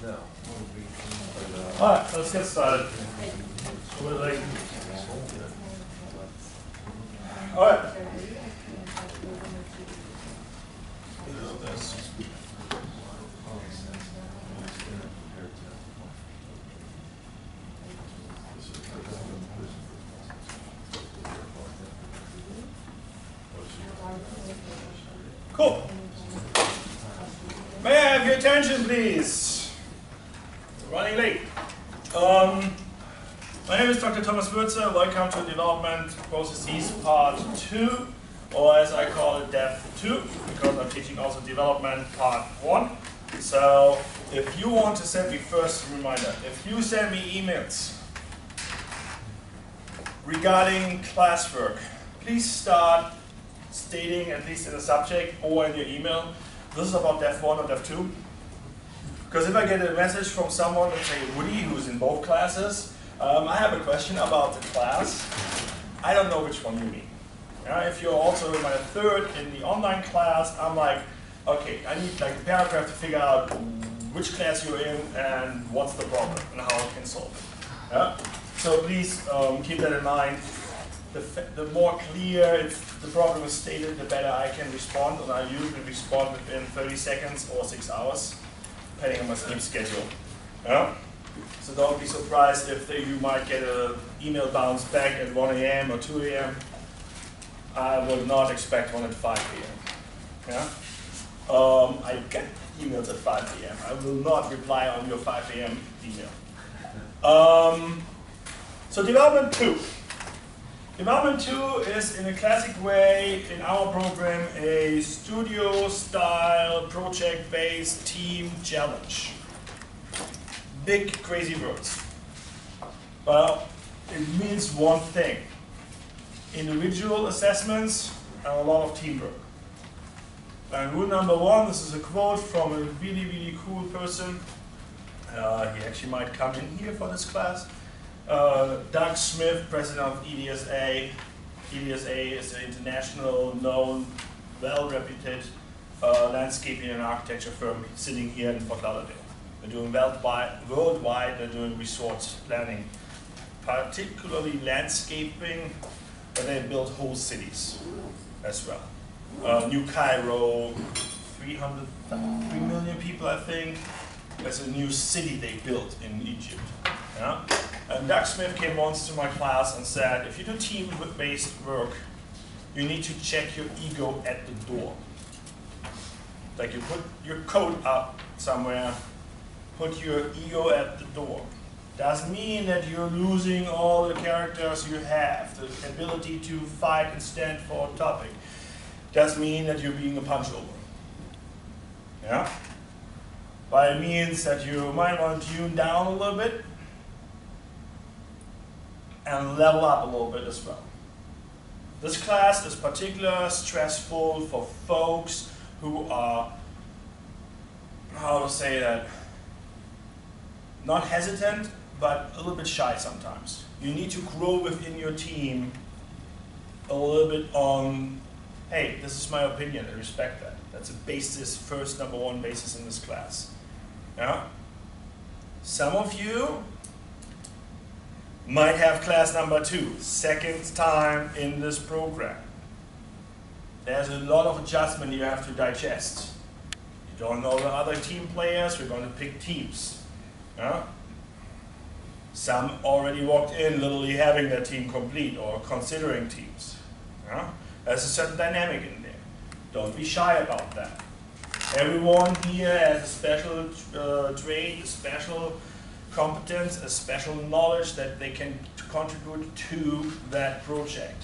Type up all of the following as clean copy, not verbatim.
No. Alright, let's get started. Alright. Cool. May I have your attention, please? We're running late. My name is Dr. Thomas Würzer. Welcome to Development Processes Part 2, or as I call it, Dev 2, because I'm teaching also Development Part 1. So if you want to send me, first reminder, if you send me emails regarding classwork, please start stating, at least in the subject or in your email, this is about Dev 1 or Dev 2. Because if I get a message from someone, let's say Woody, who's in both classes, I have a question about the class, I don't know which one you mean. If you're also in my third in the online class, I'm like, okay, I need like a paragraph to figure out which class you're in and what's the problem and how I can solve it. Yeah? So please keep that in mind. The more clear the problem is stated, the better I can respond, and I usually respond within 30 seconds or 6 hours, depending on my sleep schedule. Yeah? So don't be surprised if you might get an email bounce back at 1 a.m. or 2 a.m. I would not expect one at 5 p.m. Yeah? I get emails at 5 p.m. I will not reply on your 5 a.m. email. So development 2. Development 2 is, in a classic way, in our program, a studio-style, project-based team challenge. Big, crazy words. Well, it means one thing. Individual assessments and a lot of teamwork. And rule number 1, this is a quote from a really, really cool person. He actually might come in here for this class. Doug Smith, president of EDSA. EDSA is an international, known, well-reputed landscaping and architecture firm sitting here in Fort Lauderdale. They're doing worldwide, they're doing resorts planning, particularly landscaping, but they build whole cities as well. New Cairo, 3 million people, I think. That's a new city they built in Egypt. Yeah? And Doug Smith came once to my class and said, if you do team-based work, you need to check your ego at the door. Like you put your coat up somewhere, put your ego at the door. Doesn't mean that you're losing all the characters you have, the ability to fight and stand for a topic. Doesn't mean that you're being a punchover. Yeah? But it means that you might want to tune down a little bit and level up a little bit as well. This class is particularly stressful for folks who are, how to say that, not hesitant, but a little bit shy sometimes. You need to grow within your team a little bit on, hey, this is my opinion, I respect that. That's a basis, first number 1 basis in this class. Yeah? Some of you might have class number 2, second time in this program. There's a lot of adjustment you have to digest. You don't know the other team players, we're going to pick teams. Yeah? Some already walked in literally having their team complete or considering teams. Yeah? There's a certain dynamic in there. Don't be shy about that. Everyone here has a special trait, a special competence, a special knowledge that they can contribute to that project,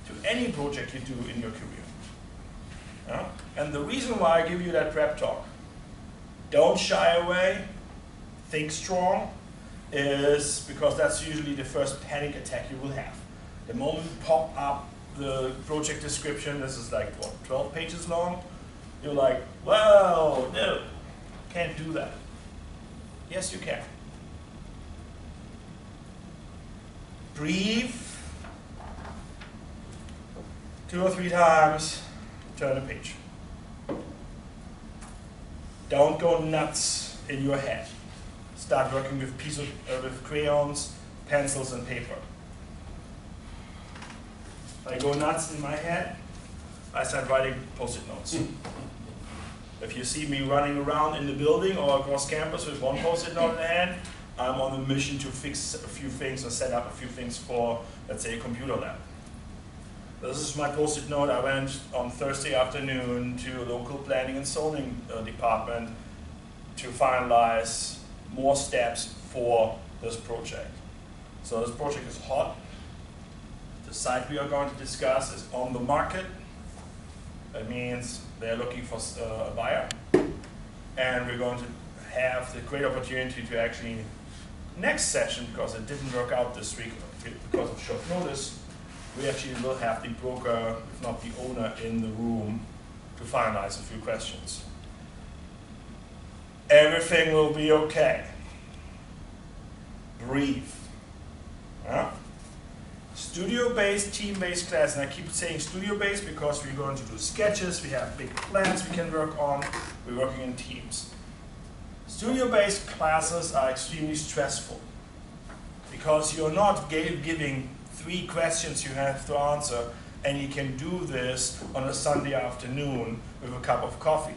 to any project you do in your career. Yeah? And the reason why I give you that prep talk, don't shy away, think strong, is because that's usually the first panic attack you will have. The moment you pop up the project description, this is like, what, 12 pages long? You're like, well, no, can't do that. Yes, you can. Breathe 2 or 3 times, turn the page. Don't go nuts in your head. start working with with crayons, pencils, and paper. If I go nuts in my head, I start writing post-it notes. If you see me running around in the building or across campus with one post-it note in the hand, I'm on a mission to fix a few things or set up a few things for, let's say, a computer lab. This is my post-it note. I went on Thursday afternoon to a local planning and zoning department to finalize more steps for this project. So this project is hot. The site we are going to discuss is on the market. That means they're looking for a buyer. And we're going to have the great opportunity to actually, next session, because it didn't work out this week because of short notice, we actually will have the broker, if not the owner, in the room to finalize a few questions. Everything will be okay. Breathe. Huh? Studio-based, team-based class, and I keep saying studio-based because we're going to do sketches, we have big plans we can work on, we're working in teams. Studio-based classes are extremely stressful because you're not giving 3 questions you have to answer, and you can do this on a Sunday afternoon with a cup of coffee.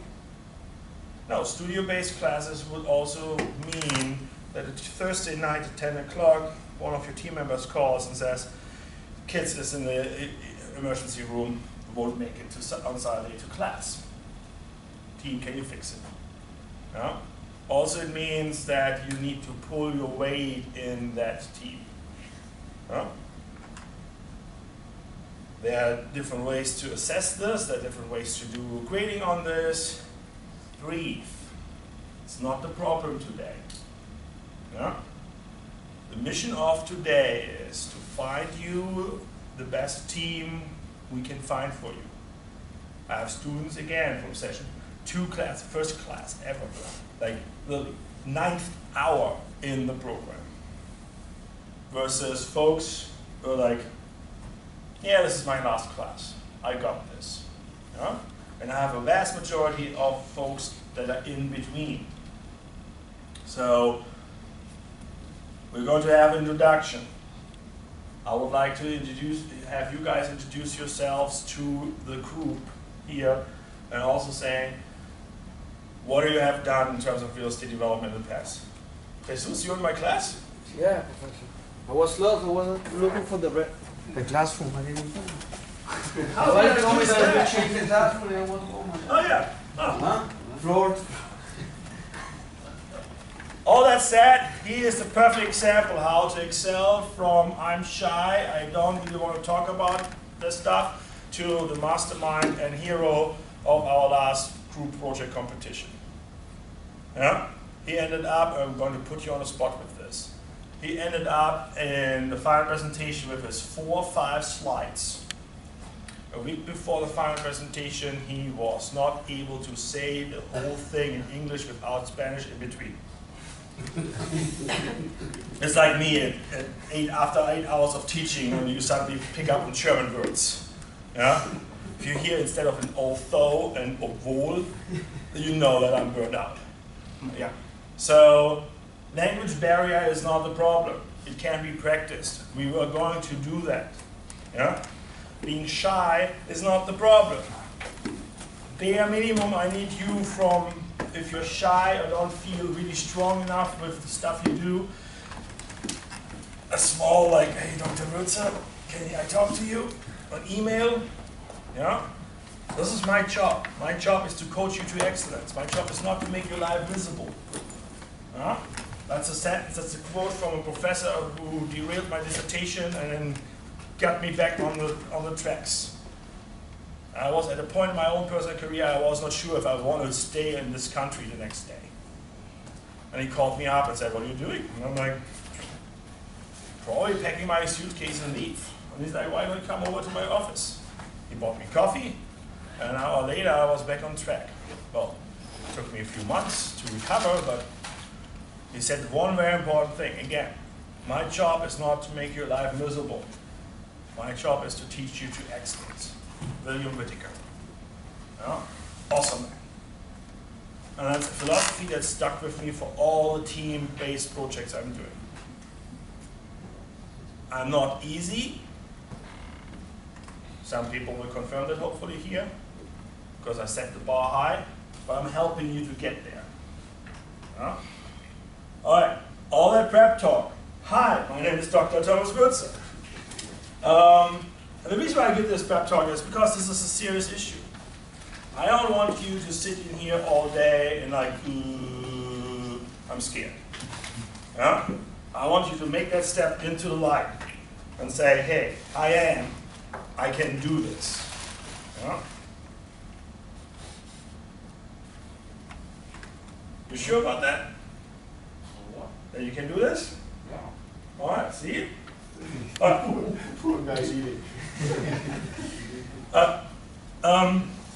Now, studio-based classes would also mean that it's Thursday night at 10 o'clock, one of your team members calls and says, kids is in the emergency room, won't make it on Saturday to class. Team, can you fix it? Yeah? Also, it means that you need to pull your weight in that team. Yeah? There are different ways to assess this, there are different ways to do grading on this. Breathe. It's not the problem today. Yeah? The mission of today is to find you the best team we can find for you. I have students, again, from session 2 class, first class ever, like the 9th hour in the program. Versus folks who are like, yeah, this is my last class. I got this. Yeah? And I have a vast majority of folks that are in between. So, we're going to have an introduction. I would like to have you guys introduce yourselves to the group here, and also saying, what do you have done in terms of real estate development in the past? Jesus, you in my class? Yeah, Professor. I was looking for the classroom. I didn't find it. How did I do that? Change the classroom. I was home. Oh yeah. Oh. Huh? Floor. All that said, he is the perfect example how to excel from I'm shy, I don't really want to talk about this stuff, to the mastermind and hero of our last group project competition. Yeah? He ended up, I'm going to put you on the spot with this, he ended up in the final presentation with his 4 or 5 slides. A week before the final presentation, he was not able to say the whole thing in English without Spanish in between. It's like me after 8 hours of teaching, when you suddenly pick up on German words. Yeah? If you hear instead of an although and obwohl, you know that I'm burned out. Yeah. So, language barrier is not the problem. It can be practiced. We were going to do that. Yeah? Being shy is not the problem. Bare minimum, I need you from, if you're shy or don't feel really strong enough with the stuff you do, a small like, hey Dr. Würzer, can I talk to you? An email? Yeah? This is my job. My job is to coach you to excellence. My job is not to make your life miserable. Yeah? That's a sentence, that's a quote from a professor who derailed my dissertation and then got me back on the tracks. I was at a point in my own personal career, I was not sure if I wanted to stay in this country the next day. And he called me up and said, what are you doing? And I'm like, probably packing my suitcase and leave. And he's like, why don't you come over to my office? He bought me coffee, and an hour later I was back on track. Well, it took me a few months to recover, but he said one very important thing. Again, my job is not to make your life miserable. My job is to teach you to excellence. William Whittaker. Yeah? Awesome man. And that's a philosophy that's stuck with me for all the team-based projects I'm doing. I'm not easy. Some people will confirm that hopefully here, because I set the bar high, but I'm helping you to get there. Huh? All right, all that prep talk. Hi, my name is Dr. Thomas Würzer. And the reason why I give this prep talk is because this is a serious issue. I don't want you to sit in here all day and like, I'm scared. Yeah? I want you to make that step into the light and say, hey, I can do this. Yeah? You sure about that? That you can do this? Yeah. All right, see? Poor guy's eating.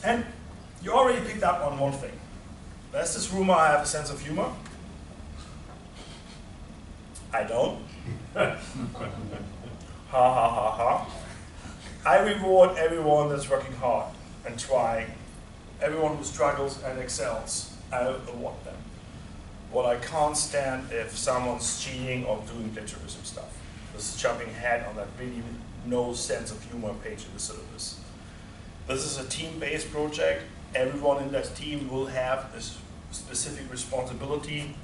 And you already picked up on one thing. There's this rumor I have a sense of humor. I don't. Ha ha ha ha. I reward everyone that's working hard and trying. Everyone who struggles and excels, I reward them. What I can't stand if someone's cheating or doing plagiarism stuff. This is jumping ahead on that really no sense of humor page in the syllabus. This is a team-based project. Everyone in that team will have a specific responsibility,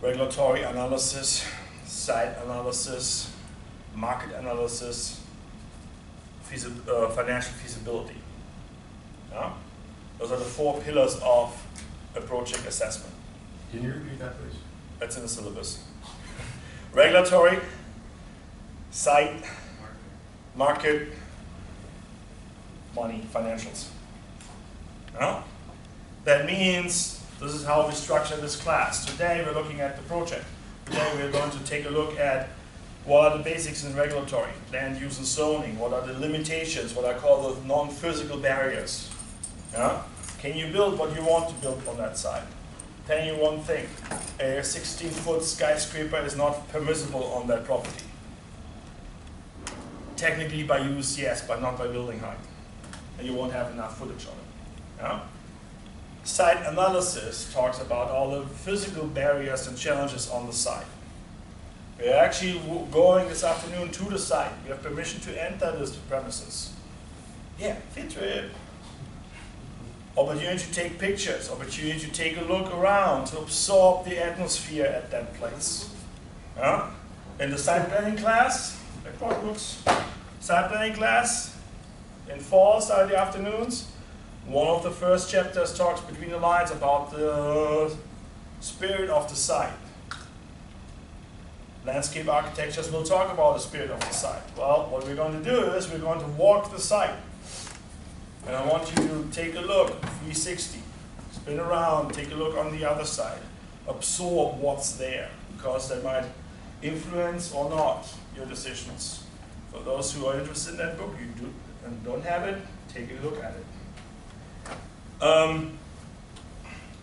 regulatory analysis, site analysis, market analysis, financial feasibility. Yeah? Those are the 4 pillars of a project assessment. Can you repeat that, please? That's in the syllabus. Regulatory, site, market, money, financials. Yeah? That means this is how we structure this class. Today we're looking at the project. Today we're going to take a look at what are the basics in regulatory, land use and zoning, what are the limitations, what I call the non-physical barriers. Yeah? Can you build what you want to build on that site? Telling you one thing, a 16-foot skyscraper is not permissible on that property. Technically by use, yes, but not by building height. And you won't have enough footage on it. Yeah? Site analysis talks about all the physical barriers and challenges on the site. We're actually going this afternoon to the site. We have permission to enter this premises. Yeah, field trip. Opportunity to take pictures, opportunity to take a look around, to absorb the atmosphere at that place. Yeah? In the site planning class, like books, site planning class, in fall, Saturday afternoons, one of the first chapters talks between the lines about the spirit of the site. Landscape architectures will talk about the spirit of the site. Well, what we're going to do is we're going to walk the site. And I want you to take a look, 360, spin around, take a look on the other side, absorb what's there, because that might influence or not your decisions. For those who are interested in that book, you do and don't have it, take a look at it.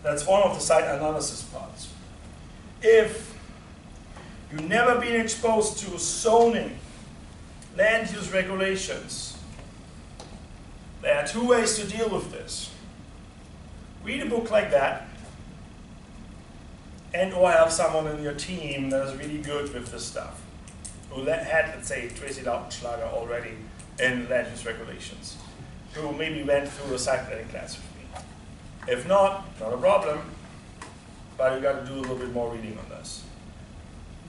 That's one of the site analysis parts. If you've never been exposed to zoning, land use regulations, there are 2 ways to deal with this. Read a book like that, and or have someone in your team that is really good with this stuff, who had, let's say, Tracy Lautenschlager already in land use regulations, who maybe went through a site planning class with me. If not a problem, but you got to do a little bit more reading on this.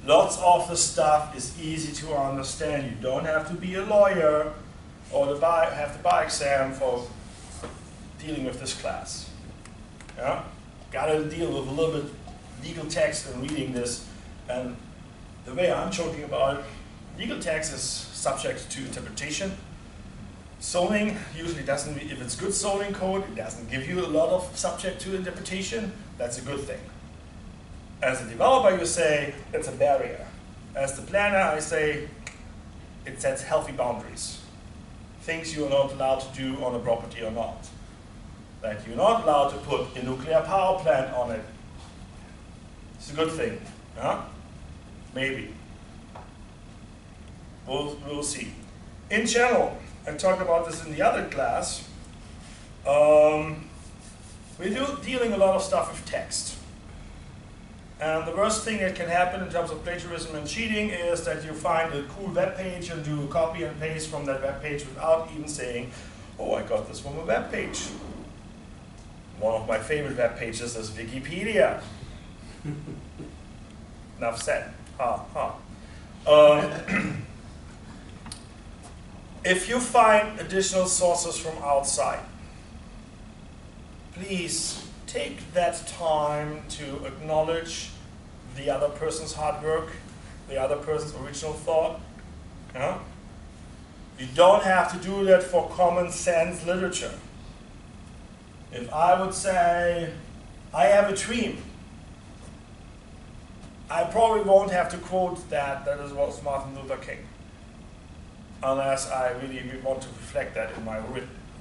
Lots of the stuff is easy to understand. You don't have to be a lawyer or have the bar exam for dealing with this class. Yeah? Got to deal with a little bit legal text and reading this. And the way I'm talking about it, legal text is subject to interpretation. Zoning usually doesn't, if it's good zoning code, it doesn't give you a lot of subject to interpretation. That's a good thing. As a developer, you say it's a barrier. As the planner, I say it sets healthy boundaries. Things you are not allowed to do on a property or not. That you're not allowed to put a nuclear power plant on it. It's a good thing. Huh? Maybe. We'll see. In general, I talked about this in the other class, We're dealing a lot of stuff with text. And the worst thing that can happen in terms of plagiarism and cheating is that you find a cool web page and do copy and paste from that web page without even saying, oh, I got this from a web page. One of my favorite web pages is Wikipedia. Enough said. Ha, ha. If you find additional sources from outside, please take that time to acknowledge the other person's hard work, the other person's original thought. Yeah? You don't have to do that for common sense literature. If I would say, I have a dream, I probably won't have to quote that was Martin Luther King, unless I really want to reflect that in my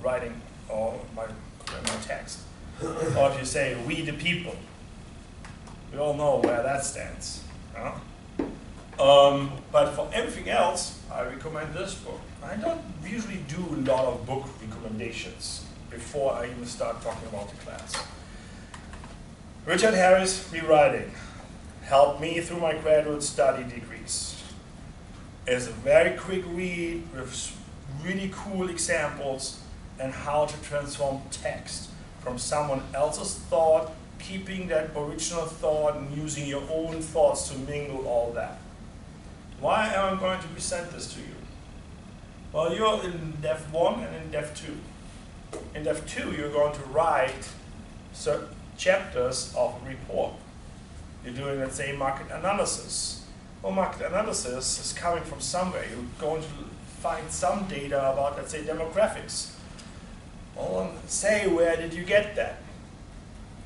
writing or my text. Or if you say, we the people, we all know where that stands. Yeah? But for everything else, I recommend this book. I don't usually do a lot of book recommendations before I even start talking about the class. Richard Harris, Rewriting, helped me through my graduate study degrees. It's a very quick read with really cool examples and how to transform text from someone else's thought, keeping that original thought and using your own thoughts to mingle all that. Why am I going to present this to you? Well, you're in Dev 1 and in Dev 2. In Dev 2, you're going to write certain chapters of a report. You're doing, let's say, market analysis. Well, market analysis is coming from somewhere. You're going to find some data about, let's say, demographics. Well, say, where did you get that?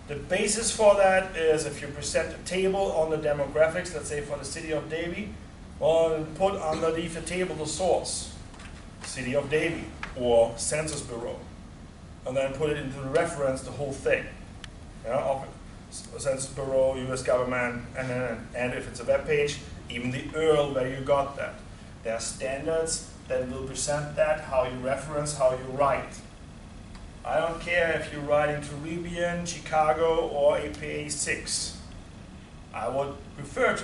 The basis for that is if you present a table on the demographics, let's say for the city of Devl, well, put underneath the table the source, city of Devl, or Census Bureau, and then put it into the reference, the whole thing. Yeah, Census Bureau, US government, and if it's a web page, even the URL where you got that. There are standards that will present that, how you reference, how you write. I don't care if you're writing Caribbean, Chicago, or APA 6. I would prefer to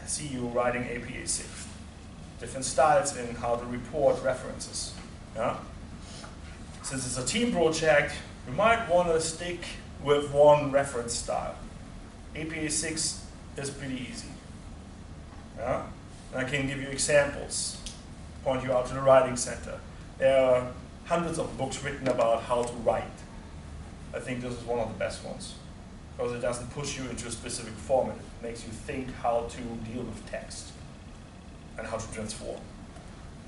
see you writing APA 6. Different styles in how to report references. Yeah? Since it's a team project, you might want to stick with one reference style. APA 6 is pretty easy. Yeah? And I can give you examples, point you out to the writing center. There are hundreds of books written about how to write. I think this is one of the best ones, because it doesn't push you into a specific format. It makes you think how to deal with text and how to transform.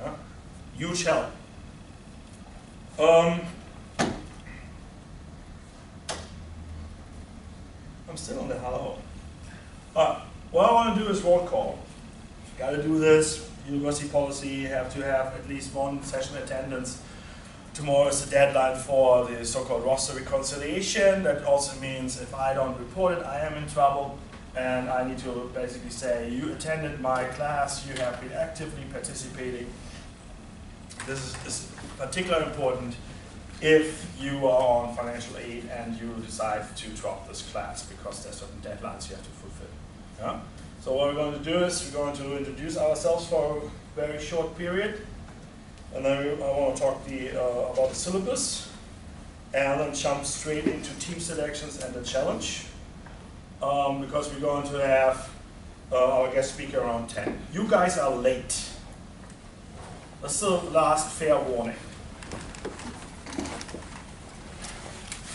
Yeah? Huge help. I'm still on the hello. What I want to do is roll call. Got to do this. University policy, you have to have at least one session attendance. Tomorrow is the deadline for the so-called roster reconciliation. That also means if I don't report it, I am in trouble, and I need to basically say, you attended my class, you have been actively participating. This is particularly important if you are on financial aid and you decide to drop this class, because there's certain deadlines you have to fulfill. Yeah? So what we're going to do is we're going to introduce ourselves for a very short period. And then I want to talk about the syllabus, and then jump straight into team selections and the challenge, because we're going to have our guest speaker around 10. You guys are late. That's the last fair warning.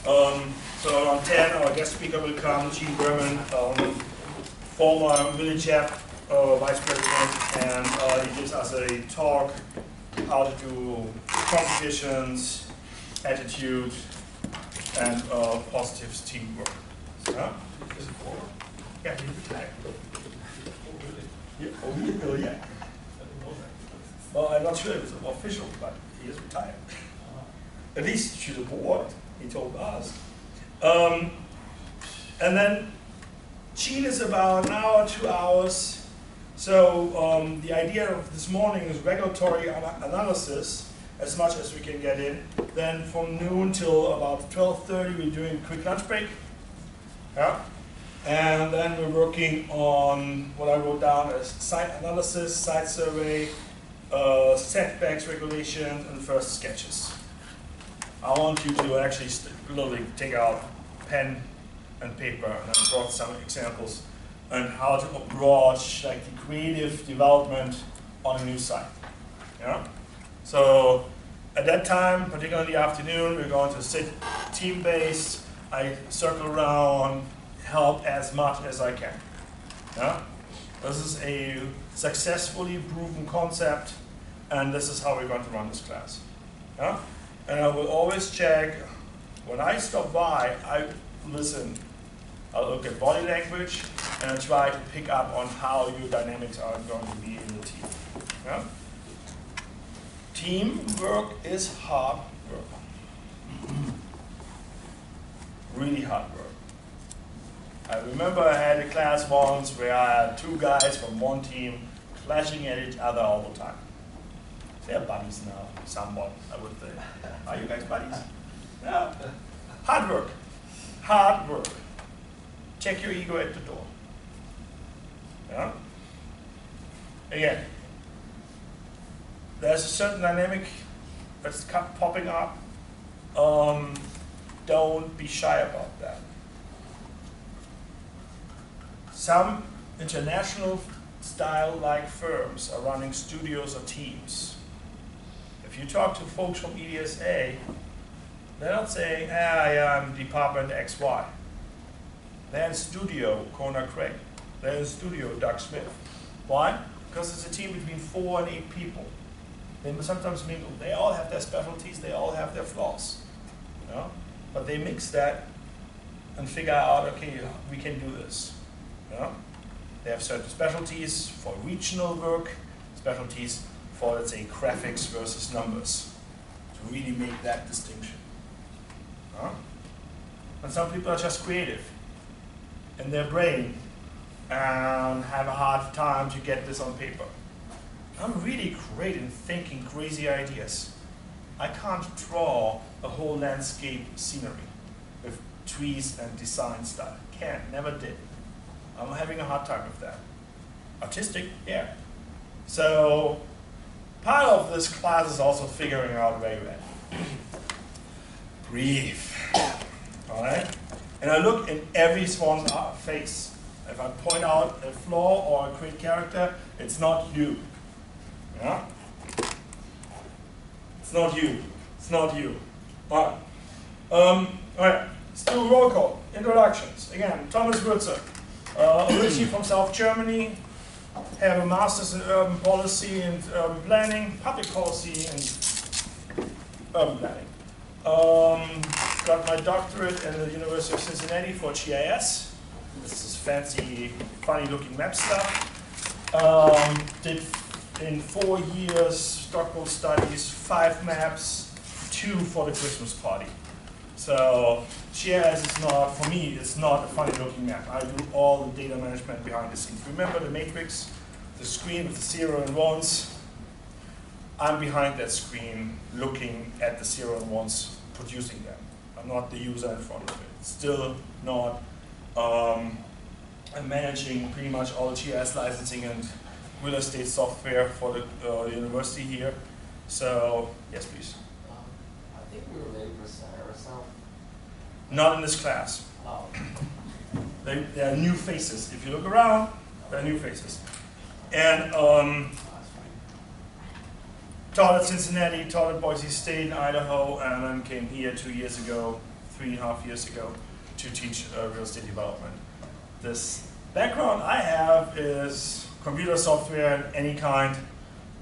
So around 10, our guest speaker will come, Gene Berman, former village chap, vice president, and he gives us a talk how to do competitions, attitude, and positive teamwork. Yeah? Is it forward? Yeah, he's retired. Really? Yeah, oh, yeah. I didn't know that. Well, I'm not sure if it's official, but he is retired. At least to the board, he told us. And then Gene is about an hour, 2 hours. So the idea of this morning is regulatory analysis, as much as we can get in. Then from noon till about 12:30, we're doing a quick lunch break. Yeah. And then we're working on what I wrote down as site analysis, site survey, setbacks regulations, and first sketches. I want you to actually literally take out pen and paper, and I brought some examples on how to approach like the creative development on a new site. Yeah. So at that time, particularly in the afternoon, we're going to sit team-based. I circle around, help as much as I can. Yeah? This is a successfully proven concept, and this is how we're going to run this class. Yeah? And I will always check, when I stop by, I listen. I'll look at body language, and I try to pick up on how your dynamics are going to be in the team. Yeah? Teamwork is hard work. Really hard work. I remember I had a class once where I had two guys from one team clashing at each other all the time. They're buddies now, somewhat, I would say. Are you guys buddies? Yeah. Hard work. Hard work. Check your ego at the door. Yeah? Again, there's a certain dynamic that's popping up. Don't be shy about that. Some international style-like firms are running studios or teams. If you talk to folks from EDSA, they're not saying, I am Department XY. They're in studio, Kona Craig. They're in studio, Doug Smith. Why? Because it's a team between 4 and 8 people. They sometimes mingle. They all have their specialties, they all have their flaws. You know? But they mix that and figure out, okay, we can do this. You know? They have certain specialties for regional work, specialties for, let's say, graphics versus numbers, to really make that distinction. And some people are just creative in their brain and have a hard time to get this on paper. I'm really great in thinking crazy ideas. I can't draw a whole landscape scenery with trees and design style. Can't, never did. I'm having a hard time with that. Artistic, yeah. So part of this class is also figuring out where you're at. Breathe. All right? And I look in every swan's face. If I point out a flaw or a great character, it's not you. Yeah? It's not you. It's not you. All right. All right. Let's do a roll call. Introductions. Again, Thomas Würzer. Originally from South Germany. Have a master's in urban policy and urban planning, public policy and urban planning. Got my doctorate at the University of Cincinnati for GIS. This is fancy, funny-looking map stuff. Did in 4 years structural studies, 5 maps, 2 for the Christmas party. So GIS is not, for me, it's not a funny-looking map. I do all the data management behind the scenes. Remember the matrix, the screen with the 0 and 1s? I'm behind that screen, looking at the 0 and 1s, producing them. I'm not the user in front of it. Still not. I'm managing pretty much all GIS licensing and real estate software for the university here. So, yes, please. I think we were ready for Sarah herself. Not in this class. Oh. There are new faces. If you look around, there are new faces. And taught at Cincinnati, taught at Boise State in Idaho, and then came here 2 years ago, 3.5 years ago, to teach real estate development. This background I have is computer software of any kind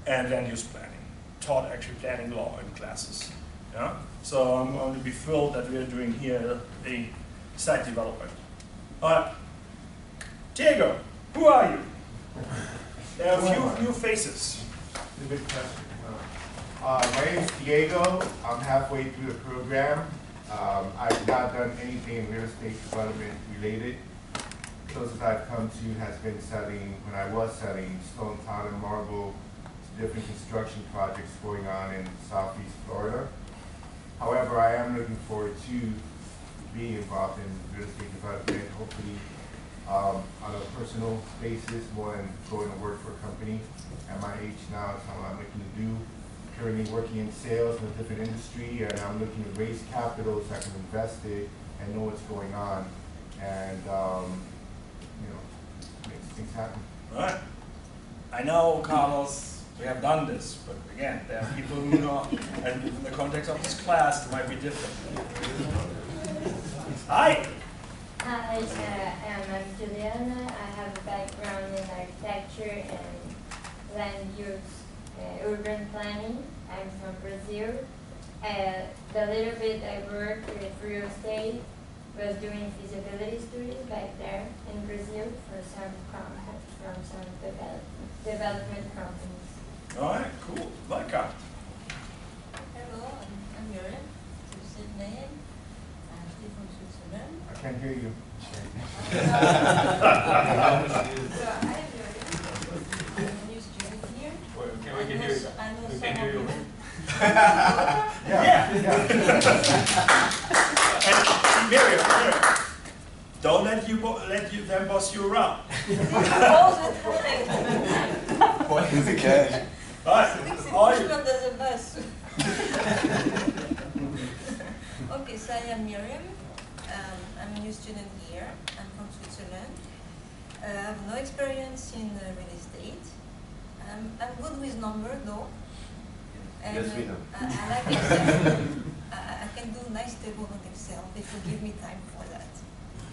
and land use planning. Taught actually planning law in classes. Yeah? So I'm going to be thrilled that we're doing here a site development. All right. Diego, who are you? There are a few new faces. A good question. My name is Diego. I'm halfway through the program. I've not done anything real estate development related. Closest I've come to has been selling, when I was selling stone tile and marble, different construction projects going on in Southeast Florida. However, I am looking forward to being involved in real estate development, hopefully on a personal basis, more than going to work for a company. At my age now, it's what I'm looking to do. Currently working in sales in a different industry, and I'm looking to raise capital so I can invest it and know what's going on, and you know, make things happen. All right. I know, Carlos, we have done this, but again, there are people who don't, and in the context of this class, it might be different. Hi. Hi, I'm Juliana. I have a background in architecture and land use, urban planning. I'm from Brazil. The little bit I worked with real estate was doing feasibility studies back there in Brazil for some development companies. All right, cool. Welcome. Hello, I'm Miriam. It's the same name. I'm still from Switzerland. I can't hear you. So I'm Miriam. I'm a new student here. Okay, we can hear you. I know We some can hear of you. you. Yeah. And Miriam, don't let them boss you around. All the time. What is the cash? All right. Six All you. Switzerland does the best. Okay, so I am Miriam. I'm a new student here. I'm from Switzerland. I have no experience in real estate. I'm good with numbers though. And, Yes, we know. I like Excel. I can do nice tables on Excel if you give me time for that.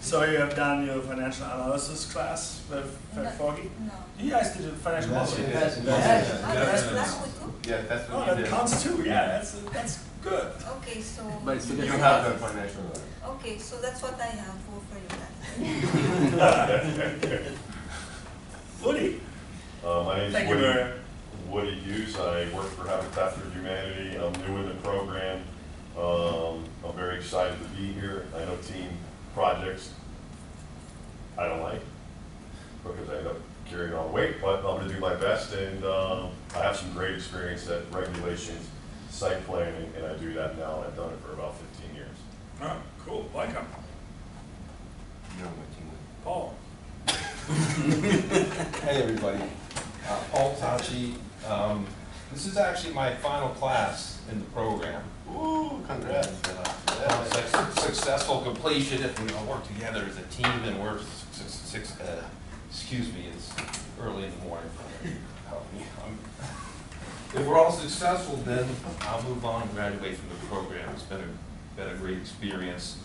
So you have done your financial analysis class with Foggy? No. You guys did a financial analysis. Yes. Oh, that's class with two? Yeah, that's Oh, what you that did. counts too. Yeah, that's good. Okay, so. But it's You different. have the financial analysis. Okay, so that's what I have for you guys. Woody. My name's Thank you, Woody, Miriam. Woody Hughes. I work for Habitat for Humanity. I'm new in the program. I'm very excited to be here. I know team projects I don't like because I end up carrying all the weight, but I'm going to do my best, and I have some great experience at regulations, site planning, and I do that now. I've done it for about 15 years. All right, cool. Welcome. You know my team. Paul. Hey everybody, Paul Tachi. This is actually my final class in the program. Ooh, congrats. Successful completion if we all work together as a team, and we're, excuse me, it's early in the morning. Help me. If we're all successful, then I'll move on and graduate from the program. It's been a great experience.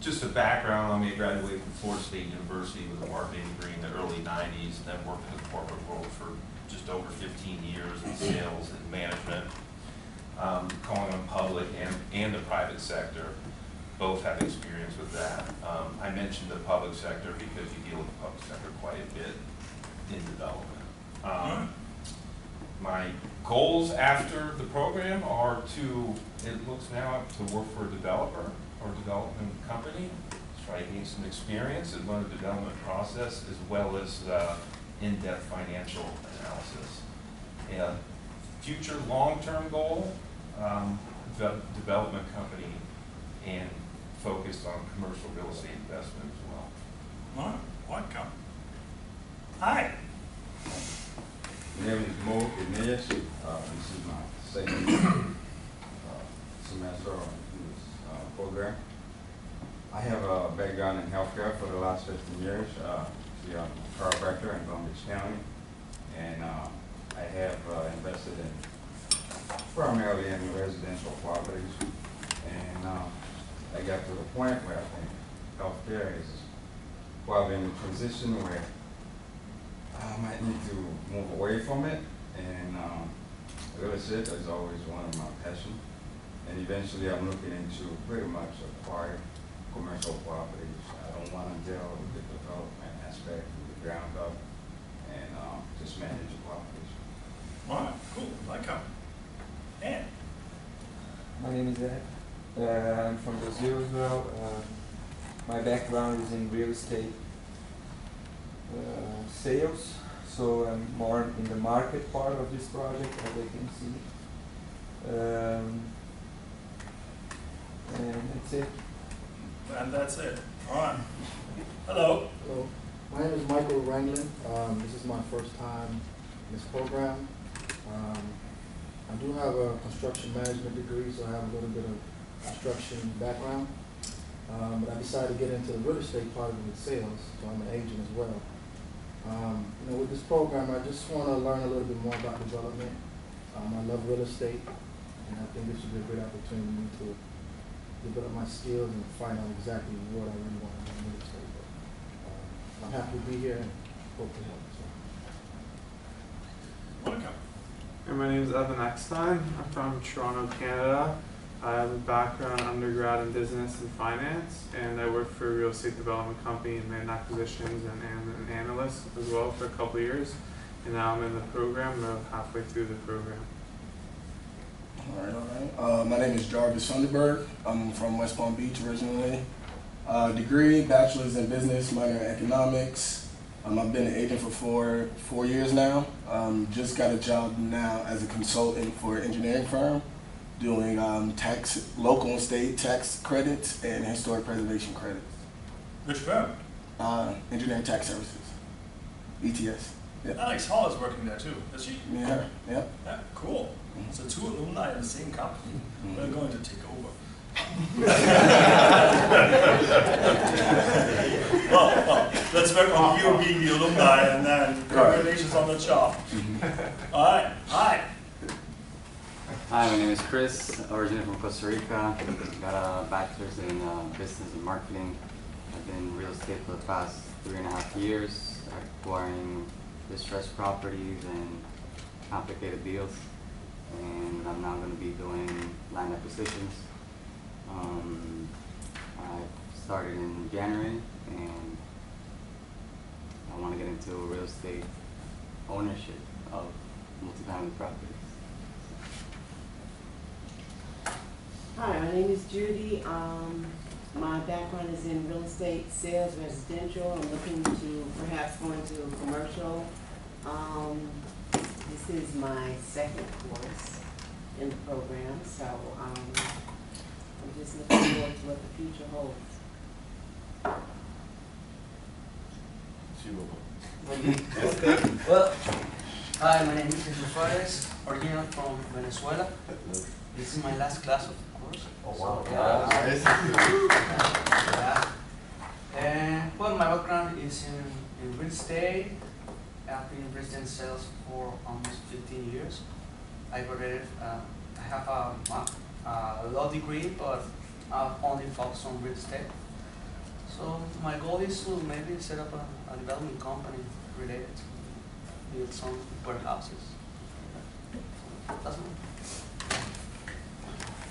Just a background on me, I graduated from Florida State University with a marketing degree in the early 90s, and then worked in the corporate world for just over 15 years in sales and management, calling on public and the private sector. Both have experience with that. I mentioned the public sector because you deal with the public sector quite a bit in development. My goals after the program are to, it looks now, to work for a developer or development company, try to gain some experience and learn the development process, as well as in-depth financial analysis. And future long-term goal, development company, and focused on commercial real estate investment as well. All right, welcome. Hi. My name is Mo Ineas. This is my second semester on this program. I have a background in healthcare for the last 15 years. I'm a chiropractor in Palm Beach County, and I have invested in primarily in residential properties. And I got to the point where I think healthcare is probably in a transition where I might need to move away from it, and real estate is always one of my passions. And eventually I'm looking into pretty much acquire commercial properties. I don't want to deal with the development aspect from the ground up, and just manage the properties. All right, cool, welcome. And My name is Ed. I'm from Brazil as well. My background is in real estate sales, so I'm more in the market part of this project, as I can see. And that's it. And that's it. All right. Hello. Hello. My name is Michael Ranglin. This is my first time in this program. I do have a construction management degree, so I have a little bit of construction background. But I decided to get into the real estate part of it with sales, so I'm an agent as well. You know, with this program, I just want to learn a little bit more about development. I love real estate, and I think this would be a great opportunity to develop my skills and find out exactly what I really want to do in real estate. But, I'm happy to be here and hope to help. Welcome. And my name is Evan Eckstein. I'm from Toronto, Canada. I have a background undergrad in business and finance, and I worked for a real estate development company in land acquisitions and an analyst as well for a couple of years. And now I'm in the program, I'm about halfway through the program. All right. My name is Jarvis Sunderberg. I'm from West Palm Beach originally. Degree, bachelor's in business, minor in economics. I've been an agent for four years now. Just got a job now as a consultant for an engineering firm, doing tax, local and state tax credits and historic preservation credits. Which firm? Engineering Tax Services, ETS. Yep. Alex Hall is working there too, is she? Yeah, yep. Yeah, cool. So two alumni in the same company. We're going to take over. well, let's work on you being the alumni and then congratulations on the job. All right, hi. Hi, my name is Chris, originally from Costa Rica. Got a bachelor's in business and marketing. I've been in real estate for the past 3.5 years, acquiring distressed properties and complicated deals. And I'm now going to be doing land acquisitions. I started in January, and I want to get into real estate ownership of multifamily properties. Hi, my name is Judy. My background is in real estate, sales, residential. I'm looking to perhaps go into commercial. This is my second course in the program, so I'm just looking forward to what the future holds. Okay. Well, hi, my name is Jesus Suarez, originally from Venezuela. This is my last class of the course. Oh wow! Yeah. And well, my background is in real estate. I've been in real estate sales for almost 15 years. I graduated. I have a law degree, but I only focus on real estate. So my goal is to maybe set up a development company related to build some warehouses. That's me.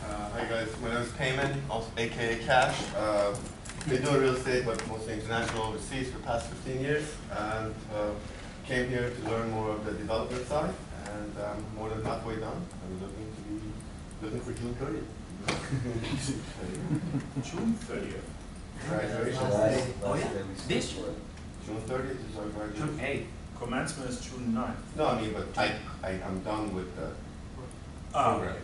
Hi guys, my name is Payman, also aka Cash. Been doing real estate, but mostly international overseas for the past 15 years, and came here to learn more of the development side, and I'm more than halfway done. I'm looking for June 30th. June 30th. Graduation. Oh yeah, this June 30th is our graduation. June 8th. Commencement is June 9th. No, I mean, but I'm done with the program.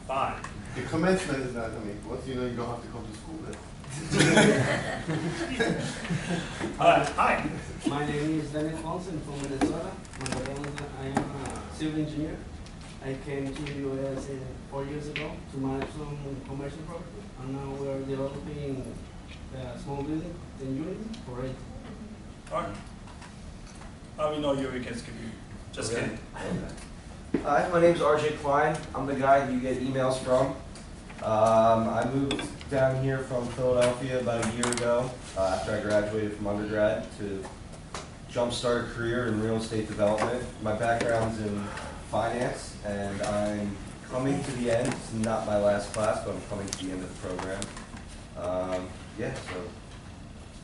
Fine. The commencement is not, I mean, once you know you don't have to come to school then. Hi. My name is Daniel Fonsen from Venezuela. I am a civil engineer. I came to the U.S. 4 years ago to manage some commercial property, and now we are developing a small building in Unity for it. Alright. We know you, we can skip you. Just kidding. Hi, my name is RJ Klein. I'm the guy that you get emails from. I moved down here from Philadelphia about a year ago after I graduated from undergrad to jumpstart a career in real estate development. My background's in finance, and I'm coming to the end. It's not my last class, but I'm coming to the end of the program. Yeah, so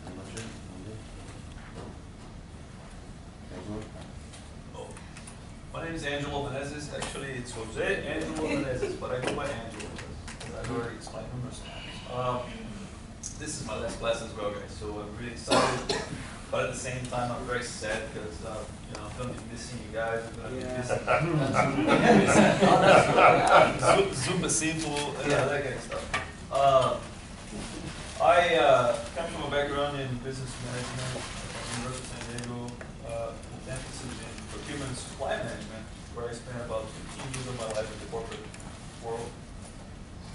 pretty much it. My name is Angelo Menezes. Actually, it's Jose Angelo Menezes, but I go by Angelo because I've already explained numerous times. This is my last class as well, guys, so I'm really excited But at the same time, I'm very sad because you know, I'm going to be missing you guys. I'm going to be missing super simple, that kind of stuff. I come from a background in business management at the University of San Diego, with emphasis in procurement and supply management, where I spent about 15 years of my life in the corporate world.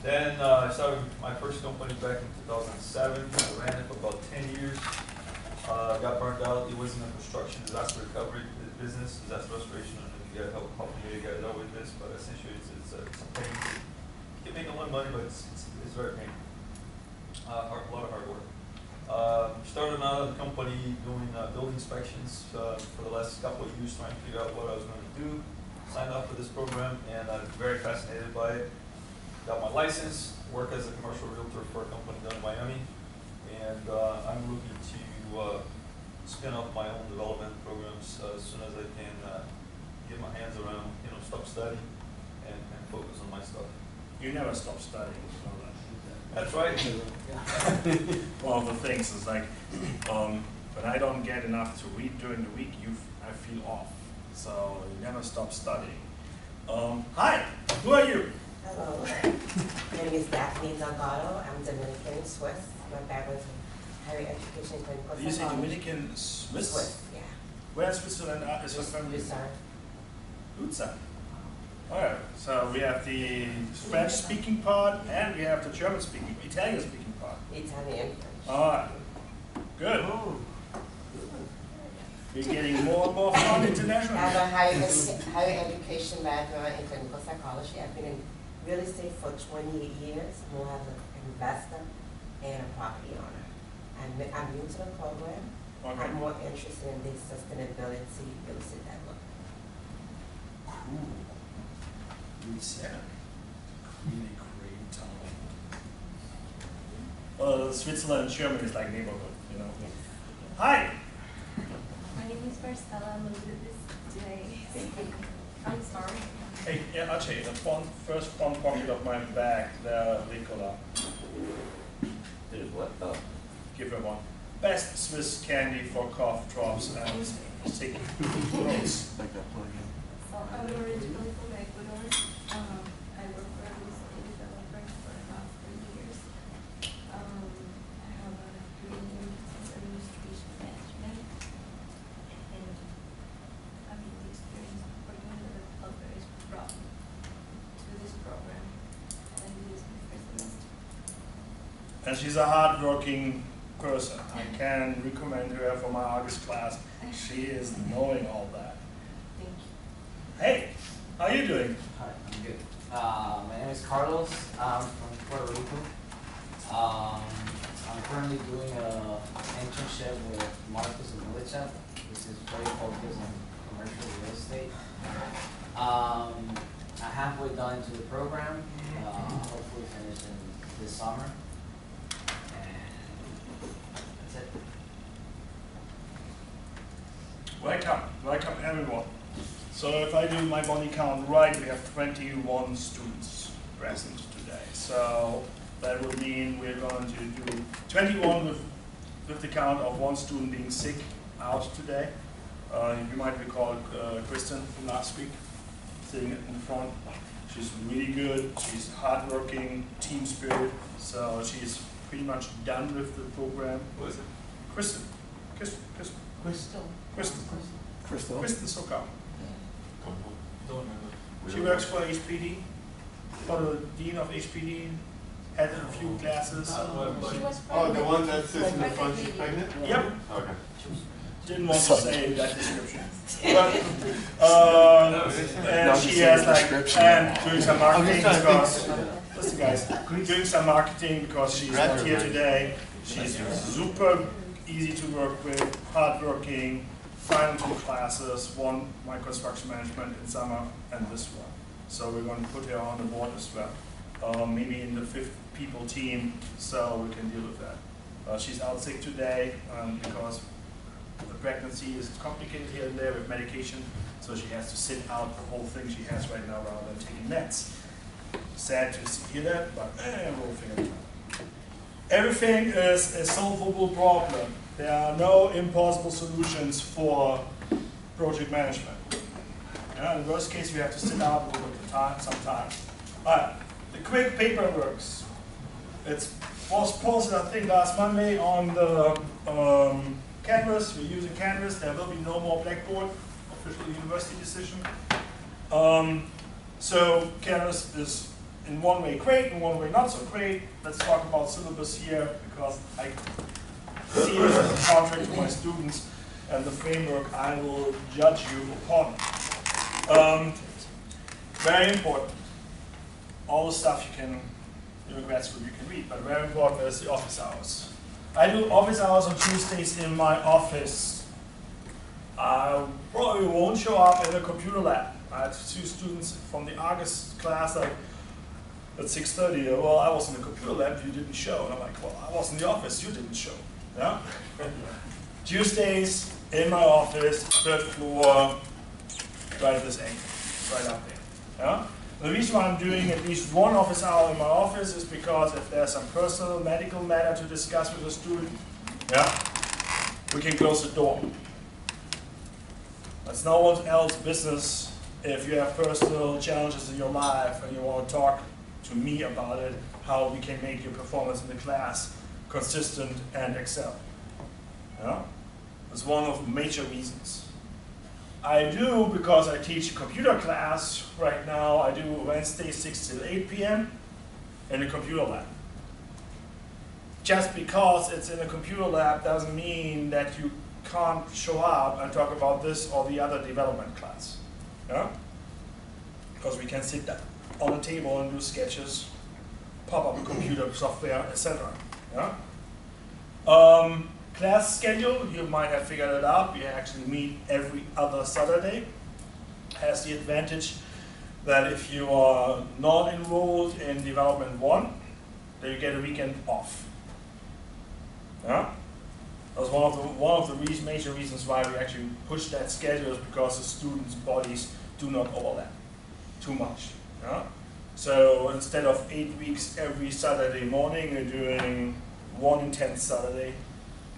Then I started my first company back in 2007. I ran it for about 10 years. Got burned out. It was in the construction disaster recovery business, disaster restoration. I don't know if you guys help you guys out with this, but essentially it's a pain. You can make a lot of money, but it's very painful. A lot of hard work. Started out at the company doing building inspections for the last couple of years, trying to figure out what I was going to do. Signed up for this program, and I'm very fascinated by it. Got my license, work as a commercial realtor for a company down in Miami, and I'm looking to spin up my own development programs as soon as I can get my hands around, stop studying and focus on my stuff. You never stop studying. That's right. One of the things is like, when I don't get enough to read during the week, I feel off. So you never stop studying. Hi, who are you? Hello, my name is Daphne Delgado. I'm Dominican Swiss. My background is in higher education, clinical psychology. You say Dominican Swiss? Swiss, yeah. Where in Switzerland is your family? Lucerne. Lucerne. Alright, so we have the French-speaking part and we have the German-speaking, Italian-speaking part. Italian. Alright, good. We're getting more and more fun internationally. I have a higher education background in clinical psychology. I've been in real estate for 28 years, more as an investor and a property owner. I'm new to the program. Okay. I'm more interested in the sustainability real estate development. Cool. Lucerne. Really great town. Switzerland and Germany is like neighborhood, Hi! My name is Marcella. I'm a little bit today. I'm sorry. Hey, yeah, actually, the first front pocket of my bag, the Ricola. There's what? Oh. Give her one. Best Swiss candy for cough drops and sick throats. So I'm originally from Ecuador. I work for a real estate developer for about 3 years. I have a degree in business administration management. And the experience of working with a developer is brought me to this program. And I do this my first semester. And she's a hard-working person. I can recommend her for my August class. She is knowing all that. Thank you. Hey, how are you doing? Hi, I'm good. My name is Carlos. I'm from Puerto Rico. I'm currently doing an internship with Marcus and Milicha, which is very focused on commercial real estate. I'm halfway done to the program, hopefully finish in this summer. That's it. Welcome everyone. So if I do my body count right, we have 21 students present today. So that would mean we're going to do 21 with the count of one student being sick out today. You might recall Kristen from last week sitting in front. She's really good, she's hardworking, team spirit, so she's pretty much done with the program. Who is it? Kristen. Kristen Sokam. Don't remember. She works for HPD, for the dean of HPD, had a few classes. Oh, the one that sits in the front, she's pregnant? Yep. Okay. Didn't want to say that description. But, and she has and doing some marketing because, listen guys, doing some marketing because she's not here today. She's super easy to work with, hardworking, final 2 classes, one my construction management in summer and this one. So we're going to put her on the board as well. Maybe in the 5-people team, so we can deal with that. She's out sick today because the pregnancy is complicated here and there with medication, so she has to sit out the whole thing she has right now rather than taking meds. Sad to hear that, but we'll figure it out. Everything is a solvable problem. There are no impossible solutions for project management. Yeah, in the worst case, you have to sit out a little bit of time sometimes. All right, the quick paperwork. Was posted, I think, last Monday on the Canvas. We're using Canvas. There will be no more Blackboard, official university decision. So Canvas is in one way great, in one way not so great. Let's talk about syllabus here, because I see it as a contract to my students and the framework I will judge you upon. Very important. All the stuff you can, in grad school you can read, but very important is the office hours. I do office hours on Tuesdays in my office. I probably won't show up in the computer lab. I had 2 students from the August class like at 6:30. Well, I was in the computer lab, you didn't show. And I'm like, well, I was in the office, you didn't show. Yeah? Tuesdays in my office, 3rd floor, right at this angle, right up there. Yeah? The reason why I'm doing at least 1 office hour in my office is because if there's some personal medical matter to discuss with a student, yeah, we can close the door. That's no one else's business. If you have personal challenges in your life and you want to talk to me about it, how we can make your performance in the class consistent and excel. Yeah? That's one of the major reasons. I do, because I teach a computer class right now, I do Wednesday 6 till 8 p.m. in the computer lab. Just because it's in a computer lab doesn't mean that you can't show up and talk about this or the other development class. Yeah? Because we can sit on a table and do sketches, pop up a computer software, etc. Yeah? Class schedule, you might have figured it out. We actually meet every other Saturday. Has the advantage that if you are not enrolled in Development 1, then you get a weekend off. Yeah? That's one of the major reasons why we actually push that schedule, is because the students' bodies do not overlap too much. Yeah? So instead of 8 weeks every Saturday morning, we're doing 1 intense Saturday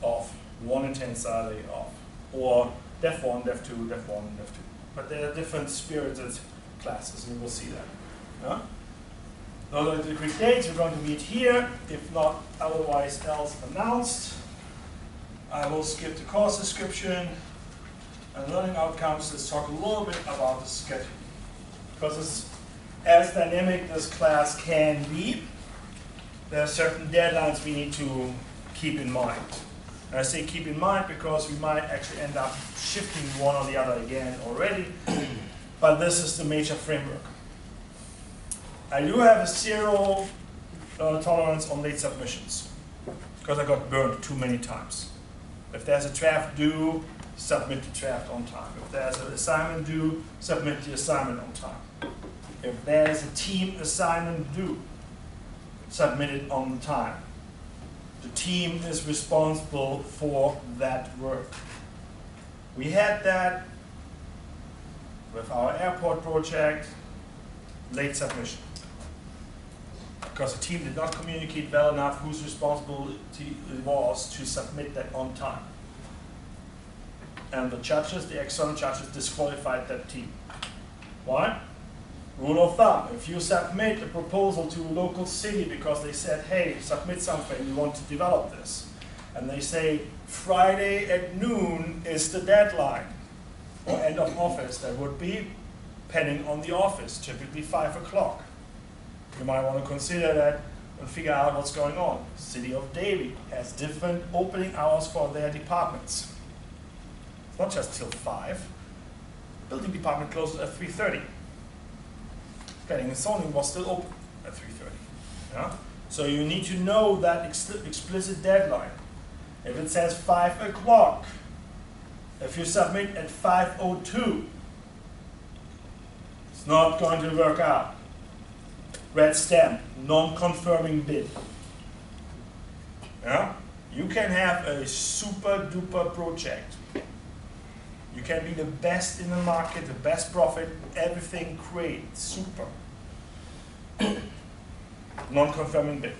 off, 1 intense Saturday off, or Dev 1, Dev 2, Dev 1, Dev 2. But there are different spirited classes, and you will see that. Yeah? Those are the quick dates. We're going to meet here, if not otherwise else announced. I will skip the course description and learning outcomes. Let's talk a little bit about the schedule. Because it's as dynamic as class can be, there are certain deadlines we need to keep in mind. And I say keep in mind because we might actually end up shifting one or the other again already, but this is the major framework. I do have a 0 tolerance on late submissions, because I got burned too many times. If there's a draft due, submit the draft on time. If there's an assignment due, submit the assignment on time. If there's a team assignment due, submit it on time. The team is responsible for that work. We had that with our airport project, late submission. Because the team did not communicate well enough whose responsibility it was to submit that on time. And the judges, the external judges, disqualified that team. Why? Rule of thumb, if you submit a proposal to a local city because they said, hey, submit something, we want to develop this. And they say, Friday at noon is the deadline, or end of office, that would be, depending on the office, typically 5 o'clock. You might want to consider that and figure out what's going on. City of Davie has different opening hours for their departments. It's not just till 5. Building department closes at 3:30. Planning and zoning was still open at 3:30. Yeah? So you need to know that explicit deadline. If it says 5 o'clock, if you submit at 5:02, it's not going to work out. Red stamp, non-confirming bid. Yeah? You can have a super duper project. You can be the best in the market, the best profit, everything great, super. Non-confirming bid.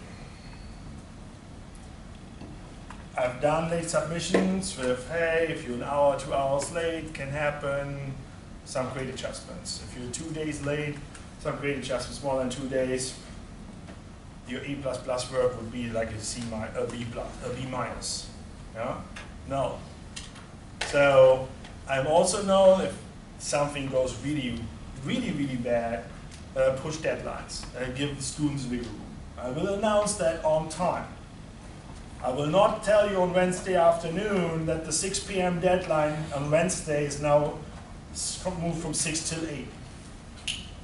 I've done late submissions with, hey, if you're an hour, 2 hours late, can happen, some grade adjustments. If you're 2 days late, some grade adjustments more than 2 days, your E++ work would be like a B minus. Yeah? No. So I also know if something goes really, really, really bad, push deadlines and give the students wiggle room. I will announce that on time. I will not tell you on Wednesday afternoon that the 6 p.m. deadline on Wednesday is now moved from 6 till 8.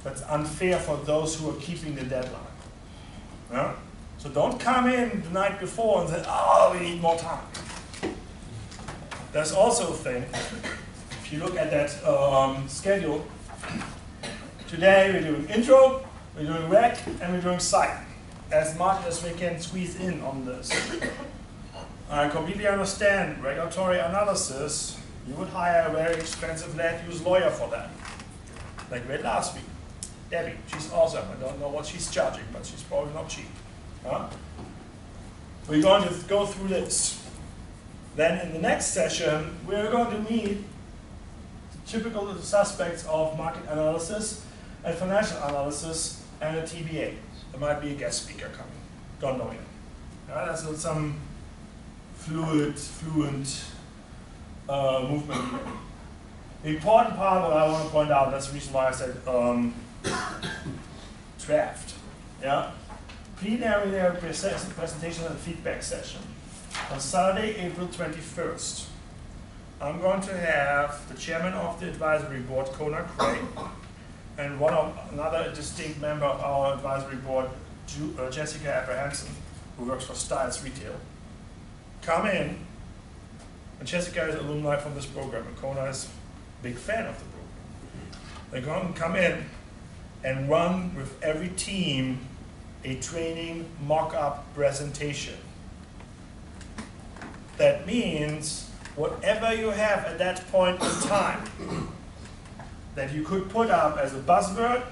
That's unfair for those who are keeping the deadline. Yeah? So don't come in the night before and say, oh, we need more time. There's also a thing, if you look at that schedule, today we're doing intro, we're doing rec, and we're doing psych. As much as we can squeeze in on this. I completely understand regulatory analysis. You would hire a very expensive land-use lawyer for that. Like we had last week. Debbie, she's awesome. I don't know what she's charging, but she's probably not cheap. Huh? We're going to go through this. Then in the next session, we're going to meet the typical suspects of market analysis and financial analysis and a TBA. There might be a guest speaker coming. Don't know yet. That's some fluent movement here. The important part, what I want to point out, that's the reason why I said draft. Yeah? Preliminary presentation and feedback session. On Saturday, April 21st, I'm going to have the chairman of the advisory board, Kona Craig, and another distinct member of our advisory board, Jessica Abrahamson, who works for Styles Retail, come in. And Jessica is alumni from this program, and Kona is a big fan of the program. They're going to come in and run with every team a training mock-up presentation. That means whatever you have at that point in time that you could put up as a buzzword,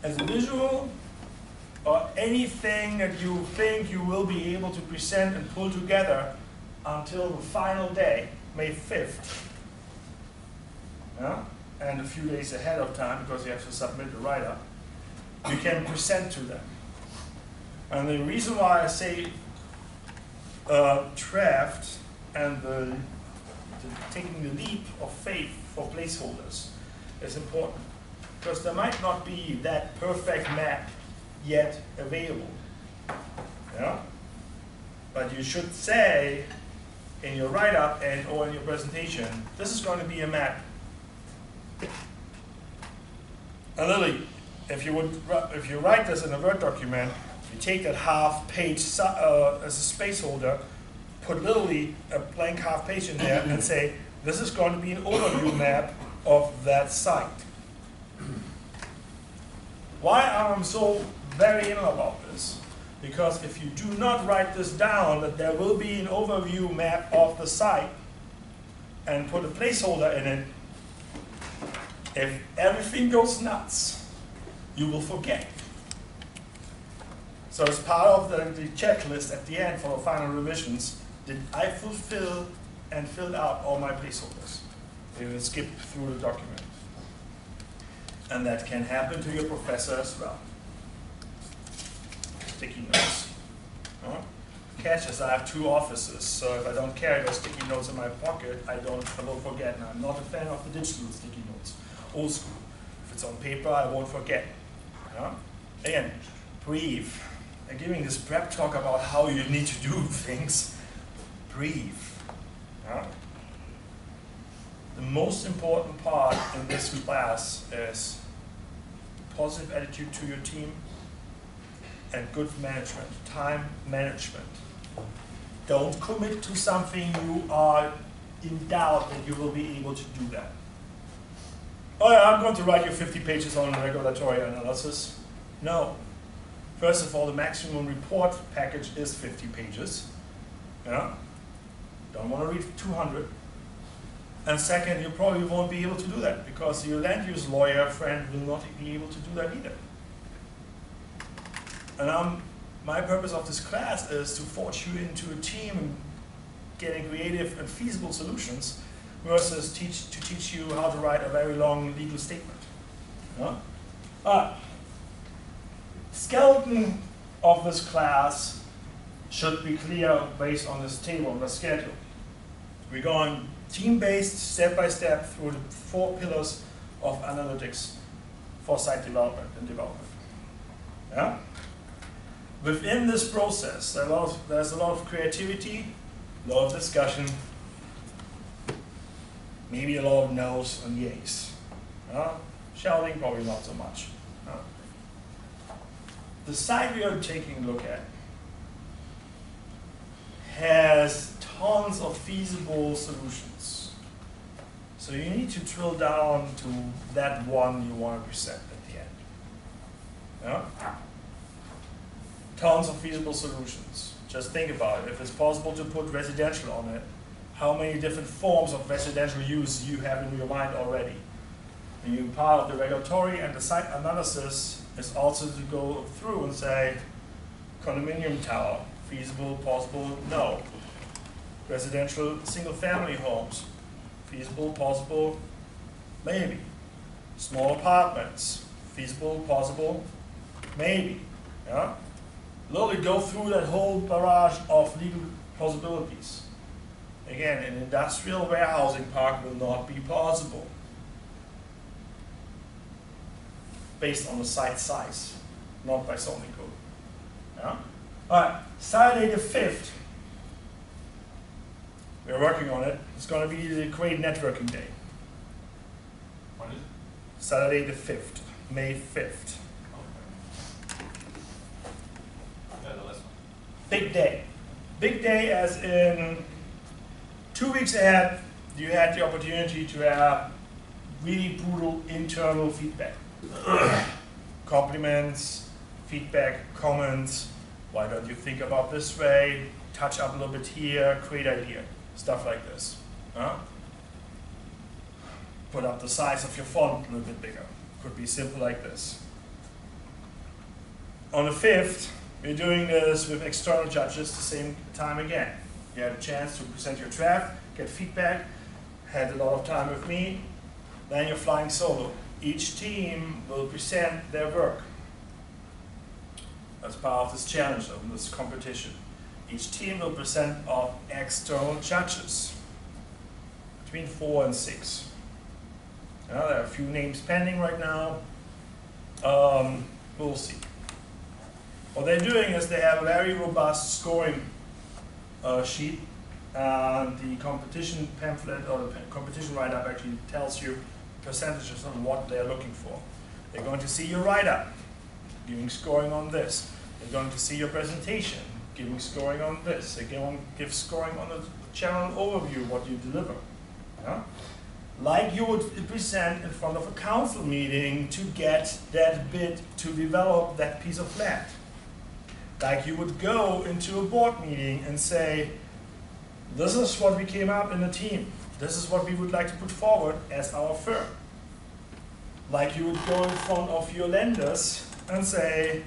as a visual, or anything that you think you will be able to present and pull together until the final day, May 5th. Yeah? And a few days ahead of time, because you have to submit the write-up, you can present to them. And the reason why I say draft and taking the leap of faith for placeholders is important, because there might not be that perfect map yet available. Yeah? But you should say in your write-up or in your presentation, this is going to be a map. And literally, if you write this in a Word document, you take that half page as a space holder, put literally a blank half page in there and say, this is going to be an overview map of that site. Why am I so very anal about this? Because if you do not write this down, that there will be an overview map of the site and put a placeholder in it, if everything goes nuts, you will forget. So as part of the checklist at the end for the final revisions, did I fulfill and fill out all my placeholders? You will skip through the document. And that can happen to your professor as well. Sticky notes. Catch as I have 2 offices, so if I don't carry those sticky notes in my pocket, I will forget. And I'm not a fan of the digital sticky notes. Old school. If it's on paper, I won't forget. Again, breathe. I'm giving this prep talk about how you need to do things. Breathe. The most important part in this class is positive attitude to your team and good management, time management. Don't commit to something you are in doubt that you will be able to do that. Oh yeah, I'm going to write you 50 pages on regulatory analysis. No. First of all, the maximum report package is 50 pages. Yeah? Don't want to read 200. And second, you probably won't be able to do that because your land use lawyer friend will not be able to do that either. And my purpose of this class is to forge you into a team and getting creative and feasible solutions versus to teach you how to write a very long legal statement. Skeleton of this class should be clear based on this table, on the schedule. We're going team-based, step-by-step through the 4 pillars of analytics for site development and development. Yeah? Within this process, there's a lot of creativity, a lot of discussion, maybe a lot of no's and yays. Shouting, probably not so much. The site we are taking a look at has tons of feasible solutions. So you need to drill down to that one you want to present at the end. Yeah? Tons of feasible solutions. Just think about it. If it's possible to put residential on it, how many different forms of residential use you have in your mind already? And you part of the regulatory and the site analysis is also to go through and say, condominium tower, feasible, possible, no. Residential single-family homes, feasible, possible, maybe. Small apartments, feasible, possible, maybe. Yeah? Literally go through that whole barrage of legal possibilities. Again, an industrial warehousing park will not be possible based on the site size, not by zoning code. Yeah? All right, Saturday the 5th, we're working on it. It's going to be the great networking day. When is it? Saturday the 5th, May 5th. Yeah, the last one. Big day. Big day as in 2 weeks ahead, you had the opportunity to have really brutal internal feedback. Compliments, feedback, comments, why don't you think about this way, touch up a little bit here, great idea, stuff like this. Put up the size of your font a little bit bigger. Could be simple like this. On the 5th, we're doing this with external judges the same time again. You had a chance to present your draft, get feedback, had a lot of time with me, then you're flying solo. Each team will present their work as part of this challenge, of this competition. Each team will present of external judges, between 4 and 6. There are a few names pending right now. We'll see. What they're doing is they have a very robust scoring sheet, and the competition pamphlet or the competition write-up actually tells you percentages on what they're looking for. They're going to see your write-up, giving scoring on this. They're going to see your presentation, giving scoring on this. They're going to give scoring on the general overview, what you deliver. Yeah? Like you would present in front of a council meeting to get that bid to develop that piece of land. Like you would go into a board meeting and say, this is what we came up in the team. This is what we would like to put forward as our firm. Like you would go in front of your lenders and say,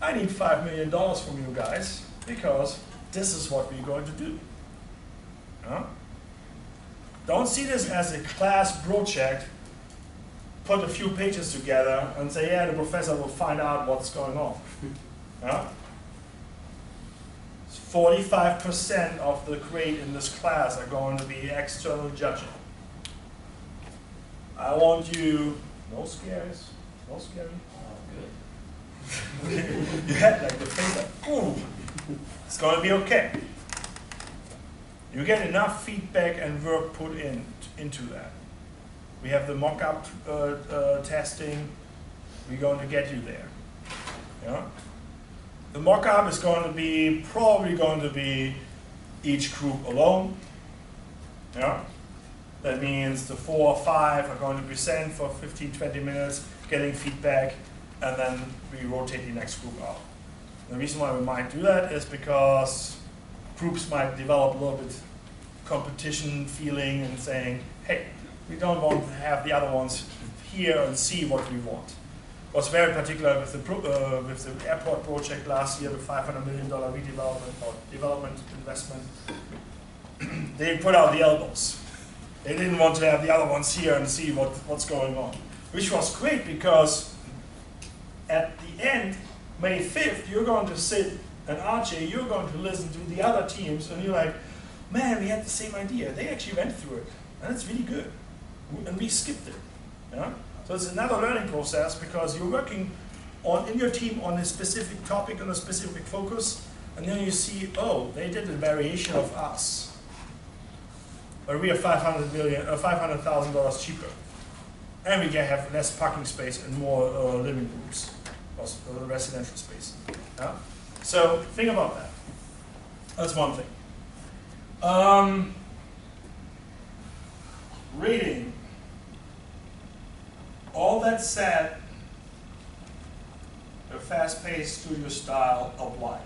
I need $5 million from you guys because this is what we're going to do. Don't see this as a class project, put a few pages together and say, yeah, the professor will find out what's going on. 45% of the grade in this class are going to be external judging. I want you, no scares, no scary. Oh, good. You had like the face like, ooh, it's going to be okay. You get enough feedback and work put into that. We have the mock-up testing. We're going to get you there. Yeah? The mock-up is going to be, probably going to be each group alone. Yeah? That means the 4 or 5 are going to present for 15, 20 minutes, getting feedback, and then we rotate the next group out. The reason why we might do that is because groups might develop a little bit competition feeling and saying, hey, we don't want to have the other ones hear and see what we want. What's very particular with the airport project last year, the $500 million redevelopment or development investment, they put out the elbows. They didn't want to have the other ones here and see what's going on, which was great because at the end, May 5th, you're going to sit, and RJ, you're going to listen to the other teams, and you're like, man, we had the same idea. They actually went through it, and it's really good. And we skipped it. Yeah? So it's another learning process because you're working in your team on a specific topic, on a specific focus, and then you see, oh, they did a variation of us. But we are $500,000 cheaper. And we can have less parking space and more living rooms, or residential space. Yeah? So think about that. That's one thing. Reading. All that said, the fast-paced studio style applied.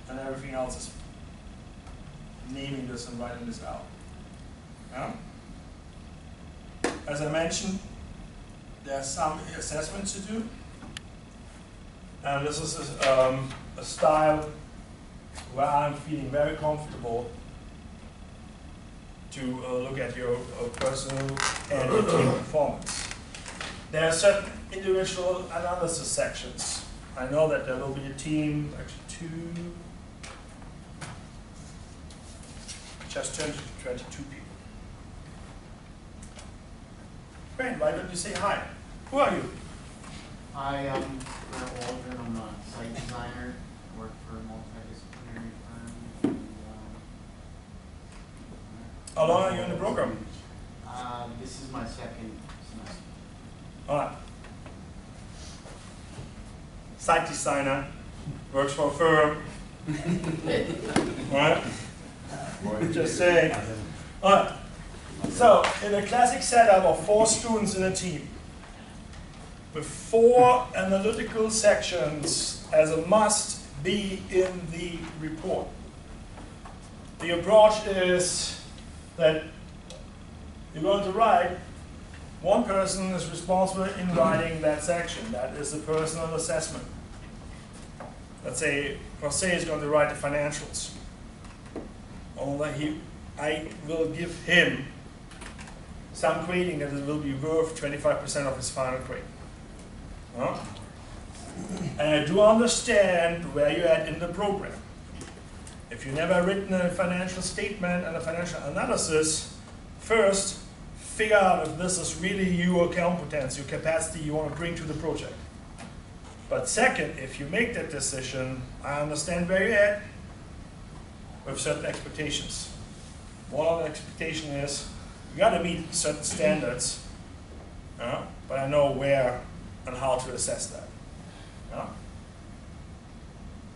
And everything else is naming this and writing this out. Yeah? As I mentioned, there are some assessments to do. And this is a style where I'm feeling very comfortable to look at your personal and your team performance. There are certain individual analysis sections. I know that there will be a team, actually just 22 people. Great, why don't you say hi? Who are you? Hi, I'm Brett Waldron. I'm a site designer. I work for a multidisciplinary firm. How long are you in the program? This is my second semester. All right. Site designer, works for a firm. All right? Just saying. All right. So, in a classic setup of 4 students in a team, with 4 analytical sections as a must be in the report. The approach is that you're going to write, one person is responsible in writing that section. That is a personal assessment. Let's say Jose is going to write the financials. I will give him some grading that will be worth 25% of his final grade. Huh? And I do understand where you're at in the program. If you've never written a financial statement and a financial analysis, first, figure out if this is really your competence, your capacity you want to bring to the project. But second, if you make that decision, I understand where you're at with certain expectations. One of the expectations is, you got to meet certain standards, but I know where and how to assess that.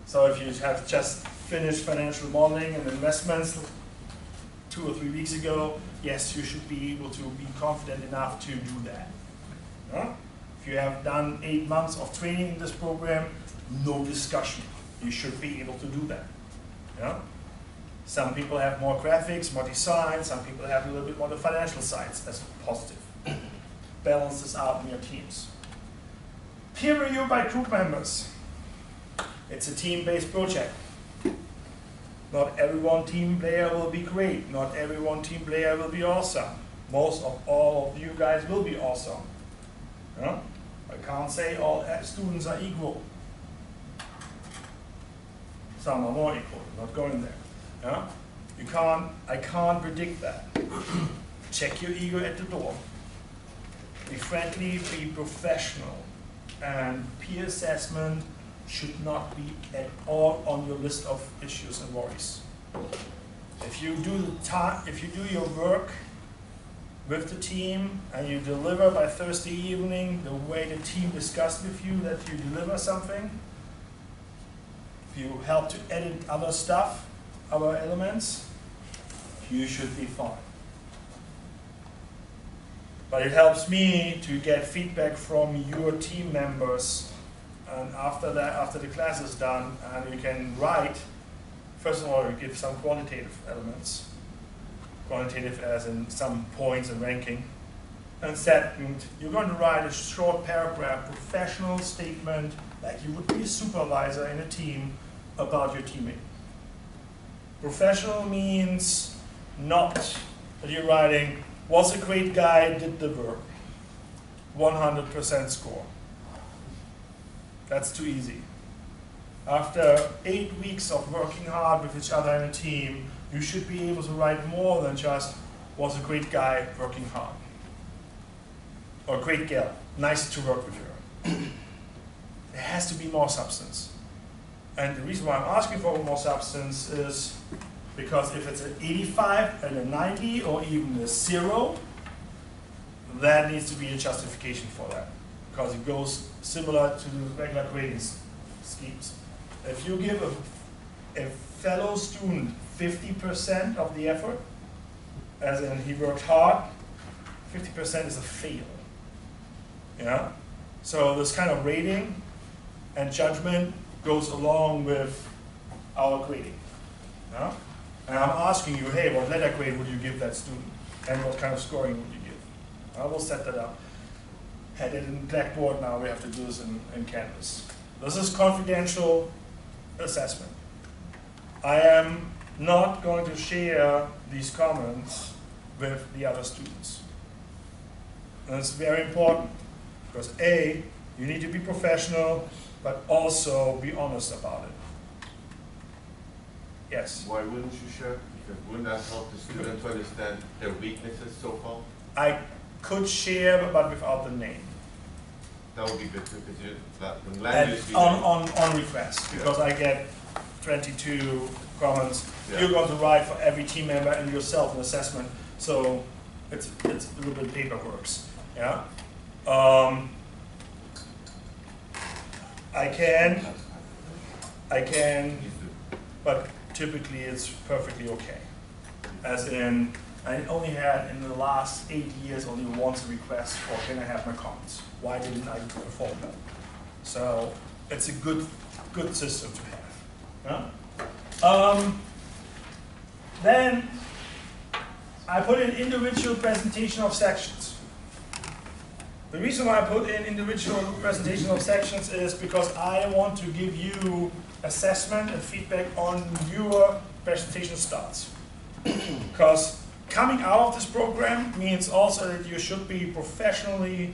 So if you have just finished financial modeling and investments 2 or 3 weeks ago, yes, you should be able to be confident enough to do that. If you have done 8 months of training in this program, no discussion. You should be able to do that. Some people have more graphics, more design, some people have a little bit more the financial sides as positive. Balance this out in your teams. Peer review by group members. It's a team-based project. Not every one team player will be great. Not every one team player will be awesome. Most of all of you guys will be awesome. I can't say all students are equal. Some are more equal, not going there. I can't predict that. Check your ego at the door. Be friendly, be professional. And peer assessment should not be at all on your list of issues and worries. If you do your work with the team and you deliver by Thursday evening the way the team discussed with you that you deliver something, if you help to edit other stuff, other elements, you should be fine. But it helps me to get feedback from your team members, and after that, after the class is done, and you can write, first of all, you give some quantitative elements, quantitative as in some points and ranking, and second, you're going to write a short paragraph, professional statement, like you would be a supervisor in a team about your teammate. Professional means not that you're writing, was a great guy, did the work. 100% score. That's too easy. After 8 weeks of working hard with each other in a team, you should be able to write more than just, was a great guy working hard. Or great girl, nice to work with her. There has to be more substance. And the reason why I'm asking for more substance is because if it's an 85 and a 90 or even a 0, that needs to be a justification for that. Because it goes similar to the regular grading schemes. If you give a fellow student 50% of the effort, as in he worked hard, 50% is a fail. Yeah? So this kind of rating and judgment goes along with our grading. Yeah? And I'm asking you, hey, what letter grade would you give that student? And what kind of scoring would you give? I will set that up. Had it in Blackboard, now we have to do this in Canvas. This is confidential assessment. I am not going to share these comments with the other students. And it's very important, because A, you need to be professional, but also be honest about it. Yes? Why wouldn't you share? Because wouldn't that help the student to understand their weaknesses so-called? I could share, but without the name. That would be good too, because the And language on request, because I get 22 comments. Yeah. You're going to write for every team member and yourself an assessment, so it's a little bit paperwork. Yeah. I can, but typically it's perfectly okay. As in, I only had in the last 8 years only once a request for can I have my comments? Why didn't I perform that? So it's a good system to have. Yeah? Then I put in individual presentation of sections. The reason why I put in individual presentation of sections is because I want to give you assessment and feedback on your presentation styles. Because coming out of this program means also that you should be professionally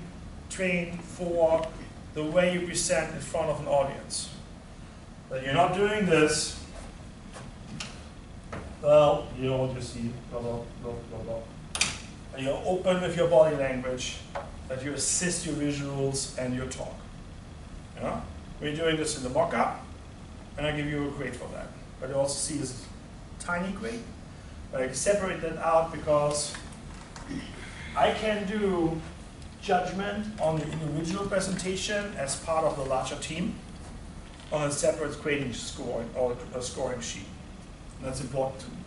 trained for the way you present in front of an audience. But you're not doing this, well, you know what you see, blah, blah, blah, blah, blah. And you're open with your body language, that you assist your visuals and your talk. Yeah? We're doing this in the mock-up, and I give you a grade for that. But you also see this tiny grade. But I separate that out because I can do judgment on the individual presentation as part of the larger team on a separate grading score or a scoring sheet. And that's important to me.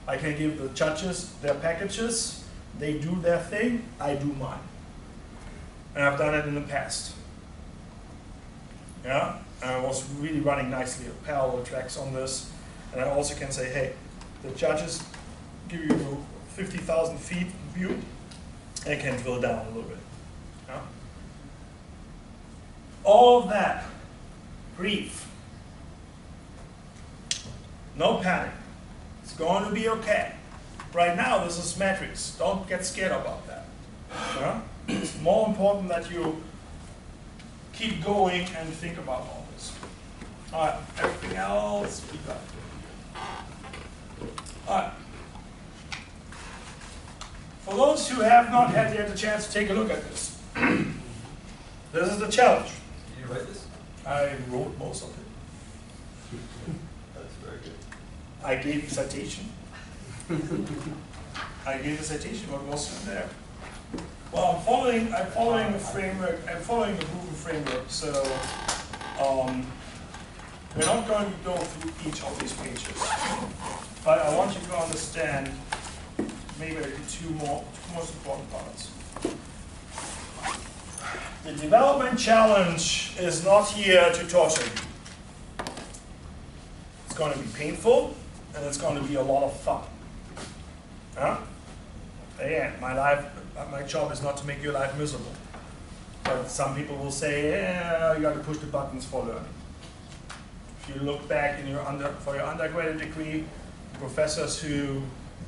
I can give the judges their packages, they do their thing, I do mine. And I've done it in the past. Yeah? And I was really running nicely parallel tracks on this. And I also can say, hey, the judges give you 50,000 feet view, and can drill down a little bit. Yeah? All of that, brief. No panic. It's going to be okay. Right now, this is metrics. Don't get scared about that. Yeah? It's more important that you keep going and think about all this. All right, everything else, we got. All right. For those who have not had yet the chance to take a look at this, this is the challenge. Did you write this? I wrote most of it. That's very good. I gave you citation. I gave a citation, what was in there. Well, I'm following the framework, I'm following the proven framework, so we're not going to go through each of these pages. But I want you to understand maybe the two most important parts. The development challenge is not here to torture you. It's going to be painful, and it's going to be a lot of fun. Huh? Again, my job is not to make your life miserable. But some people will say, yeah, you got to push the buttons for learning. If you look back in for your undergraduate degree, professors who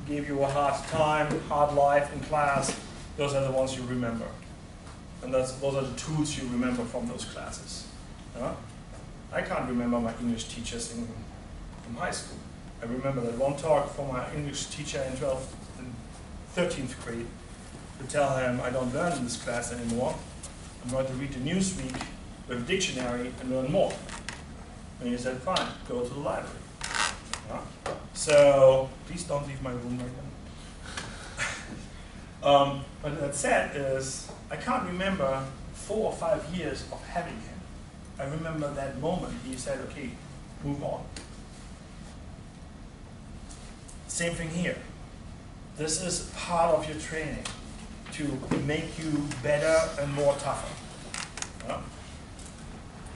gave you a hard time, hard life in class, those are the ones you remember. And those are the tools you remember from those classes. I can't remember my English teachers from high school. I remember that one talk from my English teacher in 12th and 13th grade to tell him I don't learn in this class anymore. I'm going to read the Newsweek with a dictionary and learn more. And he said, fine, go to the library. So please don't leave my room right now. But that said is, I can't remember 4 or 5 years of having him. I remember that moment he said, okay, move on. Same thing here. This is part of your training to make you better and more tougher.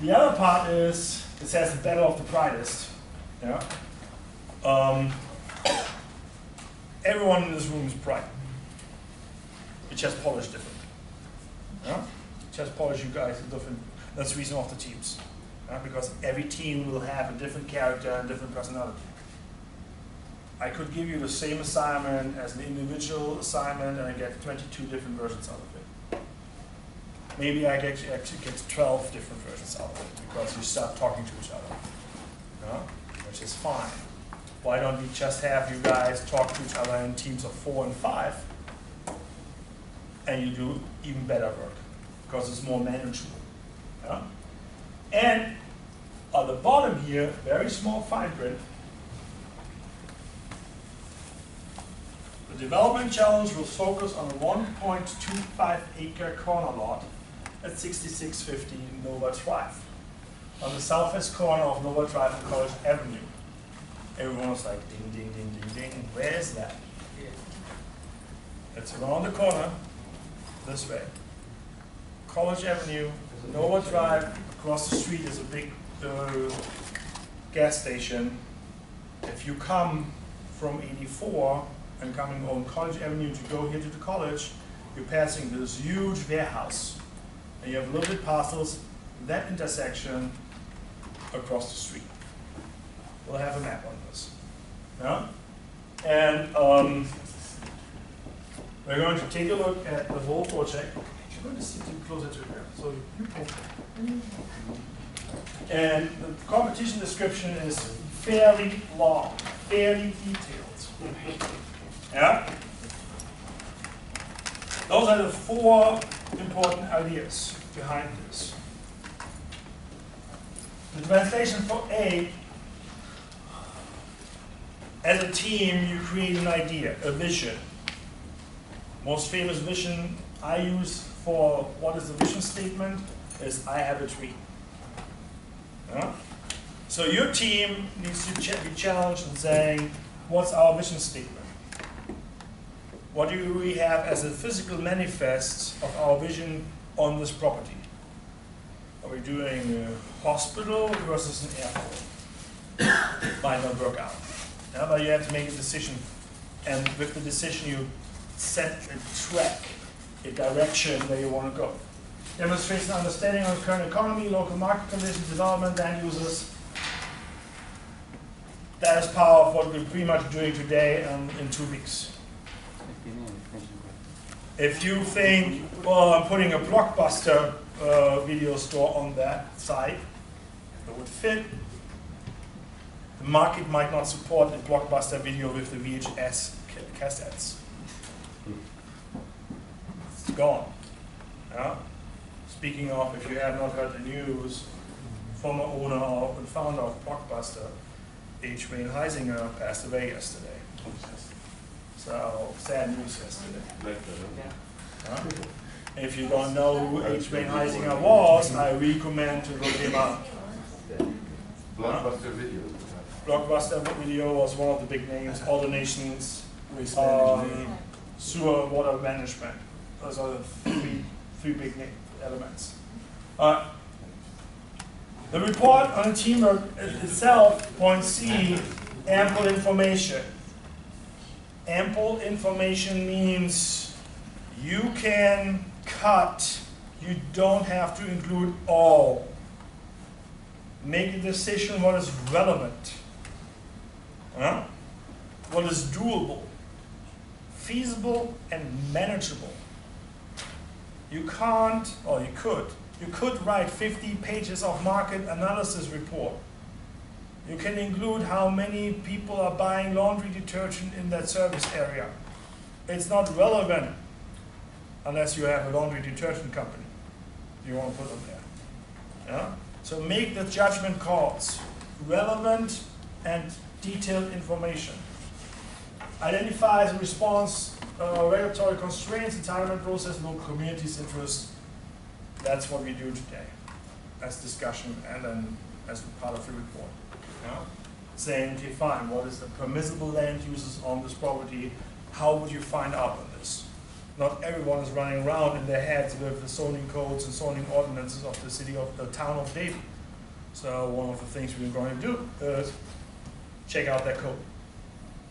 The other part is, it says the battle of the brightest. Everyone in this room is bright. It's just polished different. Just polish you guys different. That's the reason of the teams. Because every team will have a different character and different personality. I could give you the same assignment as an individual assignment and I get 22 different versions out of it. Maybe I actually get 12 different versions out of it because you start talking to each other, which is fine. Why don't we just have you guys talk to each other in teams of 4 and 5 and you do even better work because it's more manageable. And on the bottom here, very small fine print, the development challenge will focus on a 1.25 acre corner lot at 6650 Nova Drive, on the southwest corner of Nova Drive and College Avenue. Everyone was like, ding, ding, ding, ding, ding. Where is that? It's around the corner, this way. College Avenue, Nova Drive, across the street is a big gas station. If you come from 84 and coming on College Avenue to go here to the college, you're passing this huge warehouse. And you have little bit parcels, that intersection across the street. We'll have a map on this. And we're going to take a look at the whole project. I'm going to sit you closer to here. So you and the competition description is fairly long, fairly detailed. Those are the 4 important ideas behind this. The translation for A, as a team, you create an idea, a vision. Most famous vision I use for what is the vision statement is I have a dream. So your team needs to be challenged in saying, what's our vision statement? What do we have as a physical manifest of our vision on this property? Are we doing a hospital versus an airport? Might not work out. But you have to make a decision. And with the decision, you set a track, a direction where you want to go. Demonstrates an understanding of the current economy, local market conditions, development, land users. That is part of what we're pretty much doing today in 2 weeks. If you think, well, I'm putting a Blockbuster video store on that site, that would fit. The market might not support a Blockbuster video with the VHS cassettes. It's gone. Speaking of, if you have not heard the news, former owner and founder of Blockbuster, H. Wayne Heisinger, passed away yesterday. So, sad news yesterday. If you don't know who H. Wayne Heisinger was, I recommend to look him up. Blockbuster Video. Blockbuster Video was one of the big names, all the nations, sewer water management. Those are the three big elements. The report on the teamwork itself, point C, ample information. Ample information means you can cut, you don't have to include all. Make a decision what is relevant. what is doable, feasible, and manageable. You can't, or you could write 50 pages of market analysis report. You can include how many people are buying laundry detergent in that service area. It's not relevant unless you have a laundry detergent company. You want to put them there. Yeah? So make the judgment calls, relevant and detailed information. Identifies and response regulatory constraints, entitlement process, local communities' interest. That's what we do today as discussion and then as part of the report. Yeah? Saying, okay, fine, what is the permissible land uses on this property? How would you find out on this? Not everyone is running around in their heads with the zoning codes and zoning ordinances of the city of the town of Devl. So one of the things we're going to do is check out that code.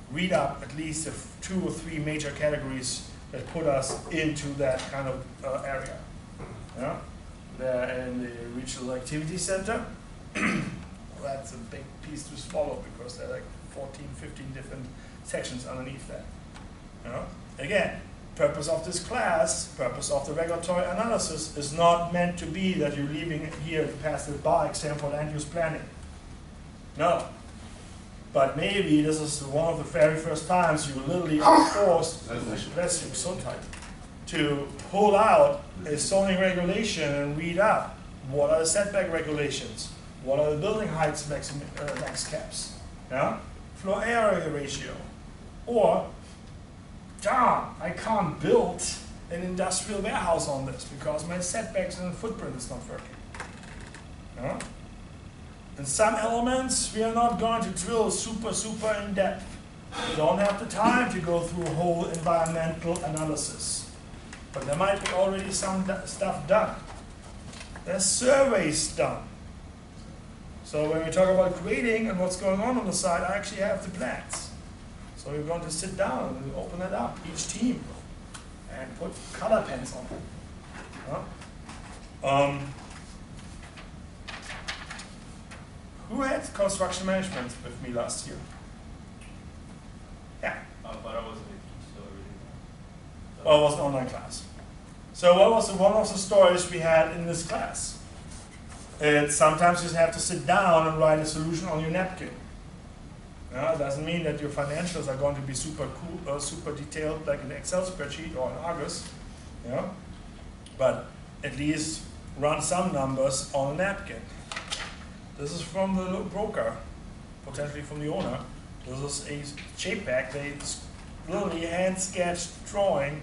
Read up at least the 2 or 3 major categories that put us into that kind of area. Yeah? They're in the regional activity center. Well, that's a big piece to swallow because there are like 14, 15 different sections underneath that. Yeah? Again, purpose of this class, purpose of the regulatory analysis is not meant to be that you're leaving here to pass the bar exam for land use planning. No. But maybe this is one of the very first times you literally are forced to pull out a zoning regulation and read up what are the setback regulations, what are the building heights max caps, yeah? Floor area ratio, or darn, I can't build an industrial warehouse on this because my setbacks and footprint is not working. Yeah? In some elements, we are not going to drill super in depth. We don't have the time to go through a whole environmental analysis. But there might be already some stuff done. There's surveys done. So when we talk about grading and what's going on the site, I actually have the plans. So we're going to sit down and open it up, each team, and put color pens on it. Huh? Who had construction management with me last year? Yeah. But I wasn't so really. Well, it was an online class. So what was one of the stories we had in this class? It's sometimes you have to sit down and write a solution on your napkin. It doesn't mean that your financials are going to be super cool, super detailed like an Excel spreadsheet or an Argus. Yeah? But at least run some numbers on a napkin. This is from the broker, potentially from the owner. This is a JPEG. They literally hand-sketched drawing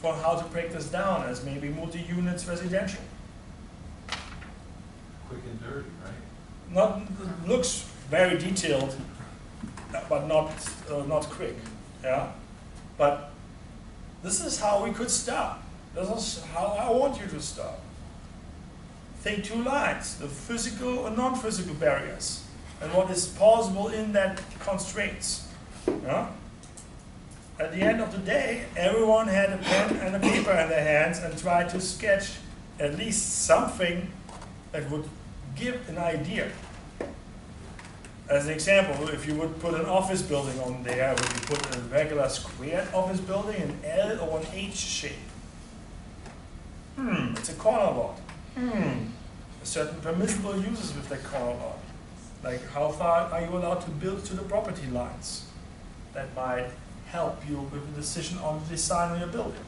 for how to break this down as maybe multi-units residential. Quick and dirty, right? Not looks very detailed, but not quick. Yeah, but this is how we could start. This is how I want you to start. Think 2 lines, the physical and non-physical barriers, and what is possible in that constraints. Yeah? At the end of the day, everyone had a pen and a paper in their hands and tried to sketch at least something that would give an idea. As an example, if you would put an office building on there, would you put a regular squared office building, an L or an H shape? It's a corner lot. Certain permissible uses with that corner lot. Like how far are you allowed to build to the property lines? That might help you with a decision on the design of your building.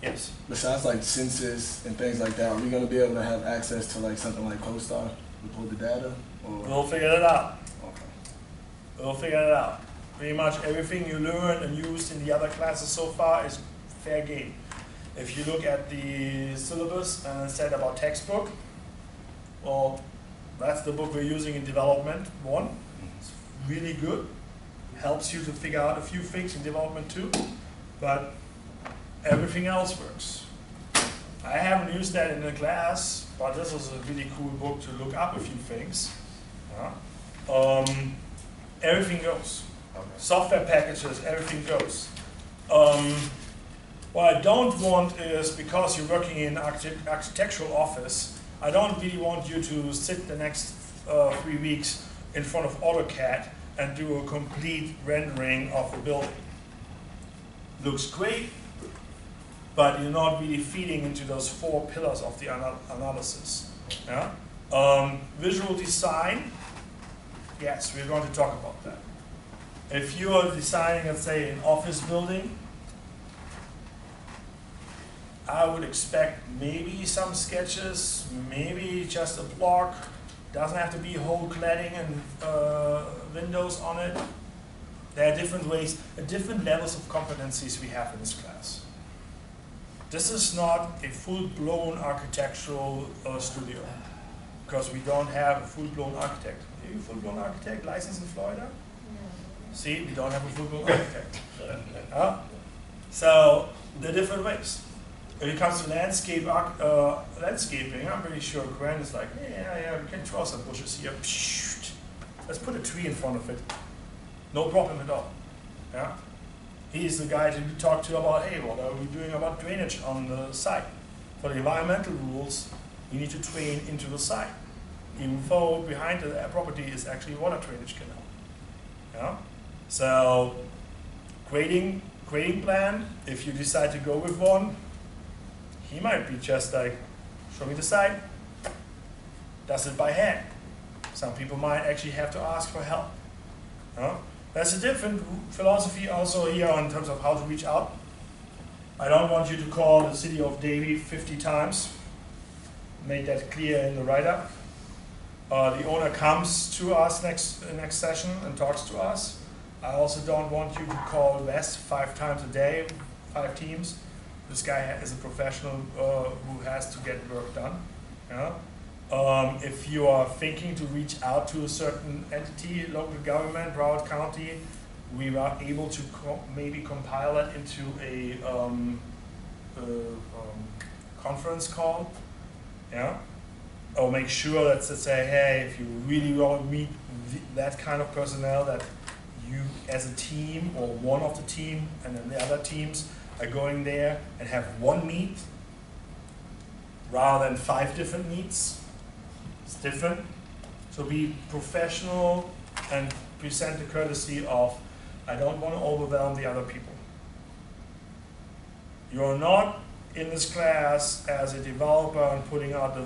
Yes? Besides like census and things like that, are we going to be able to have access to like something like CoStar and pull the data? Or? We'll figure it out. Okay. We'll figure it out. Pretty much everything you learned and used in the other classes so far is fair game. If you look at the syllabus and said about textbook, well, that's the book we're using in development 1. It's really good. Helps you to figure out a few things in development 2, but everything else works. I haven't used that in the class, but this was a really cool book to look up a few things. Everything goes. Okay. Software packages, everything goes. What I don't want is, because you're working in an architectural office, I don't really want you to sit the next 3 weeks in front of AutoCAD and do a complete rendering of the building. Looks great, but you're not really feeding into those 4 pillars of the analysis. Yeah? Visual design, yes, we're going to talk about that. If you are designing, let's say, an office building, I would expect maybe some sketches, maybe just a block. Doesn't have to be whole cladding and windows on it. There are different ways, different levels of competencies we have in this class. This is not a full-blown architectural studio, because we don't have a full-blown architect. Are you a full-blown architect licensed in Florida? No. See, we don't have a full-blown architect. So, there are different ways. When it comes to landscaping, I'm pretty sure Grant is like, yeah, we can draw some bushes here. Let's put a tree in front of it. No problem at all. Yeah? He's the guy to talk to about, hey, what are we doing about drainage on the site? For the environmental rules, we need to drain into the site, even though behind the property is actually a water drainage canal. Yeah? So, grading plan, if you decide to go with one, he might be just like, show me the site, does it by hand. Some people might actually have to ask for help. There's a different philosophy also here in terms of how to reach out. I don't want you to call the city of Davie 50 times. Make that clear in the write-up. The owner comes to us next session and talks to us. I also don't want you to call West 5 times a day, 5 teams. This guy is a professional who has to get work done. Yeah? If you are thinking to reach out to a certain entity, local government, Broward County, we are able to maybe compile that into a conference call. Yeah? Or make sure that to say, hey, if you really want to meet that kind of personnel, that you as a team or one of the team and then the other teams are going there and have one meet rather than 5 different meets. It's different. So be professional and present the courtesy of, I don't want to overwhelm the other people. You're not in this class as a developer and putting out the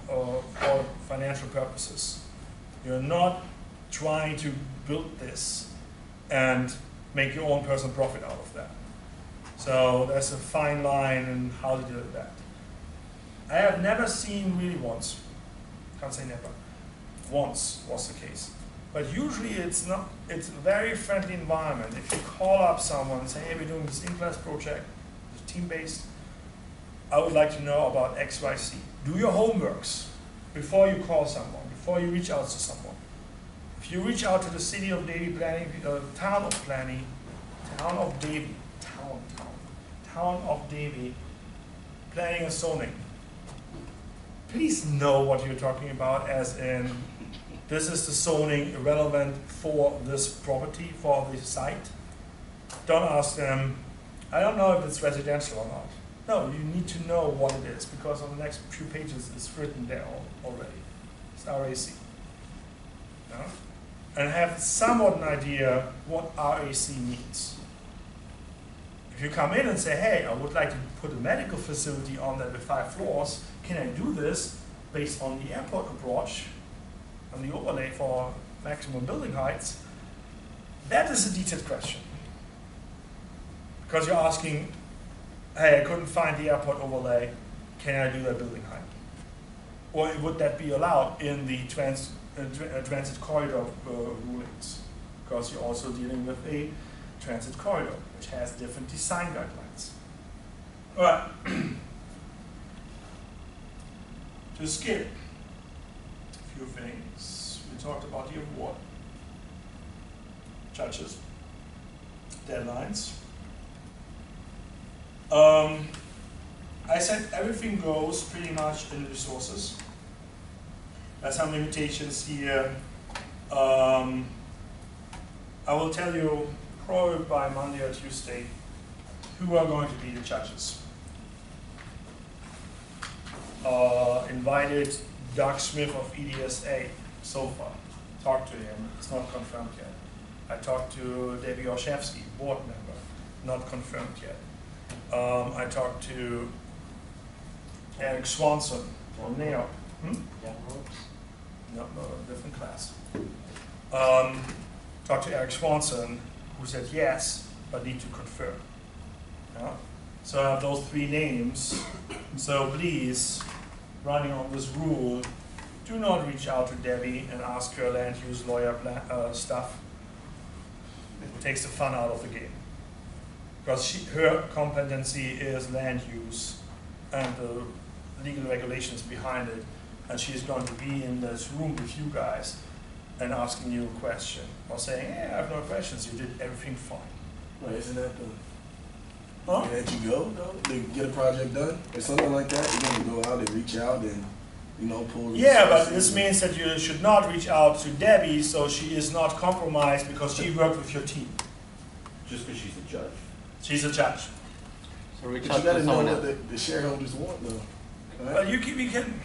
for financial purposes. You're not trying to build this and make your own personal profit out of that. So there's a fine line in how to do that. I have never seen really once, can't say never, once was the case. But usually it's a very friendly environment. If you call up someone and say, hey, we're doing this in-class project, it's team-based, I would like to know about X, Y, Z. Do your homeworks before you call someone, before you reach out to someone. If you reach out to the city of Davie planning, town of Davie, planning and zoning, please know what you're talking about, as in, this is the zoning relevant for this property, for this site. Don't ask them, I don't know if it's residential or not. No, you need to know what it is, because on the next few pages it's written there already. It's RAC. Yeah? And have somewhat an idea what RAC means. If you come in and say, hey, I would like to put a medical facility on there with 5 floors, can I do this based on the airport approach, on the overlay for maximum building heights? That is a detailed question. Because you're asking, hey, I couldn't find the airport overlay, can I do that building height? Or would that be allowed in the transit corridor rulings? Because you're also dealing with a transit corridor, which has different design guidelines. All right. To skip a few things, we talked about the award, judges, deadlines. I said everything goes pretty much in the resources. There's some limitations here. I will tell you probably by Monday or Tuesday who are going to be the judges. Invited Doug Smith of EDSA so far. Talked to him. It's not confirmed yet. I talked to Debbie Olszewski, board member, not confirmed yet. I talked to Eric Swanson from NEOP. No, different class. Talked to Eric Swanson, who said yes, but need to confirm. Yeah? So I have those 3 names. So please, running on this rule, do not reach out to Debbie and ask her land use lawyer stuff. It takes the fun out of the game. Because her competency is land use and the legal regulations behind it. And she is going to be in this room with you guys and asking you a question. Or saying, hey, I have no questions, you did everything fine. Well, isn't that that you go, though, to get a project done? Or something like that? You're going to go out and reach out and, pull the Yeah, but this means that you should not reach out to Debbie so she is not compromised because she worked with your team. Just because she's a judge? She's a judge. So but you got to know what the shareholders want, though. Right? But you can.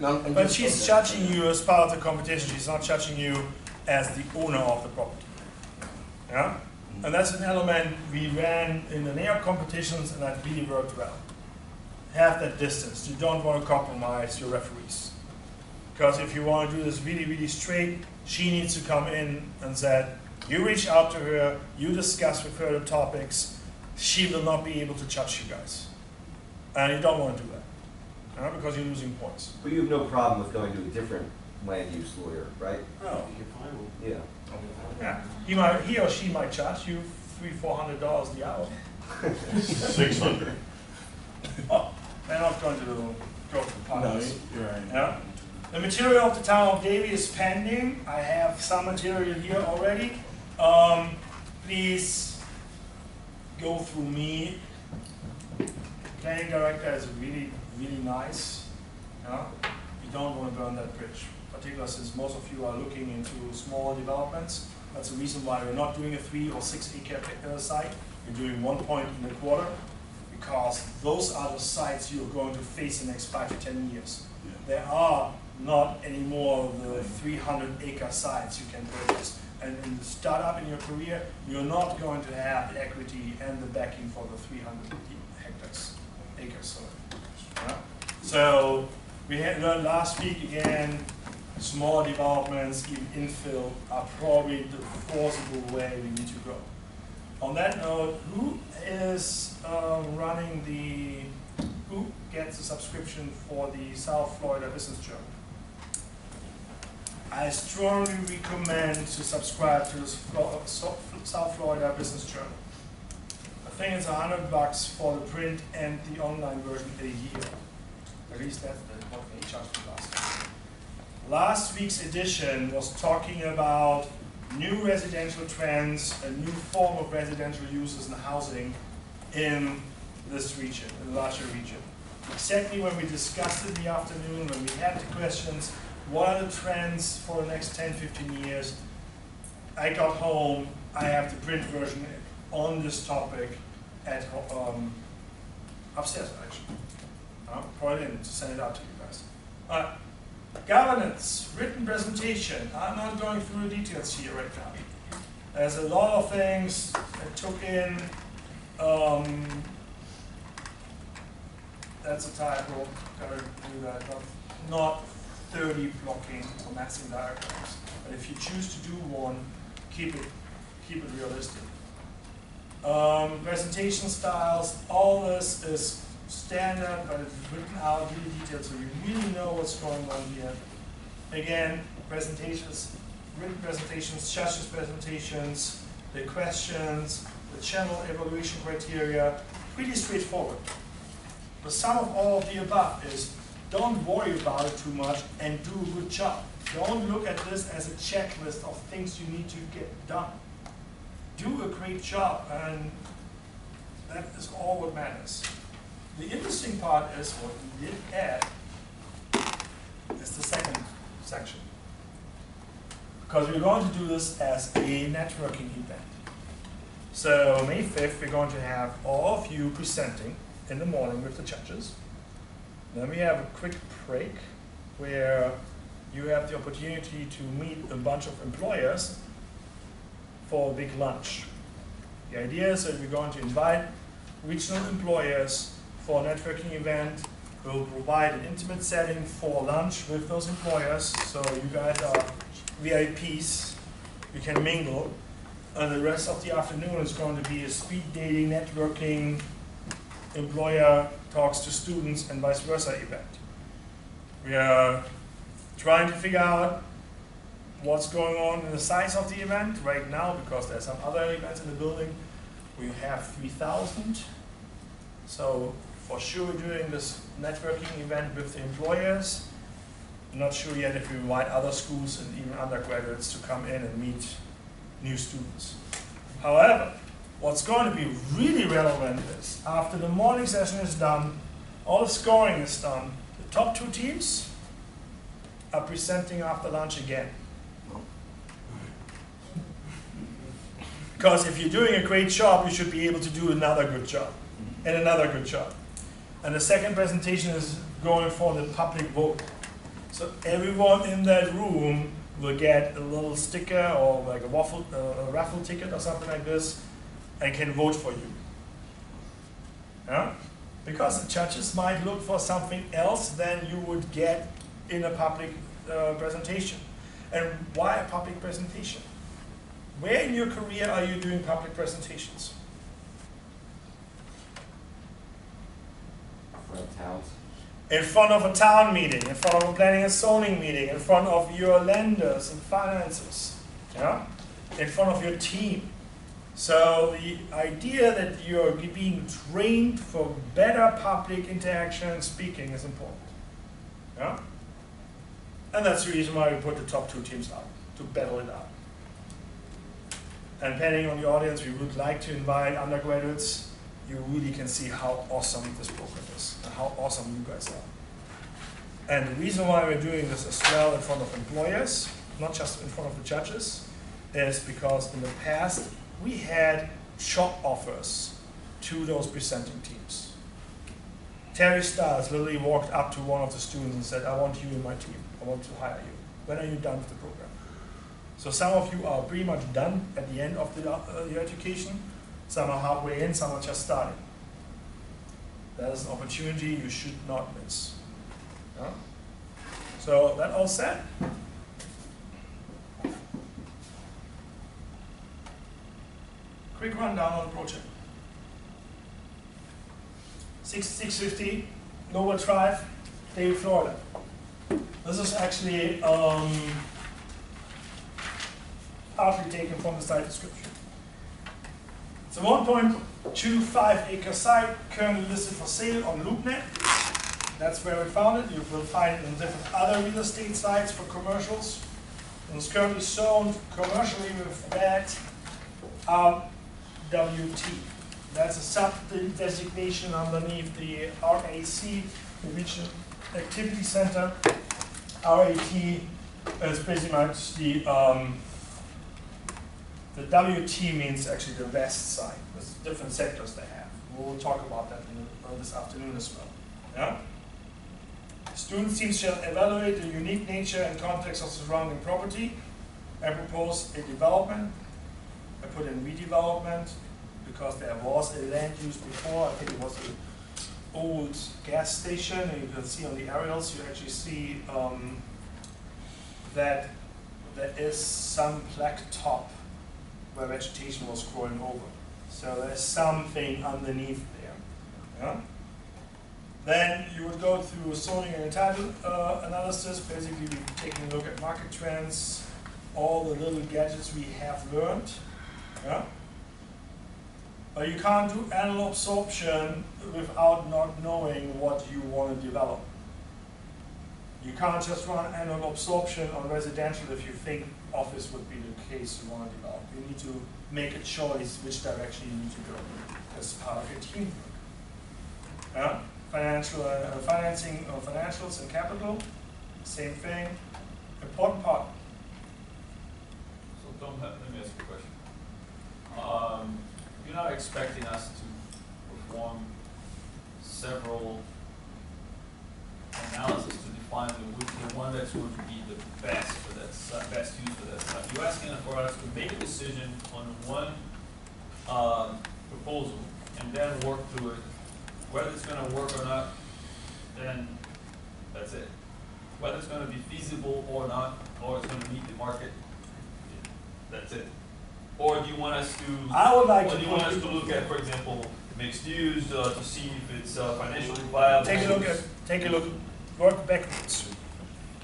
But she's judging you as part of the competition. She's not judging you as the owner of the property. Yeah? And that's an element we ran in the NEOP competitions, and that really worked well. Have that distance. You don't want to compromise your referees. Because if you want to do this really, really straight, she needs to come in and say, you reach out to her, you discuss with her the topics, she will not be able to judge you guys. And you don't want to do that. Because you're losing points. But you have no problem with going to a different land use lawyer, right? No. Yeah. Yeah. He or she might charge you $300-400 the hour. 600. Oh, they're not going to go to the partners. No, you're right. Yeah. The material of the town of Davie is pending. I have some material here already. Please go through me. Planning director is really, really nice. Yeah? You don't want to burn that bridge, particularly since most of you are looking into small developments. That's the reason why we're not doing a 3 or 6 acre site. We're doing 1 point in a quarter, because those are the sites you're going to face in the next 5 to 10 years. Yeah. There are not anymore the 300 acre sites you can purchase. And in the startup in your career, you're not going to have the equity and the backing for the 300 acres. Yeah? So we had learned last week again, small developments, even infill, are probably the forcible way we need to go. On that note, who is who gets a subscription for the South Florida Business Journal? I strongly recommend to subscribe to the South Florida Business Journal. I think it's $100 for the print and the online version a year. At least that's what they charged me last time. Last week's edition was talking about new residential trends, a new form of residential uses and housing in this region, in the larger region. Exactly when we discussed it in the afternoon, when we had the questions, what are the trends for the next 10, 15 years? I got home, I have the print version on this topic at upstairs actually. Brought it in to send it out to you guys. Governance, written presentation. I'm not going through the details here right now. There's a lot of things I took in. That's a typo, gotta do that. Not 30 blocking or massing diagrams. But if you choose to do one, keep it realistic. Presentation styles, all this is standard, but it's written out really detailed so you really know what's going on here. Again, presentations, written presentations, judges presentations, the questions, the channel evaluation criteria, pretty straightforward. The sum of all of the above is don't worry about it too much and do a good job. Don't look at this as a checklist of things you need to get done. Do a great job, and that is all what matters. The interesting part is what we did add is the second section. Because we're going to do this as a networking event. So May 5th, we're going to have all of you presenting in the morning with the judges. Then we have a quick break where you have the opportunity to meet a bunch of employers for a big lunch. The idea is that we're going to invite regional employers for a networking event. We'll provide an intimate setting for lunch with those employers, so you guys are VIPs, you can mingle. And the rest of the afternoon is going to be a speed dating, networking, employer talks to students and vice versa event. We are trying to figure out what's going on in the size of the event right now, because there's some other events in the building. We have 3,000. So for sure we're doing this networking event with the employers. I'm not sure yet if we invite other schools and even undergraduates to come in and meet new students. However, what's going to be really relevant is after the morning session is done, all the scoring is done, the top 2 teams are presenting after lunch again. Because if you're doing a great job, you should be able to do another good job and another good job. And the second presentation is going for the public vote. So everyone in that room will get a little sticker or like a raffle ticket or something like this and can vote for you. Yeah? Because the judges might look for something else than you would get in a public presentation. And why a public presentation? Where in your career are you doing public presentations? Towns. In front of a town meeting, in front of a planning and zoning meeting, in front of your lenders and finances, yeah? In front of your team. So the idea that you're being trained for better public interaction and speaking is important. Yeah? And that's the reason why we put the top 2 teams out, to battle it out. And depending on the audience, we would like to invite undergraduates. You really can see how awesome this program is and how awesome you guys are. And the reason why we're doing this as well in front of employers, not just in front of the judges, is because in the past we had job offers to those presenting teams. Terry Stiles literally walked up to one of the students and said, I want you in my team. I want to hire you. When are you done with the program? So some of you are pretty much done at the end of your education. Some are halfway in, some are just starting. That is an opportunity you should not miss. Yeah? So that all said, quick rundown on the project. 6650 Noble Drive, Devl, Florida. This is actually partly taken from the site description. It's a 1.25 acre site currently listed for sale on LoopNet. That's where we found it. You will find it in different other real estate sites for commercials. And it's currently zoned commercially with that RWT. That's a sub-designation underneath the RAC, the Regional Activity Center. RAT is pretty much the WT means actually the west side. There's different sectors they have. We'll talk about that this afternoon as well. Yeah? Student teams shall evaluate the unique nature and context of surrounding property. I propose a development. I put in redevelopment because there was a land use before. I think it was an old gas station, and you can see on the aerials, you actually see that there is some black top where vegetation was growing over. So there's something underneath there. Yeah? Then you would go through zoning and entitled analysis, basically taking a look at market trends, all the little gadgets we have learned. Yeah? But you can't do annual absorption without not knowing what you want to develop. You can't just run annual absorption on residential if you think office would be the case you want to develop. You need to make a choice which direction you need to go as part of your teamwork. Yeah? Financing of financials and capital, same thing. Important part. So Tom, let me ask you a question. You're not expecting us to perform several analysis to define the one that's going to be the best for that site, best use for that site. you're asking for us to make a decision on one proposal and then work through it. Whether it's going to work or not, then that's it. Whether it's going to be feasible or not, or it's going to meet the market, that's it. Or do you want us to? I would like or to. do you want us to look at, for example, mixed use to see if it's financially viable? Take a look. Work backwards.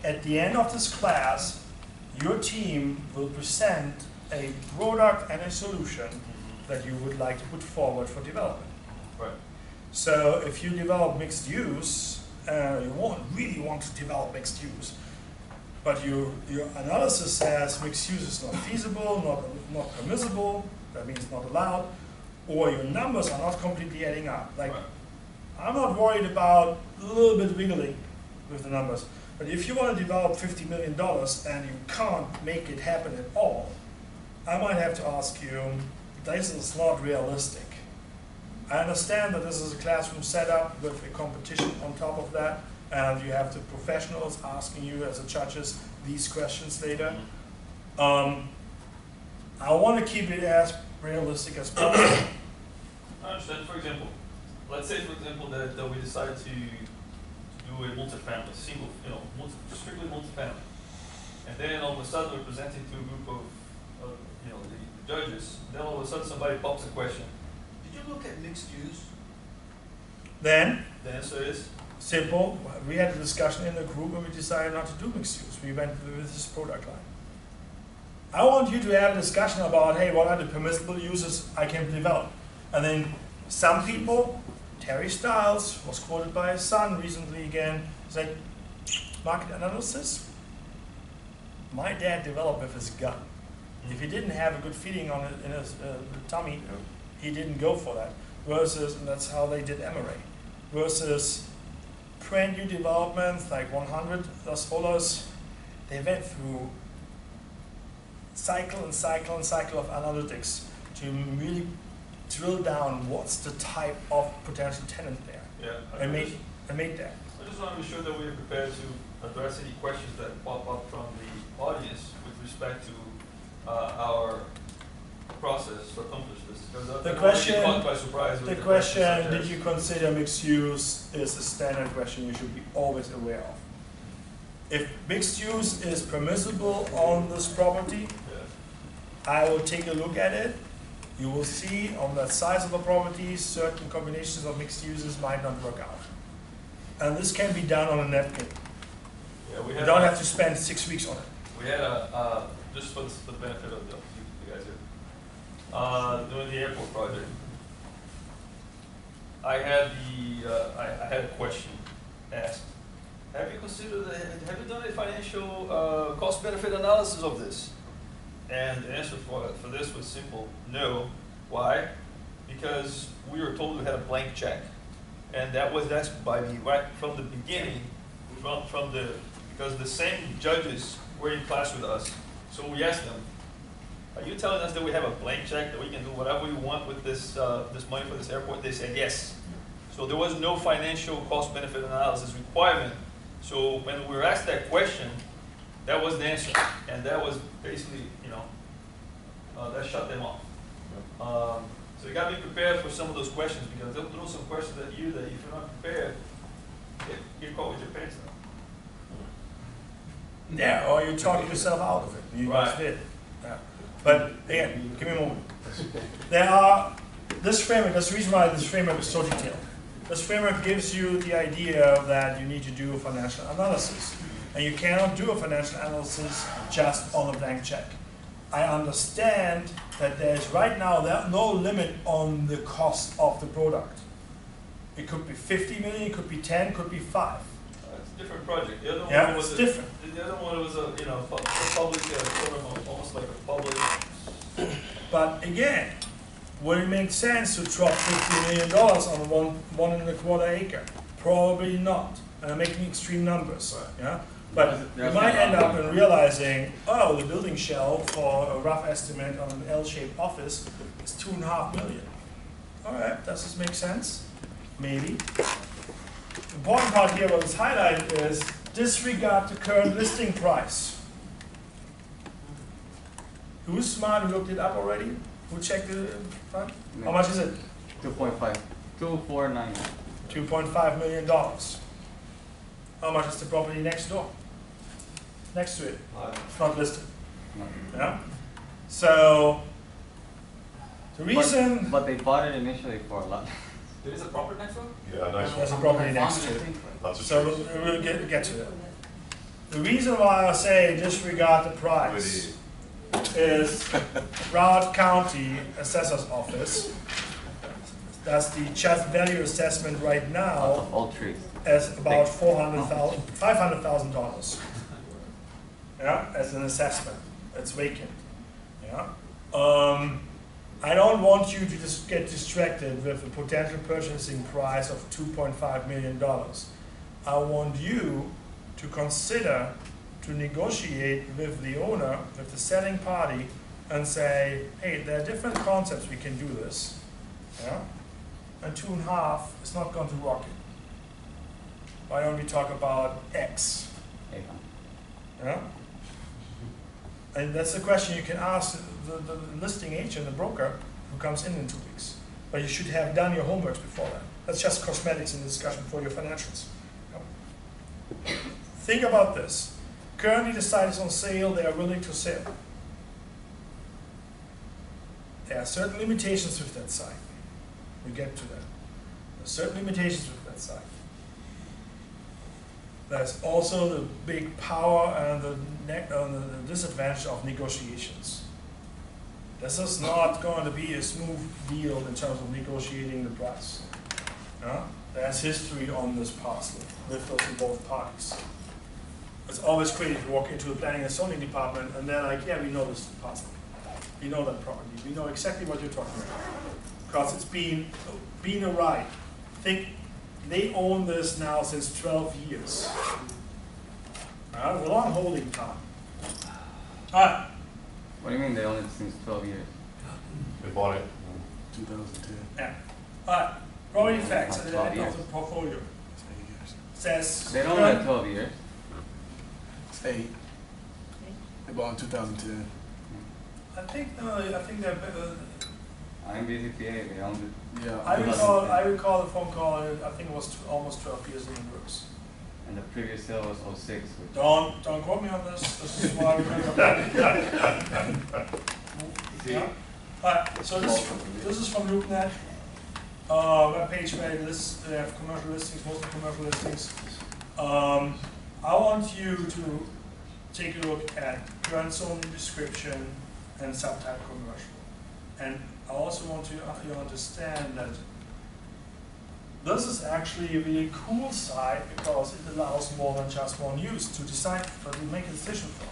At the end of this class, your team will present a product and a solution that you would like to put forward for development. Right. So if you develop mixed use, you won't really want to develop mixed use, but your analysis says mixed use is not feasible, not permissible, that means not allowed, or your numbers are not completely adding up. Like, right. I'm not worried about a little bit wiggling with the numbers, but if you want to develop $50 million and you can't make it happen at all, I might have to ask you, this is not realistic. I understand that this is a classroom setup with a competition on top of that, and you have the professionals asking you as the judges these questions later. I want to keep it as realistic as possible. I understand. For example, let's say, for example, that we decide to do a multifamily, single, strictly multifamily, and then all of a sudden we're presenting to a group of the judges. Then all of a sudden somebody pops a question. Did you look at mixed use? Then the answer is simple. We had a discussion in the group and we decided not to do mixed use. We went with this product line. I want you to have a discussion about, hey, what are the permissible uses I can develop? And then some people, Terry Stiles was quoted by his son recently again, said, market analysis, my dad developed with his gut. If he didn't have a good feeling on it in his tummy, he didn't go for that. Versus, and that's how they did MSRED, versus brand new developments like 100 solars, they went through cycle and cycle and cycle of analytics to really drill down what's the type of potential tenant there. Yeah, and made that. I just want to be sure that we are prepared to address any questions that pop up from the audience with respect to our process to accomplish this. The question, caught by surprise with the question, did you consider mixed use, is a standard question you should be always aware of. If mixed use is permissible on this property, I will take a look at it. You will see on the size of the property, certain combinations of mixed uses might not work out. And this can be done on a napkin. Yeah, you don't have to spend 6 weeks on it. We had just for the benefit of you guys here, doing the airport project, I had I had a question asked. Have you done a financial cost-benefit analysis of this? And the answer for this was simple, no. Why? Because we were told we had a blank check. And that was asked by me right from the beginning, because the same judges were in class with us. So we asked them, are you telling us that we have a blank check, that we can do whatever we want with this money for this airport? They said yes. So there was no financial cost-benefit analysis requirement. So when we were asked that question, that was the answer. And that was basically, that shut them off. So you got to be prepared for some of those questions, because they'll throw some questions at you that if you're not prepared, you're caught with your pants down. Yeah, or you talk yourself out of it. You just did. Yeah. But again, give me a moment. This framework, that's the reason why this framework is so detailed. This framework gives you the idea that you need to do a financial analysis. And you cannot do a financial analysis just on a blank check. I understand that there's right now no limit on the cost of the product. It could be 50 million, it could be 10, it could be 5. It's a different project. The other one was different. The other one was a public, almost like a public. But again, would it make sense to drop $50 million on 1.25 acre? Probably not. And I'm making extreme numbers. Right. Yeah. But you might end up in realizing, oh, the building shell for a rough estimate on an L-shaped office is $2.5 million. All right, does this make sense? Maybe. The important part here, what is highlighted, is disregard the current listing price. Who's smart who looked it up already? Who checked the front? How much is it? 2.5. 249. $2.5 million. How much is the property next door? Next to it? It's not listed. Yeah? So, the reason... But they bought it initially for a lot. There is a property next door? Yeah, nice There's a one. property next to it. Lots of So trees. we'll get to that. The reason why I say disregard the price is Broward County Assessor's Office does the just value assessment right now Old trees. as about $500,000. Yeah, as an assessment. It's vacant. Yeah. I don't want you to just get distracted with a potential purchasing price of $2.5 million. I want you to consider to negotiate with the owner, with the selling party, and say, hey, there are different concepts we can do this. Yeah? And 2.5 is not going to rock it. Why don't we talk about X? Yeah? And that's the question you can ask the listing agent, the broker, who comes in 2 weeks. But you should have done your homework before that. That's just cosmetics in the discussion for your financials. Yeah. Think about this. Currently the site is on sale, they are willing to sell. There are certain limitations with that site. We get to that. There are certain limitations with that site. There's also the big power and the disadvantage of negotiations. This is not going to be a smooth deal in terms of negotiating the price. Yeah? There's history on this parcel with those involved parties. It's always great if you walk into the planning and zoning department and they're like, yeah, we know this parcel. We know that property. We know exactly what you're talking about. Because it's been a ride. Think they own this now since 12 years. It's a long holding time. All right. What do you mean they own it since 12 years? They bought it in 2010. Yeah. All right. Property facts at the 12 end years. of the portfolio. Says They don't own it 12 years. It's 8. They bought in 2010. I think they're better. I'm BCPA, they owned it. Yeah. I recall the phone call. I think it was almost 12 years in the works. And the previous sale was 06. Don't quote me on this. This is why I remember that. Yeah. All right. So this is from LoopNet. Web page where they have commercial listings, most of the commercial listings. I want you to take a look at current zone description and subtype commercial. And I also want you to understand that this is actually a really cool site because it allows more than just one use to decide, to make a decision from.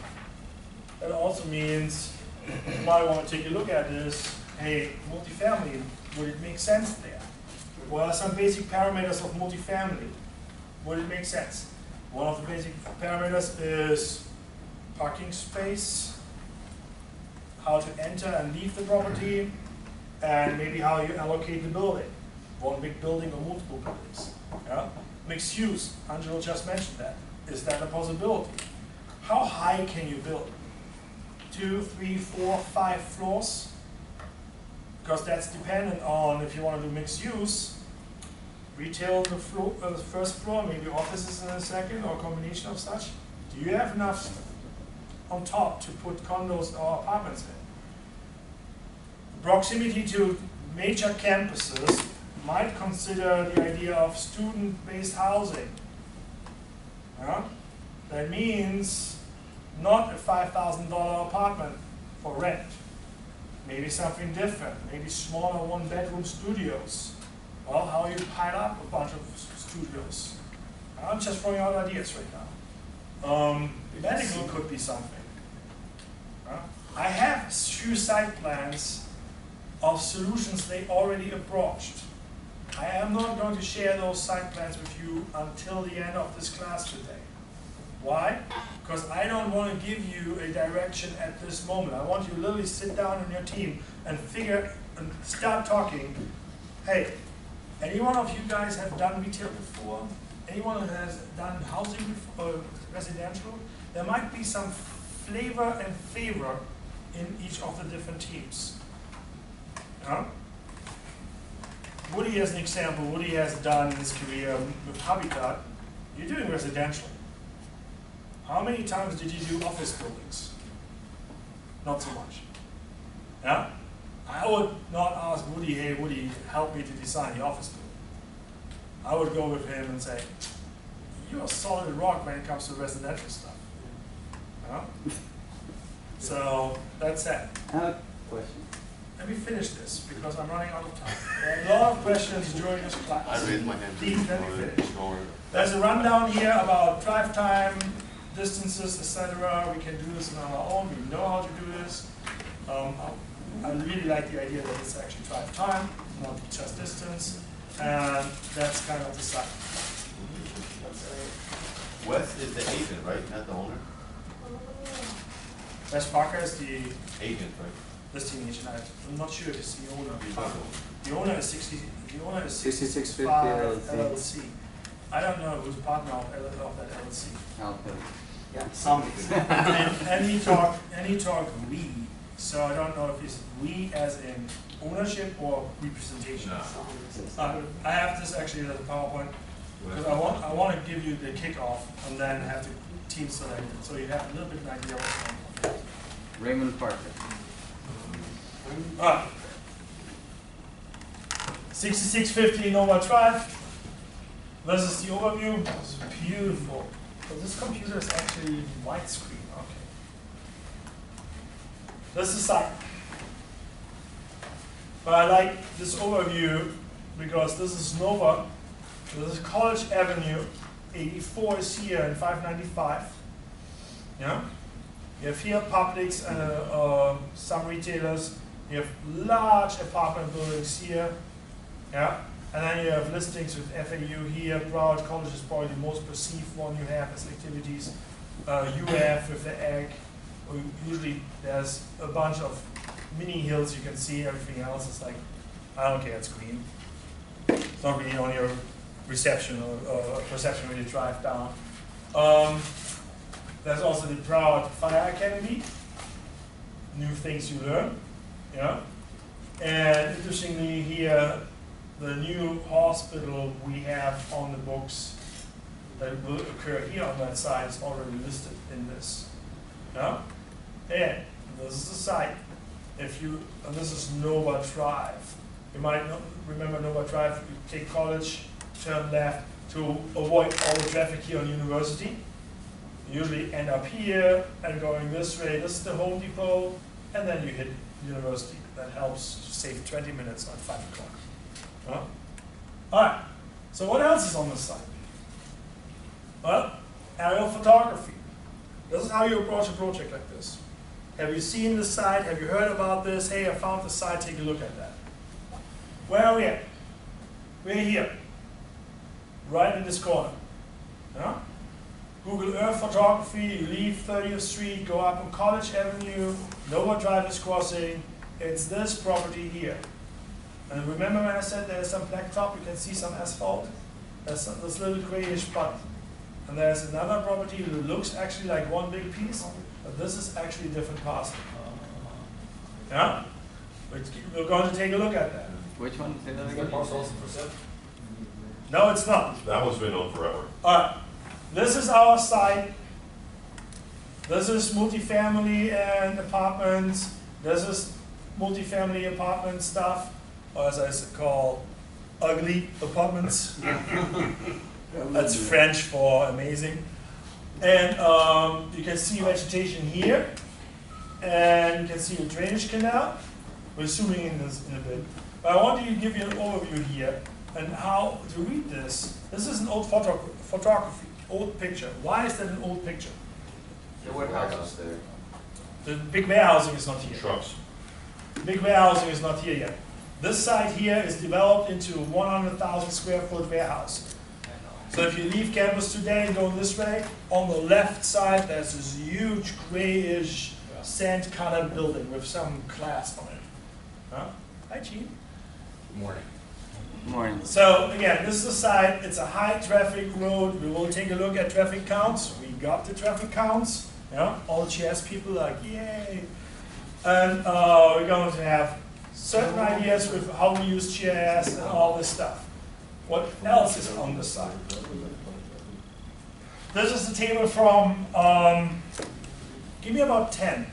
That also means you might want to take a look at this. Hey, multifamily, would it make sense there? What are some basic parameters of multifamily? Would it make sense? One of the basic parameters is parking space, how to enter and leave the property, and maybe how you allocate the building. One big building or multiple buildings. Yeah? Mixed use, Angelo just mentioned that. Is that a possibility? How high can you build? 2, 3, 4, 5 floors? Because that's dependent on if you want to do mixed use, retail the first floor, maybe offices in a second, or a combination of such. Do you have enough on top to put condos or apartments in? Proximity to major campuses might consider the idea of student-based housing. Yeah? That means not a $5,000 apartment for rent. Maybe something different, maybe smaller one-bedroom studios. Well, how you pile up a bunch of studios? I'm just throwing out ideas right now. Medical could be something. I have few site plans of solutions they already approached. I am not going to share those site plans with you until the end of this class today. Why? Because I don't want to give you a direction at this moment. I want you to literally sit down in your team and figure and start talking. Hey, any one of you guys have done retail before? Anyone who has done housing before, residential? There might be some flavor and favor in each of the different teams. Yeah? Woody, as an example, Woody has done his career with Habitat. You're doing residential. How many times did you do office buildings? Not so much. Yeah? I would not ask Woody, hey Woody, help me to design the office building. I would go with him and say, you're a solid rock when it comes to residential stuff. Yeah? So that's that. I have a question. Let me finish this because I'm running out of time. There are a lot of questions during this class. I raised my hand. Please let me finish. There's a rundown here about drive time, distances, etc. We can do this on our own. We know how to do this. I really like the idea that it's actually drive time, not just distance. And that's kind of the site. Wes is the agent, right? Not the owner? Wes Parker is the agent, right? listing agent. I'm not sure if it's the owner. The owner is 6650 LLC. I don't know who's partner of that LLC. Yeah, something. and he talked we, so I don't know if it's we as in ownership or representation. No. I have this actually as a PowerPoint because I want to give you the kickoff and then have the team selected, so you have a little bit of an idea what's going on. Raymond Parker. Alright. 6650 Nova Drive. This is the overview. It's beautiful. So this computer is actually widescreen. Okay. This is the site. But I like this overview because this is Nova. This is College Avenue. 84 is here and 595. Yeah. You have here Publix and some retailers. You have large apartment buildings here. Yeah. And then you have listings with FAU here. Broward College is probably the most perceived one you have as activities. UF with the egg. Usually there's a bunch of mini hills you can see. Everything else is like, I don't care, it's green. It's not really on your reception or perception when you drive down. There's also the Broward Fire Academy. New things you learn. Yeah. And interestingly here, the new hospital we have on the books that will occur here on that side is already listed in this. Yeah? And this is the site. And this is Nova Drive. You might not remember Nova Drive. You take College, turn left to avoid all the traffic here on University. You usually end up here and going this way. This is the Home Depot, and then you hit University. That helps to save 20 minutes on 5 o'clock. Huh? All right, so what else is on this site? Well, aerial photography. This is how you approach a project like this. Have you seen the site? Have you heard about this? Hey, I found the site, take a look at that. Where are we at? We're here, right in this corner. Yeah? Google Earth photography, you leave 30th Street, go up on College Avenue, Nova Drive is crossing. It's this property here. And remember when I said there's some blacktop, you can see some asphalt? There's this little grayish spot. And there's another property that looks actually like one big piece, but this is actually a different parcel. Yeah? We're going to take a look at that. Which one? Say that Is again. that parcel also for sale? No, it's not. That one's been on forever. Alright. This is our site. This is multifamily and apartments. This is multifamily apartment stuff, or as I call, ugly apartments. That's French for amazing. And you can see vegetation here, and you can see a drainage canal. We're zooming in this in a bit. But I want to give you an overview here and how to read this. This is an old photography, old picture. Why is that an old picture? The warehouse there. The big warehousing is not here. Trucks. Big warehousing is not here yet. This site here is developed into a 100,000 square foot warehouse. So if you leave campus today and go this way, on the left side there's this huge grayish sand-colored building with some glass on it. Huh? Hi, Gene. Good morning. Morning. So again, this is the site. It's a high traffic road. We will take a look at traffic counts. We got the traffic counts. Yeah, all GS people are like, yay. And we're going to have certain ideas with how we use GIS and all this stuff. What else is on the side? This is the table from, give me about 10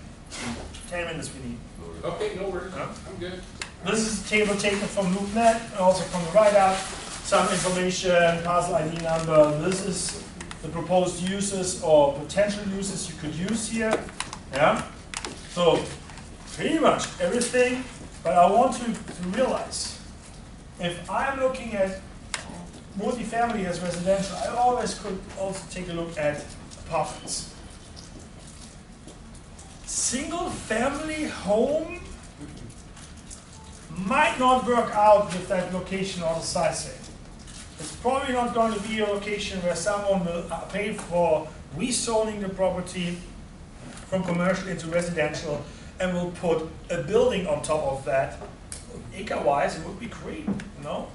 minutes we need. Okay, no worries. I'm good. This is a table taken from LoopNet, and also from the write-up, some information, parcel ID number. This is the proposed uses or potential uses you could use here. Yeah. So pretty much everything, but I want you to realize, if I'm looking at multifamily as residential, I always could also take a look at apartments. Single family home might not work out with that location on the side thing. It's probably not going to be a location where someone will pay for rezoning the property from commercial into residential and will put a building on top of that. Acre-wise, it would be great, you know?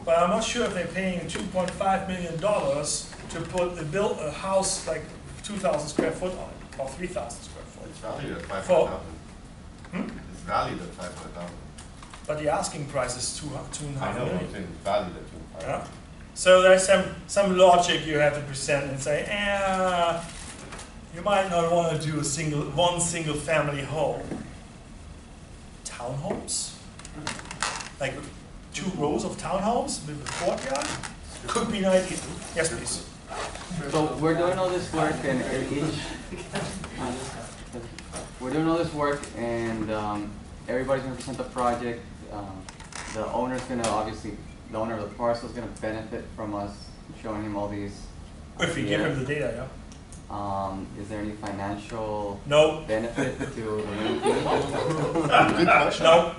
But I'm not sure if they're paying $2.5 million to put a house like 2,000 square foot on it, or 3,000 square foot. It's valued at 500,000. It's valued at 500,000. But the asking price is 2.5 million. I know, I'm saying valued at 2.5. Yeah. So there's some logic you have to present and say, you might not want to do one single family home. Townhomes? Like 2 rows of townhomes with a courtyard? Could be an idea. Yes, please. So we're doing all this work and everybody's going to present the project. The owner's going to the owner of the parcel is going to benefit from us showing him all these. If we give him the data, yeah. Is there any financial no benefit to the winning team? Good question. No,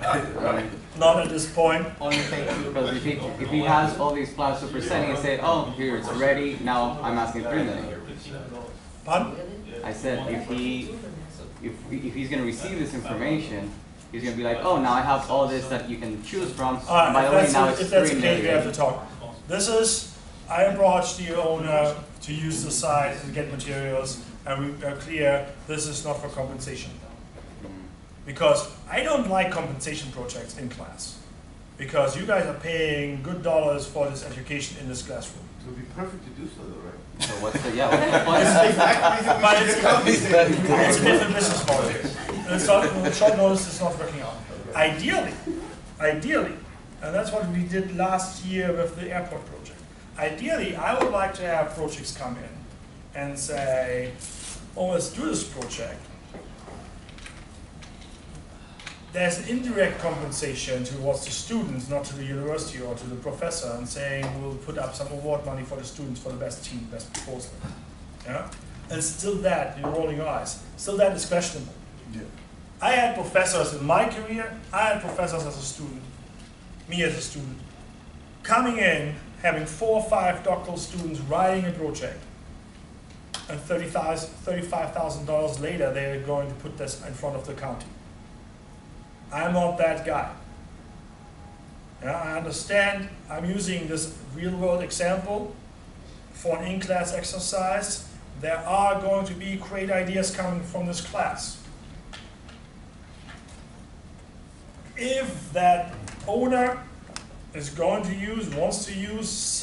not at this point. Because if he has all these plans to present and say, oh, here it's ready, now I'm asking $3 million. Pardon? I said if he's going to receive this information, he's going to be like, oh, now I have all this that you can choose from. And by the way, now it's $3 million. If that's okay, we have to talk. This is, I approached the owner to use the site and get materials, and we are clear this is not for compensation. Because I don't like compensation projects in class. Because you guys are paying good dollars for this education in this classroom. It would be perfect to do so though, right? So what's the, yeah, but it's a different business model. It's not, short notice is not working out. Ideally, and that's what we did last year with the airport project. Ideally, I would like to have projects come in and say, oh, let's do this project. There's an indirect compensation towards the students, not to the university or to the professor, and saying we'll put up some award money for the students for the best team, best proposal. Yeah? And still that, you're rolling your eyes, still that is questionable. Yeah. I had professors in my career, I had professors as a student, me as a student, coming in, having 4 or 5 doctoral students writing a project, and $35,000 later they're going to put this in front of the county. I'm not that guy. Yeah, I understand I'm using this real world example for an in-class exercise. There are going to be great ideas coming from this class. If that owner is going to wants to use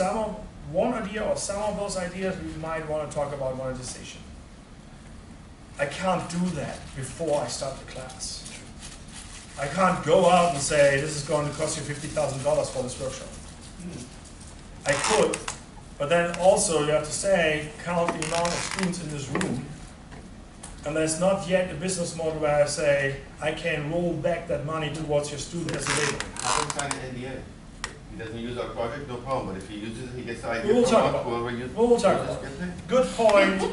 one idea or some of those ideas, we might want to talk about monetization. I can't do that before I start the class. I can't go out and say, this is going to cost you $50,000 for this workshop. I could, but then also you have to say, count the amount of students in this room. And there's not yet a business model where I say, I can roll back that money towards your student as a labor. I don't sign an NDA. He doesn't use our project, no problem. But if he uses it, he gets the idea We will from talk us, about whoever it. uses We will talk about it. Good point.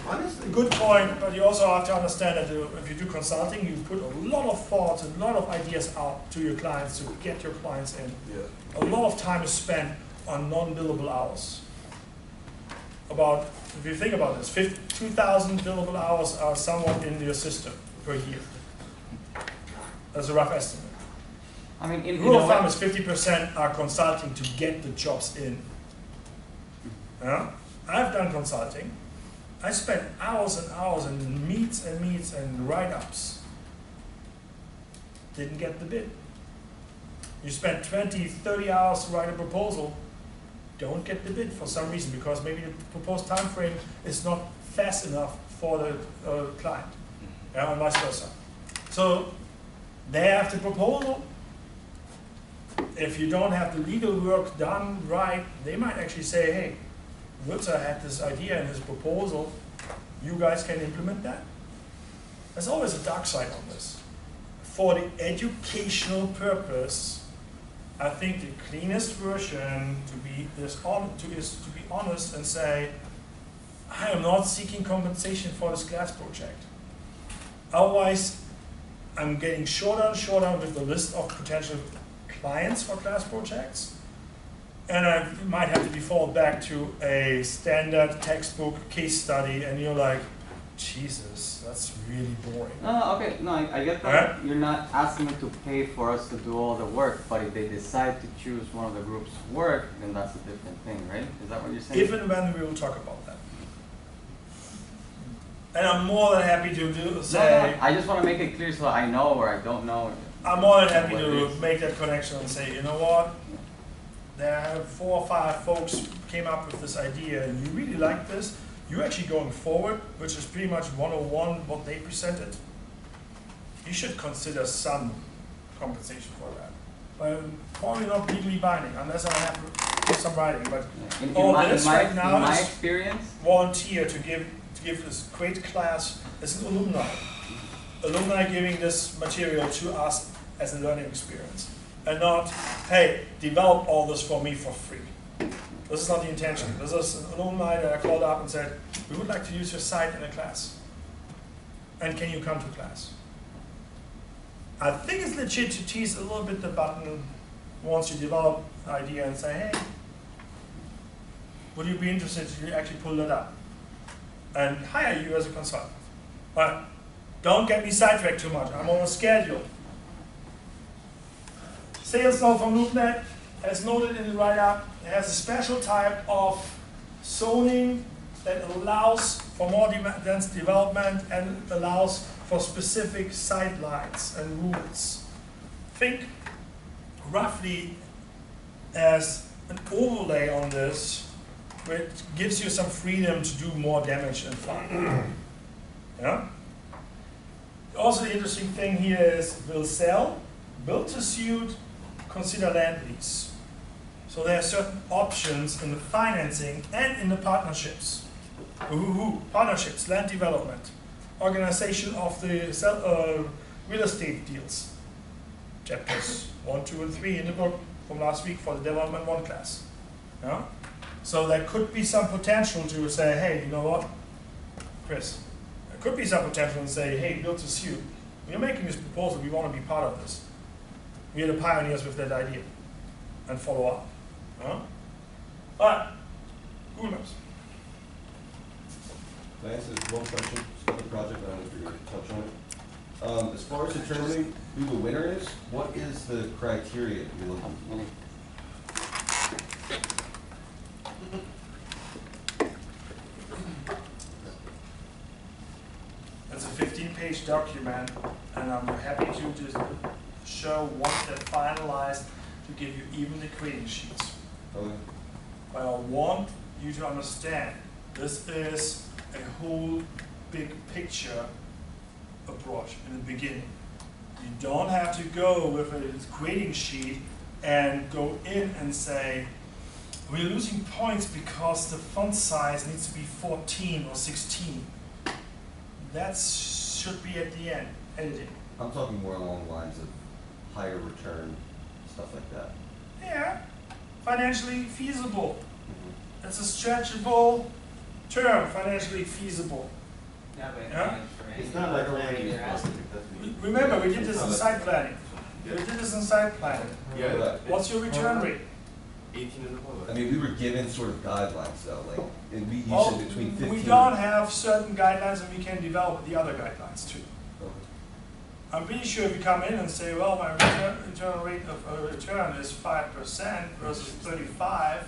Honestly. Good point, but you also have to understand that if you do consulting, you put a lot of thoughts and a lot of ideas out to your clients to get your clients in. Yeah. A lot of time is spent on non-billable hours. If you think about this, 2,000 billable hours are somewhat in your system per year. That's a rough estimate. I mean, rule of thumb is 50% are consulting to get the jobs in. Yeah? I've done consulting. I spent hours and hours in meets and write-ups didn't get the bid. You spent 20, 30 hours to write a proposal, don't get the bid for some reason, because maybe the proposed time frame is not fast enough for the client, and vice versa. So they have the proposal. If you don't have the legal work done right, they might actually say, hey, Würzer had this idea in his proposal, you guys can implement that? There's always a dark side on this. For the educational purpose, I think the cleanest version to be is to be honest and say, I am not seeking compensation for this class project. Otherwise, I'm getting shorter and shorter with the list of potential clients for class projects, and I might have to default back to a standard textbook case study, and you're like, Jesus, that's really boring. Okay, no, I get that. Right? You're not asking them to pay for us to do all the work, but if they decide to choose one of the group's work, then that's a different thing, right? Is that what you're saying? If and when we will talk about that. And I'm more than happy to say... No, I just want to make it clear so I know or I don't know. I'm more than happy to make that connection and say, you know what? There are 4 or 5 folks came up with this idea, and you really like this. You're actually going forward, which is pretty much 101 what they presented. You should consider some compensation for that. But probably not legally binding, unless I have to do some writing. But all this right now is volunteer to give this great class as an alumni. Alumni giving this material to us as a learning experience. And not, hey, develop all this for me for free. This is not the intention. This is an alumni that I called up and said, we would like to use your site in a class. And can you come to class? I think it's legit to tease a little bit the button once you develop an idea and say, hey, would you be interested to actually pull that up? And hire you as a consultant. But don't get me sidetracked too much. I'm on a schedule. Sales note from LoopNet, as noted in the write-up, it has a special type of zoning that allows for more dense development and allows for specific sidelines and rules. Think roughly as an overlay on this, which gives you some freedom to do more damage and fun. Yeah? Also, the interesting thing here is will sell, build to suit, consider land lease. So there are certain options in the financing and in the partnerships. Partnerships, land development, organization of the real estate deals. Chapters 1, 2, and 3 in the book from last week for the Development 1 class. Yeah? So there could be some potential to say, hey, you know what, Chris, there could be some potential to say, hey, build to suit. We're making this proposal, we want to be part of this. We are the pioneers with that idea. And follow up. Huh? Alright, who knows? Can I answer one question? It's another project, I don't know if you're going to touch on it. As far as determining who the winner is, what is the criteria you're looking for? It's a 15-page document, and I'm happy to just show what they finalized to give you even the grading sheets. Okay. But I want you to understand, this is a whole big picture approach in the beginning. You don't have to go with a grading sheet and go in and say, we're losing points because the font size needs to be 14 or 16. That should be at the end, editing. I'm talking more along the lines of higher return, stuff like that. Yeah, financially feasible. It's a stretchable term, financially feasible. Yeah, but Yeah? It's not like Remember, we did this in site planning. We did this in site planning. Yeah. What's your return rate? 18 and above. I mean, we were given sort of guidelines though, like, and we said between 15. We don't have certain guidelines, and we can develop the other guidelines too. Okay. I'm pretty sure if you come in and say, well, my internal rate of return is 5% versus 35,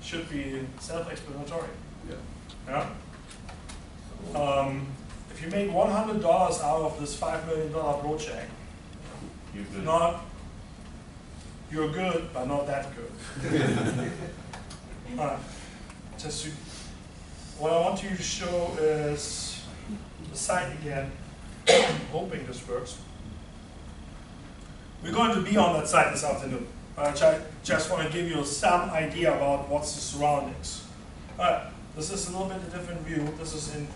should be self-explanatory. Yeah. Yeah? if you make $100 out of this $5 million project, you're good, but not that good. Alright, what I want you to show is the site again. I'm hoping this works. We're going to be on that site this afternoon. I just want to give you some idea about what's the surroundings. Alright, this is a little bit a different view. This is in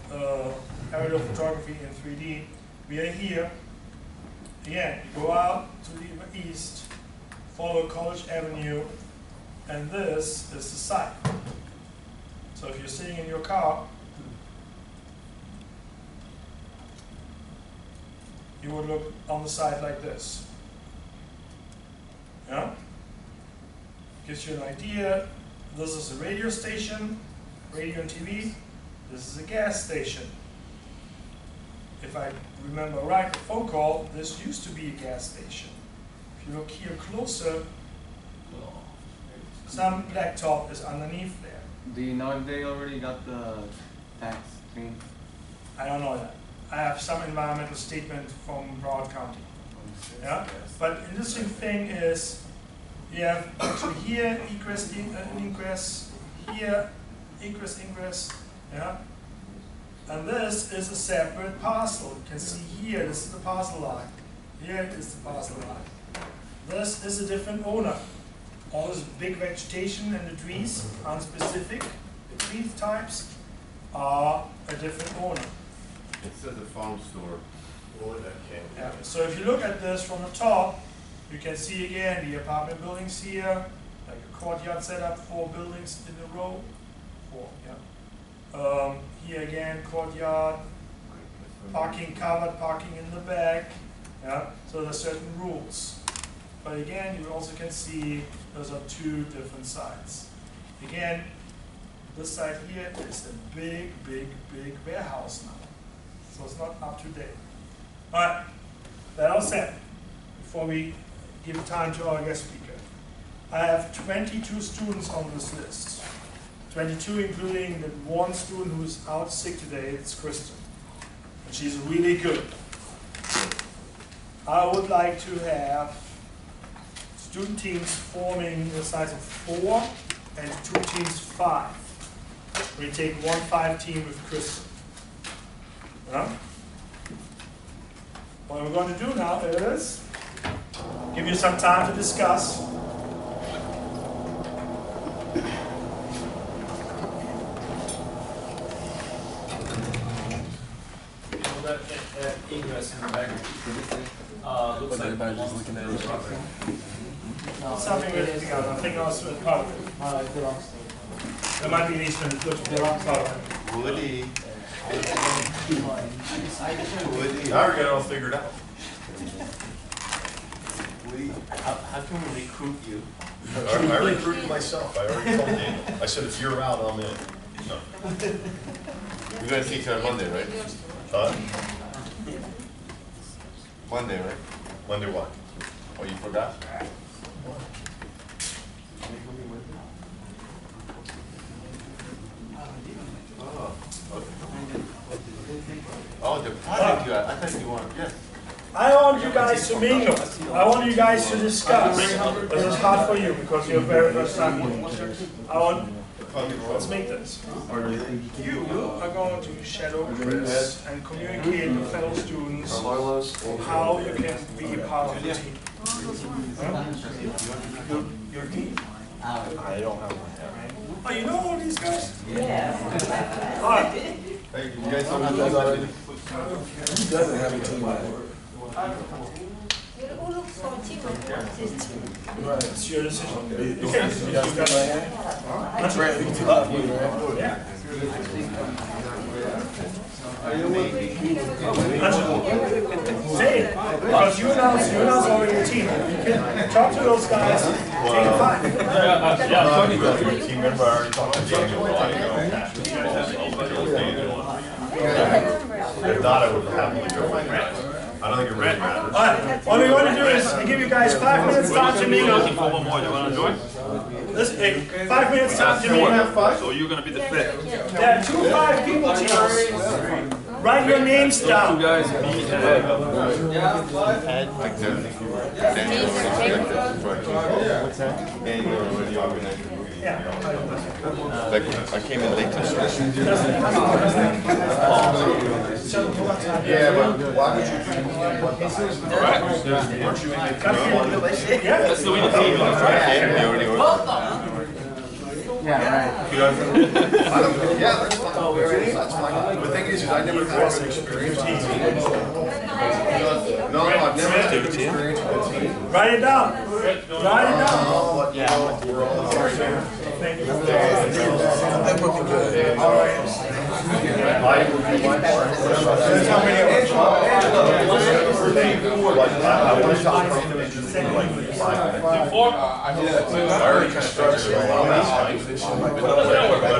aerial photography in 3D. We are here. Again, you go out to the east, follow College Avenue, and this is the site. So if you're sitting in your car, you would look on the side like this. Yeah? Gives you an idea. This is a radio station, radio and TV. This is a gas station. If I remember right, the phone call, this used to be a gas station. If you look here closer, some blacktop is underneath there. Do you know if they already got the tax screen? I don't know that. I have some environmental statement from Broward County. Yeah? But interesting thing is, you have actually here egress, ingress, here egress, ingress, yeah? And this is a separate parcel. You can see here, this is the parcel line. Here is the parcel line. This is a different owner. All this big vegetation and the trees are specific. The tree types are a different owner. It says a farm store. Yeah. So if you look at this from the top, you can see again the apartment buildings here, like a courtyard setup, 4 buildings in a row. 4, yeah. Here again, courtyard, parking covered, parking in the back. Yeah. So there's certain rules. But again, you also can see those are 2 different sides. Again, this side here is a big, big, big warehouse now. So it's not up to date. All right, that all said, before we give time to our guest speaker, I have 22 students on this list. 22 including the one student who's out sick today, it's Kristen. And she's really good. I would like to have student teams forming the size of 4 and 2 teams 5. We take 1-5 team with Kristen. Yeah? What we're going to do now is give you some time to discuss. That egress in the back looks like everybody's just looking at it. Something with nothing else with part of it. There might be an eastern look part of it. Woody. Now we're getting it all figured out. How can we recruit you? I recruited myself. I already told Daniel. I said, if you're out, I'm in. No. We're going to see each other Monday, right? Monday, right? Monday what? Oh, you forgot? Oh, the project you had. I thought you wanted, yes. I want you guys to mingle. I want you guys to discuss. This is hard for you because you're very first time here. Let's make this. You are going to shadow Chris and communicate with fellow students how you can be a part of the team. Your team? I don't have one. Oh, you know all these guys? Yeah. All right. Hey, you guys don't have those already? Who doesn't have a team? Who looks for a team of this team? Right. It's your decision. That's right. We can do that for you, right? Yeah. Say it, because you announce already your team. You can talk to those guys, take a fight. Yeah, team member, I already talked to Daniel. If not, I would happily go with that. I don't think it really matters. All right, what we're going to do is give you guys 5 minutes time to meet. Looking for one more. You want to join? Listen, hey, 5 minutes time to meet. So you're going to be the 5th. There are 2 5-people teams. Write your names down. guys. What's that? Daniel already organized. Like, I came in late to this. Yeah, but why would you think aren't you in the That's the way to see it. Yeah, right. Yeah, that's fine. That's fine. The thing is I never had an experience with teams. No, I've never had an experience with a team. Write it down. Write it down. Yeah.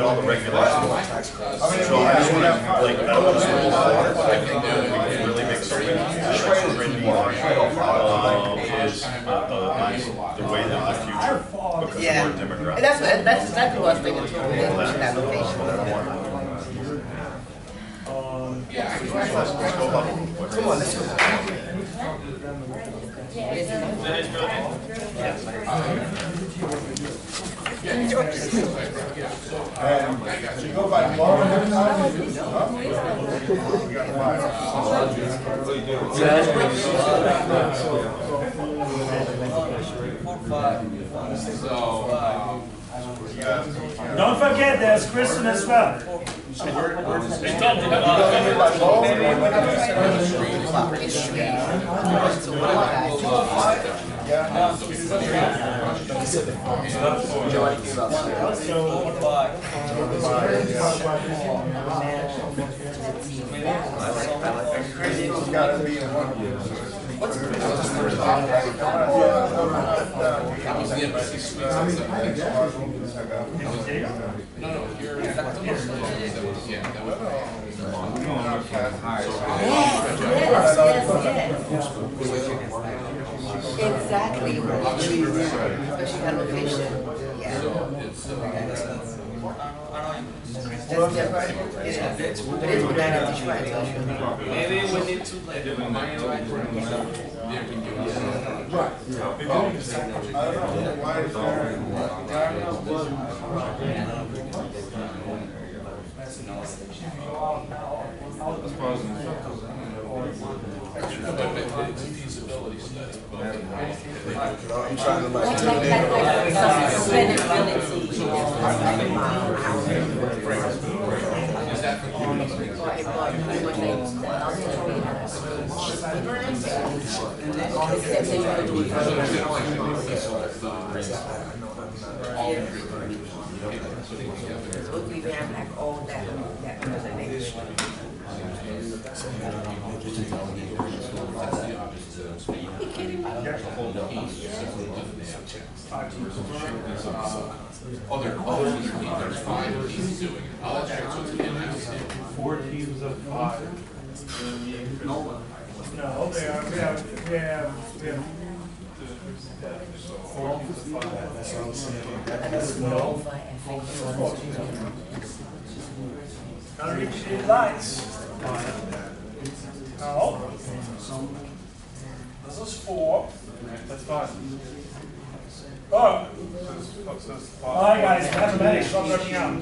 All the regulations. So I just want to like really make certain is the way that the future becomes Yeah. more democratic. And that's exactly what I was thinking too, maybe pushing that location. Come on, let's go. You go by Lauren every time? Don't forget, there's Kristen as well. Exactly. Especially that location. Yeah. That's different. It is what I teach my Maybe we need to like feasibility study. I'm trying to we have like all that representation. There's 5 teams doing it. Oh, that's right. So it's an MS. 4 teams of 5. No, they are. We have 4 teams of 5. That's what I'm saying. Gotta reach the lights. No. This is 4. That's 5. Oh. Alright guys, mathematics, stop working out.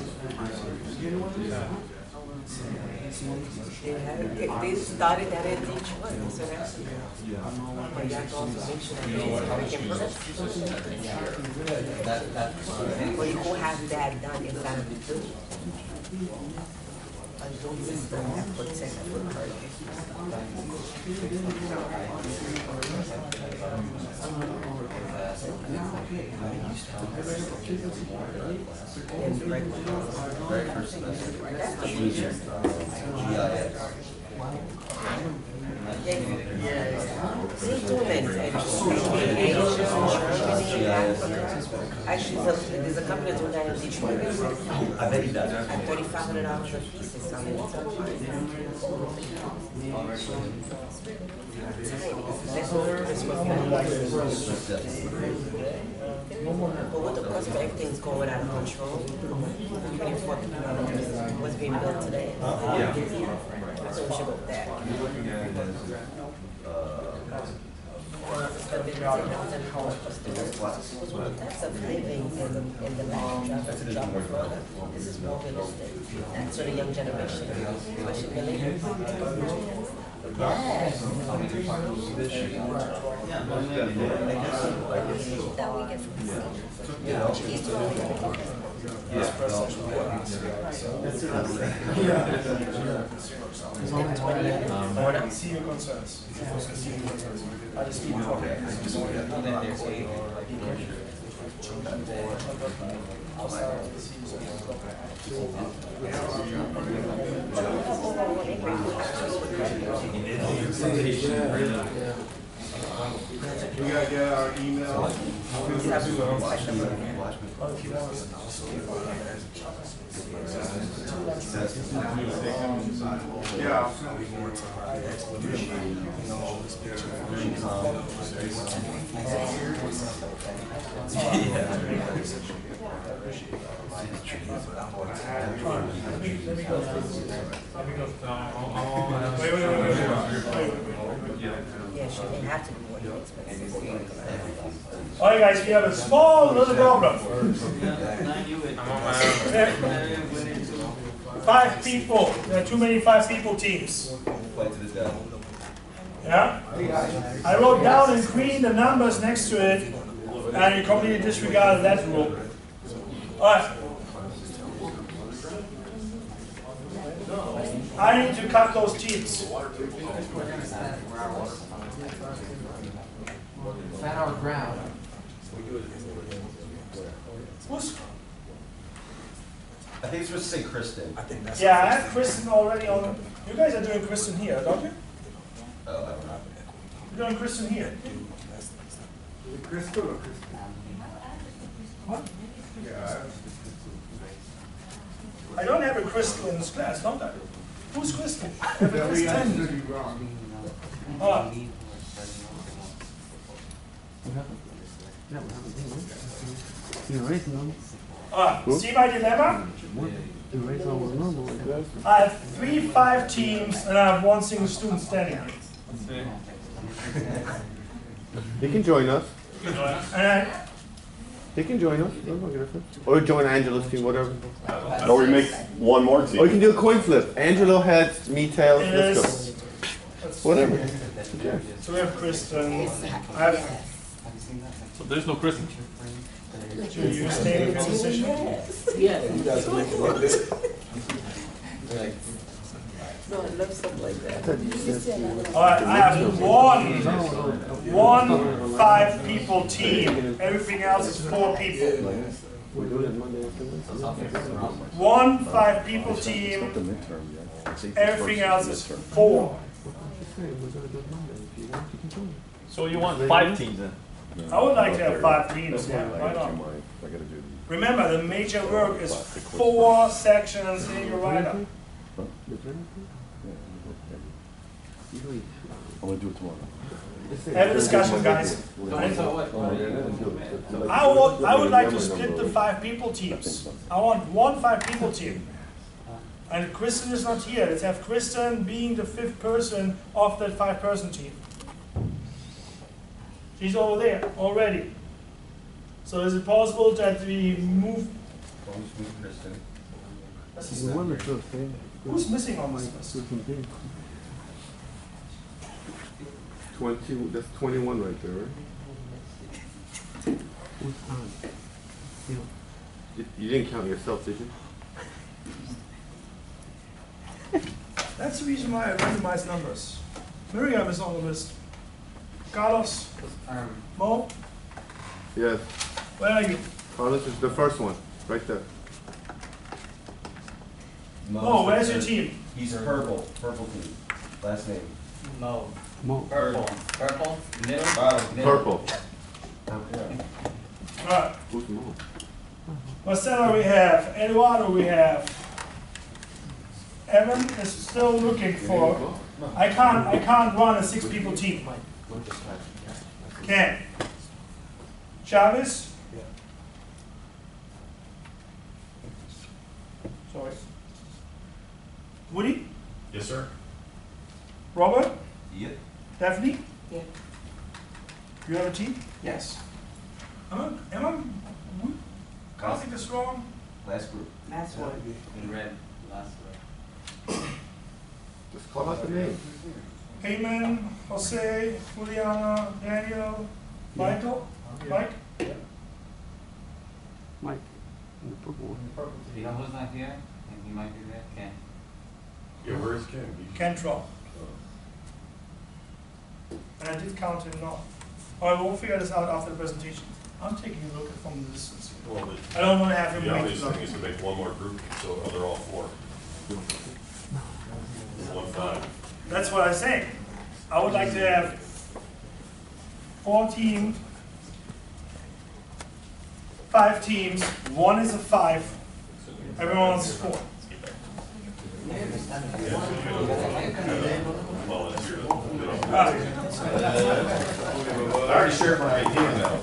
They started that at each one, so that's but you have to also make sure that well, you will have that done inside of the building. A zone system that protects the Actually, there's a company that's doing that in Detroit. I bet he does. At $3,500 a piece, it's on the That's what But with the because of everything's going out of control, 24th development was being built today. So we should go with that. That's a living in the backdrop of the drop of Florida. This is more realistic. That's for the young generation, especially millennials. Yes. That we get See your concerns. I just need We gotta get our email. Yeah. All right, guys, we have a small little problem. 5 people. There are too many 5 people teams. Yeah? I wrote down in green the numbers next to it, and you completely disregarded that rule. All right. I need to cut those teams. Flat our ground. Who's? I think it's supposed to say Kristen. Yeah, I have Kristen already on. You guys are doing Kristen here, don't you? Oh, I don't know. You're doing Kristen here. Crystal or Kristen? What? Yeah. I don't have a Crystal in this class, don't I? Who's Kristen? I have a Kristen. Ah. See my dilemma? I have 3 5 teams and I have 1 single student standing here. You can join us. And You can join us. Or join Angela's team, whatever. Or we make one more team. Or you can do a coin flip. Angelo heads, me tails, let's go. Whatever. so we have Kristen. I have. So there's no Kristen. Do you stay with your decision? Yes. No, I love stuff like that. All right, I have one 5 people team. Everything else is 4 people. 1 5 people team. Everything else is 4. So you want 5 teams then? I would like to have 5 teams. Yeah, why not? Remember, the major work is 4 sections in your write-up. I'm gonna do it tomorrow. Have a discussion, guys. I would like to split the 5 people teams. I want 1 5 people team. And Kristen is not here. Let's have Kristen being the 5th person of that 5-person team. She's over there already. So is it possible that we move? Who's missing on this list? 20, that's 21 right there, right? You didn't count yourself, did you? That's the reason why I randomized numbers. Miriam is on the list. Carlos? Mo? Yes. Where are you? Carlos is the first one, right there. Mo, where's your team? He's purple team. Last name. Mo. Purple. Purple? Middle? Purple. Alright. Who's Mo? Marcelo we have. Eduardo we have. Evan is still looking for. I can't run a 6 people team. Can. Chavez? Woody? Yes, sir. Robert? Yep. Daphne? Yeah. You have a team? Yes. Am I counting this wrong? Last group. That's one. In red, last row. Just call out the name. Payman, Jose, Juliana, Daniel, Michael? Mike? Mike, in the purple one. You know who's not here? I think he might be there. Ken. Yeah, where is Ken? Cantrell. And I did count him not. All right, we'll figure this out after the presentation. I'm taking a look at from the distance. Well, I don't want to have him the wait obvious too long. thing is to make one more group, so they're all 4. 1-5. That's what I say. I would like to have 4 teams, 5 teams. One is a 5. Everyone else is 4. I already shared my idea now.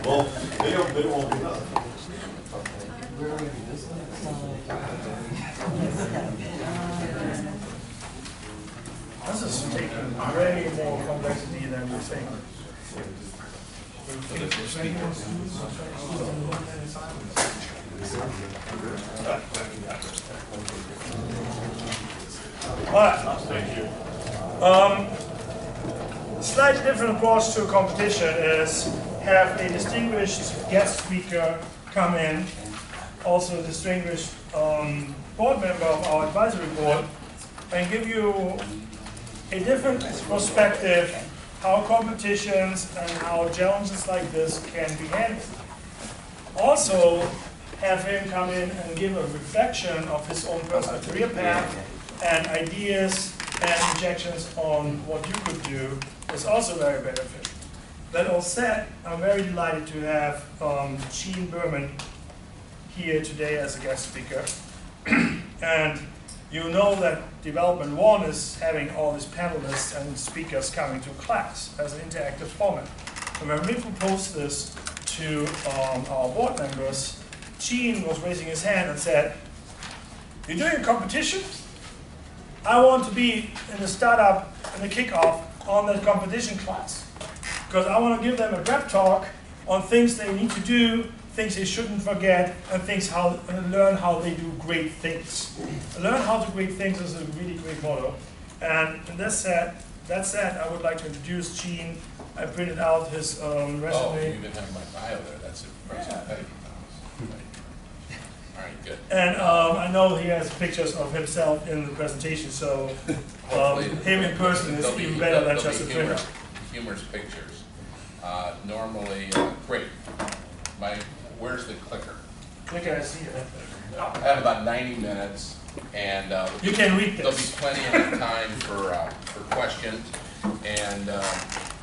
Well, they won't be done. This is taking way more complexity than we think. Thank you. Slightly different approach to a competition is have a distinguished guest speaker come in, also a distinguished board member of our advisory board, and give you a different perspective how competitions and how challenges like this can be handled. Also, have him come in and give a reflection of his own personal career path and ideas and projections on what you could do is also very beneficial. That all said, I'm very delighted to have Gene Berman here today as a guest speaker. And you know that Development 1 is having all these panelists and speakers coming to class as an interactive format. And when we proposed this to our board members, Gene was raising his hand and said, "You're doing a competition? I want to be in the startup and the kickoff on that competition class. Because I want to give them a prep talk on things they need to do, things they shouldn't forget, and learn how they do great things." Learn how to do great things is a really great motto. And that said, I would like to introduce Gene. I printed out his resume. Oh, you even have my bio there. That's impressive. Thank you. All right, good. And I know he has pictures of himself in the presentation, so him in person is even better than just a printer. Humorous pictures. Normally, great. Where's the clicker? Clicker, I see it. I have about 90 minutes, and you can read there'll this. be plenty of time for questions. And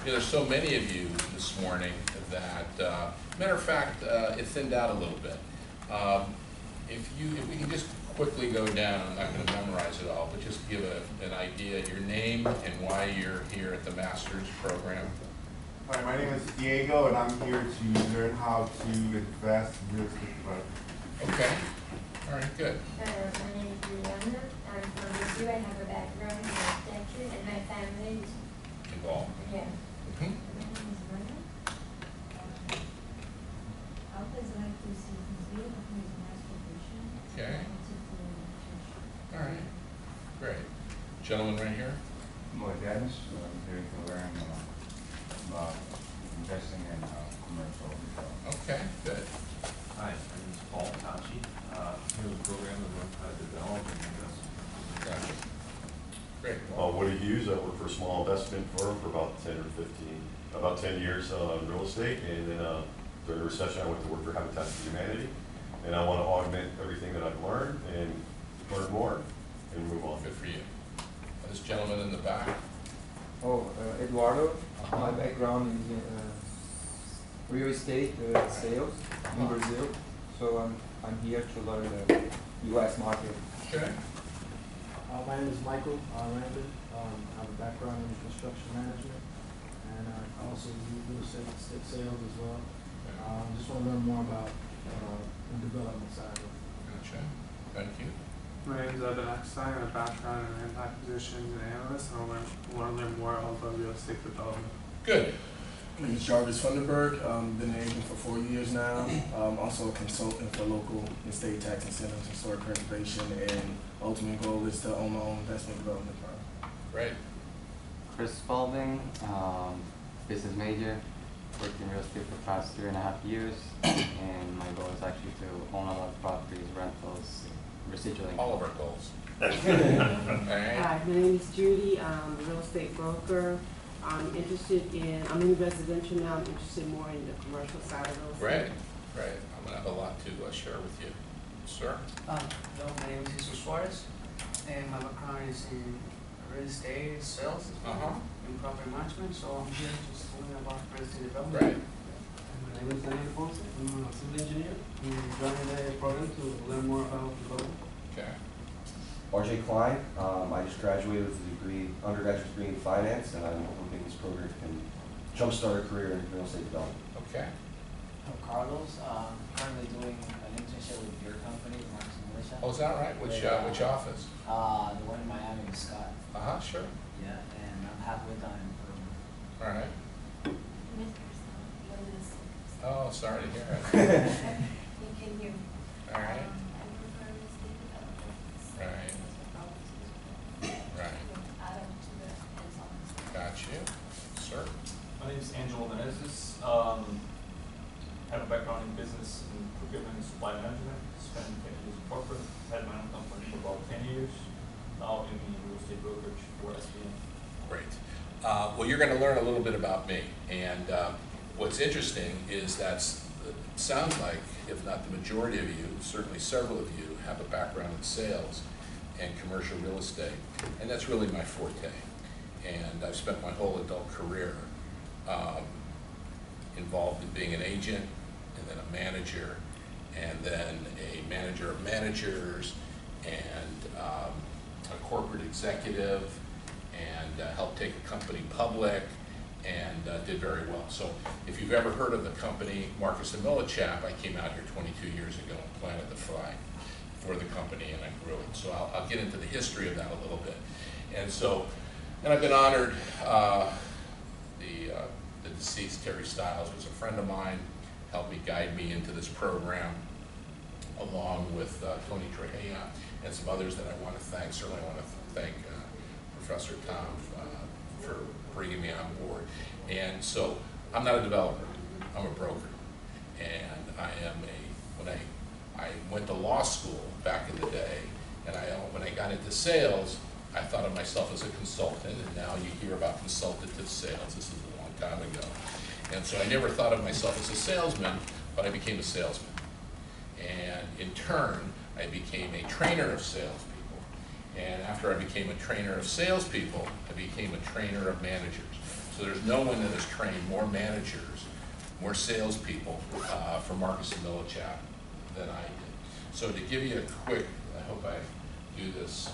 there's so many of you this morning that, matter of fact, it thinned out a little bit. If we can just quickly go down, I'm not going to memorize it all, but just give an idea, your name and why you're here at the master's program. Hi, my name is Diego, and I'm here to learn how to invest in real estate development. Okay. All right, good. My name is Juliana. I'm from Brazil. I have a background in architecture, and my family is involved. Yeah. Mm-hmm. My name is Rana. Apesar de ter sido Brazil, eu conheço mais profession. Okay. All right. Great. Gentleman right here. More Dennis. I'm here to learn about investing in commercial. Okay, good. Hi, my name is Paul Tachi. Here the program of Untitled Development and Investment. Gotcha. Great. Woody Hughes, I worked for a small investment firm for about 10 years in real estate, and then during the recession I went to work for Habitat for Humanity, and I want to augment everything that I've learned and learn more and move on. Good for you. This gentleman in the back. Oh, Eduardo. My background is in real estate sales in Brazil, so I'm here to learn the U.S. market. Okay. My name is Michael Randon. I have a background in construction management, and I also do real estate sales as well. Just want to learn more about the development side of it. Gotcha. Thank you. My name is Evan Eckstein. I have a background in acquisitions and analyst, and I want to learn more about real estate development. Good. My name is Jarvis Funderburg. Been an agent for 4 years now. Also a consultant for local estate tax incentives, historic preservation, and ultimate goal is to own my own investment development firm. Great. Chris Spalding, business major, worked in real estate for the past 3.5 years, and my goal is actually to own a lot of properties, rentals, residual income. All of our goals. Hi, my name is Judy. I'm a real estate broker. I'm in residential now. I'm interested more in the commercial side of real estate. Great, great. I'm gonna have a lot to share with you. Sir? Hello, my name is Jesus Suarez, and my background is in real estate sales, in property management, so I'm here just learning about real estate development. Right. My name is Daniel Ponce. I'm a civil engineer. I'm joining the program to learn more about development. Okay. RJ Klein, I just graduated with a degree, undergraduate degree in finance, and I'm hoping this program can jumpstart a career in real estate development. Okay. I'm Carlos, currently doing an internship with your company, Marcus and Militia. Oh, is that right? Which office? The one in Miami with Scott. Sure. Yeah, and I'm halfway done in Peru. All right. Oh, sorry to hear it. All right. Right. Right. Got you. Sir? My name is Angelo Menezes. Have a background in business and procurement and supply management. Spent 10 years in corporate. Had my own company for about 10 years. Now in the real estate brokerage for SBN. Great. Well, you're going to learn a little bit about me. And what's interesting is that it sounds like, if not the majority of you, certainly several of you have a background in sales and commercial real estate. And that's really my forte. And I've spent my whole adult career involved in being an agent, and then a manager, and then a manager of managers, and a corporate executive, and helped take a company public, and did very well. So if you've ever heard of the company Marcus and Militia, I came out here 22 years ago and planted the flag for the company, and I grew it. So I'll get into the history of that a little bit. And so, and I've been honored. The deceased Terry Stiles was a friend of mine, helped me guide me into this program, along with Tony Trejea and some others that I want to thank. Certainly I want to thank Professor Tom for bringing me on board. And so I'm not a developer, I'm a broker. And I am when I went to law school back in the day, and when I got into sales, I thought of myself as a consultant, and now you hear about consultative sales. This is a long time ago. And so I never thought of myself as a salesman, but I became a salesman. And in turn, I became a trainer of salespeople. And after I became a trainer of salespeople, I became a trainer of managers. So there's no one that has trained more managers, more salespeople for Marcus and Militia than I did. So to give you a quick, I hope I do this.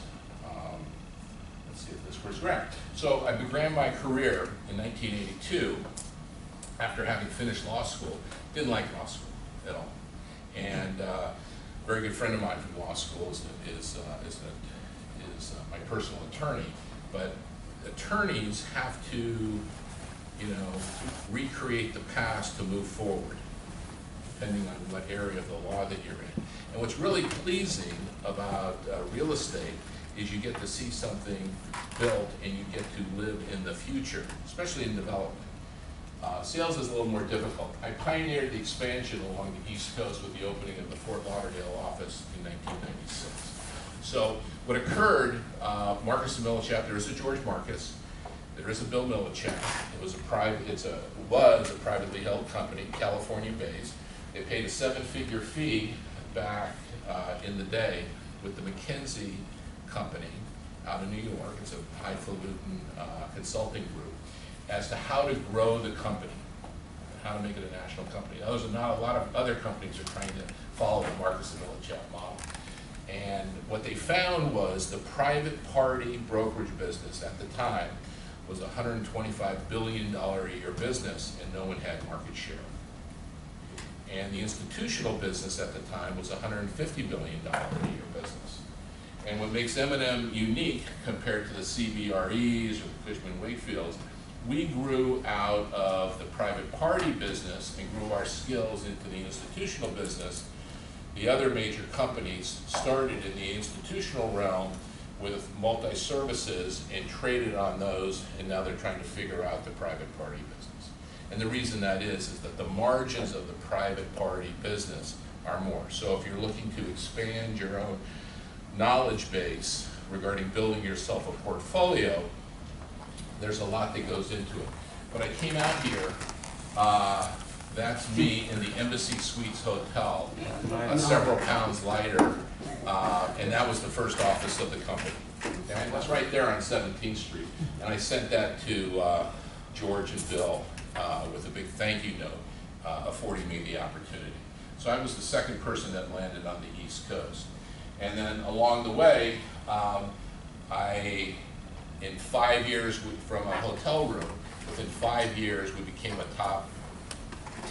Let's see if this works. Right. So I began my career in 1982 after having finished law school. Didn't like law school at all. And a very good friend of mine from law school is my personal attorney. But attorneys have to, recreate the past to move forward, depending on what area of the law that you're in. And what's really pleasing about real estate is you get to see something built and you get to live in the future, especially in development. Sales is a little more difficult. I pioneered the expansion along the East Coast with the opening of the Fort Lauderdale office in 1996. So what occurred, Marcus and Militia, there is a George Marcus, there is a Bill Militia. It was a privately held company, California-based. They paid a 7-figure fee back in the day with the McKinsey company out of New York. It's a highfalutin consulting group as to how to grow the company, how to make it a national company. Now, there's not a lot of other companies are trying to follow the Marcus and Militia model. And what they found was the private party brokerage business at the time was a $125 billion a year business, and no one had market share. And the institutional business at the time was a $150 million a year business. And what makes M&M unique compared to the CBREs or the Cushman Wakefields, we grew out of the private party business and grew our skills into the institutional business. The other major companies started in the institutional realm with multi-services and traded on those, and now they're trying to figure out the private party business. And the reason that is that the margins of the private party business are more. So if you're looking to expand your own knowledge base regarding building yourself a portfolio, there's a lot that goes into it. But I came out here, that's me in the Embassy Suites Hotel, several pounds lighter, and that was the first office of the company. Okay? That's right there on 17th Street. And I sent that to George and Bill with a big thank you note, affording me the opportunity. So I was the second person that landed on the East Coast. And then along the way, in 5 years from a hotel room, within 5 years we became a top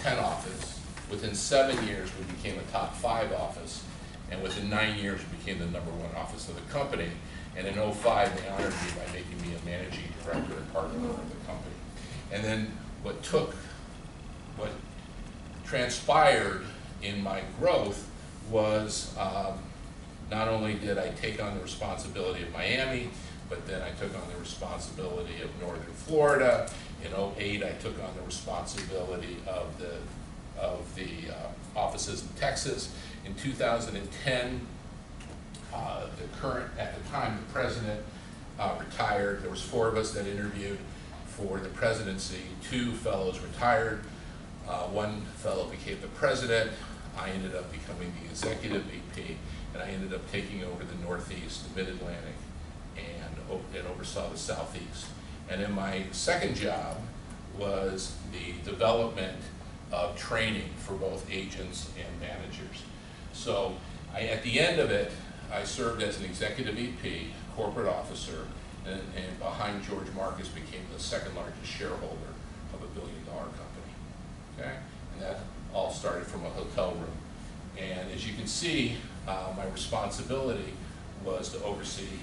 10 office. Within 7 years we became a top 5 office. And within 9 years we became the #1 office of the company. And in 2005 they honored me by making me a managing director and partner of the company. And then what transpired in my growth was not only did I take on the responsibility of Miami, but then I took on the responsibility of Northern Florida. In 2008, I took on the responsibility of the offices in Texas. In 2010, at the time, the president retired. There was 4 of us that interviewed for the presidency. 2 fellows retired. 1 fellow became the president. I ended up becoming the executive VP, and I ended up taking over the Northeast, the Mid-Atlantic, and oversaw the Southeast. And then my second job was the development of training for both agents and managers. So at the end of it, I served as an executive VP, corporate officer, and behind George Marcus became the second largest shareholder of $1 billion company. Okay? And that all started from a hotel room. And as you can see, my responsibility was to oversee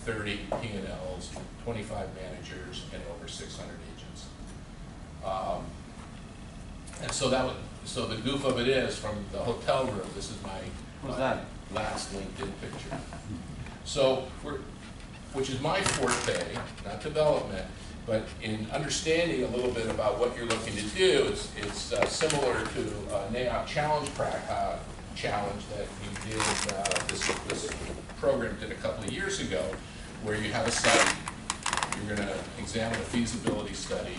30 P&Ls, 25 managers, and over 600 agents. And so the goof of it is, from the hotel room, this is my last LinkedIn picture. So which is my forte, not development, but in understanding a little bit about what you're looking to do, it's similar to a NAIOP challenge that we did, this program did a couple of years ago, where you have a site, you're going to examine a feasibility study,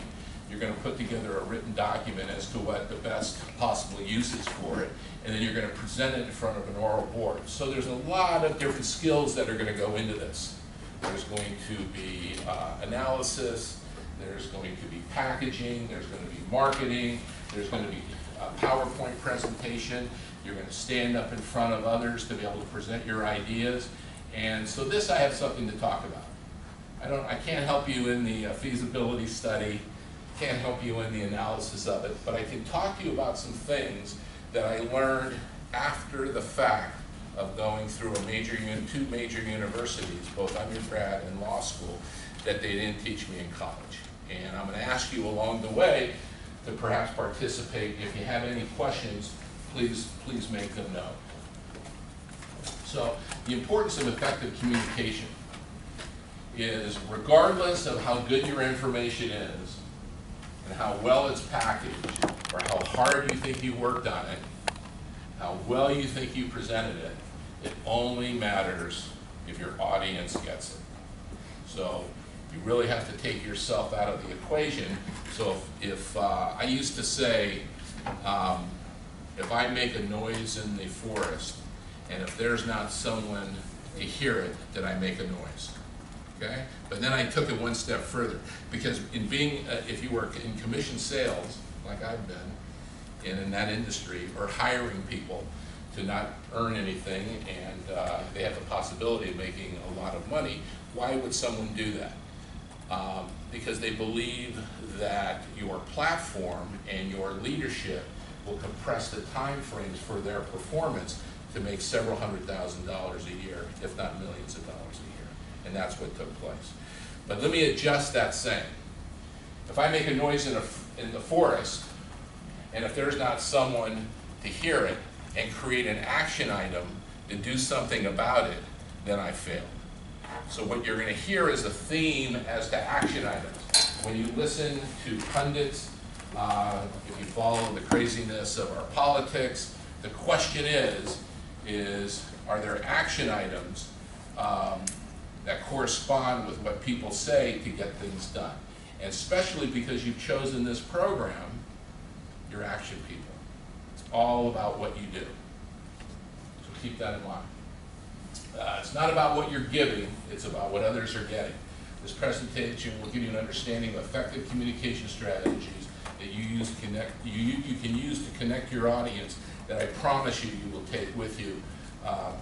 you're going to put together a written document as to what the best possible use is for it, and then you're going to present it in front of an oral board. So there's a lot of different skills that are going to go into this. There's going to be analysis, there's going to be packaging, there's going to be marketing, there's going to be a PowerPoint presentation, you're going to stand up in front of others to be able to present your ideas. And so this, I have something to talk about. I can't help you in the feasibility study, can't help you in the analysis of it, but I can talk to you about some things that I learned after the fact of going through two major universities, both undergrad and law school, that they didn't teach me in college. And I'm going to ask you along the way to perhaps participate. If you have any questions, please make them known. So the importance of effective communication is, regardless of how good your information is and how well it's packaged, or how hard you think you worked on it, how well you think you presented it, it only matters if your audience gets it. So you really have to take yourself out of the equation. So if I used to say, if I make a noise in the forest, and if there's not someone to hear it, then I make a noise. Okay? But then I took it one step further, because in being, if you work in commission sales, like I've been, and in that industry, or hiring people to not earn anything, and they have the possibility of making a lot of money, why would someone do that? Because they believe that your platform and your leadership will compress the time frames for their performance to make several $100,000s a year, if not millions of dollars a year. And that's what took place. But let me adjust that saying. If I make a noise in the forest, and if there's not someone to hear it and create an action item to do something about it, then I failed. So what you're going to hear is a theme as to action items. When you listen to pundits, if you follow the craziness of our politics, the question is are there action items that correspond with what people say to get things done? And especially because you've chosen this program, you're action people. It's all about what you do. So keep that in mind. It's not about what you're giving, it's about what others are getting. This presentation will give you an understanding of effective communication strategies that you can use to connect your audience that I promise you will take with you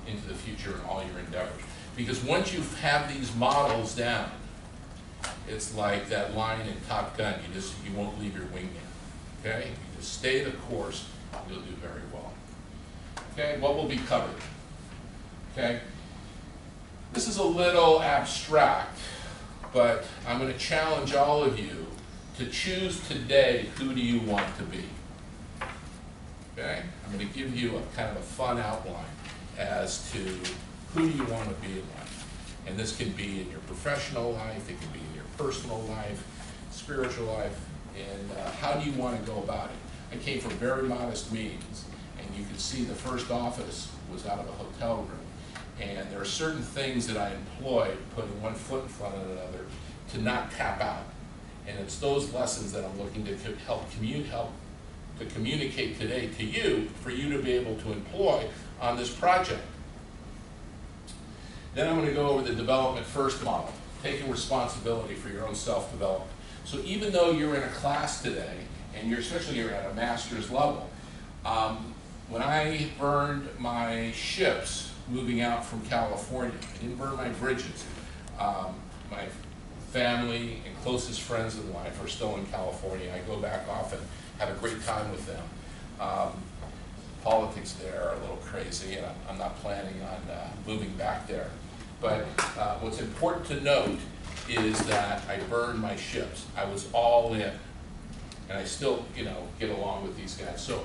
into the future in all your endeavors. Because once you have these models down, it's like that line in Top Gun, you won't leave your wingman. Okay? You just stay the course, you'll do very well. Okay, what will be covered? Okay? This is a little abstract, but I'm going to challenge all of you to choose today who do you want to be. Okay? I'm going to give you a kind of a fun outline as to who do you want to be in life. And this can be in your professional life, it can be in your personal life, spiritual life, and how do you want to go about it? I came from very modest means, and you can see the first office was out of a hotel room. And there are certain things that I employ, putting one foot in front of another, to not tap out. And it's those lessons that I'm looking to help to communicate today to you, for you to be able to employ on this project. Then I'm going to go over the development first model, taking responsibility for your own self-development. So even though you're in a class today, and especially you're at a master's level, when I burned my ships moving out from California, I didn't burn my bridges. My family and closest friends of mine are still in California. I go back often, have a great time with them. Politics there are a little crazy, and I'm not planning on moving back there. But what's important to note is that I burned my ships. I was all in, and I still, get along with these guys. So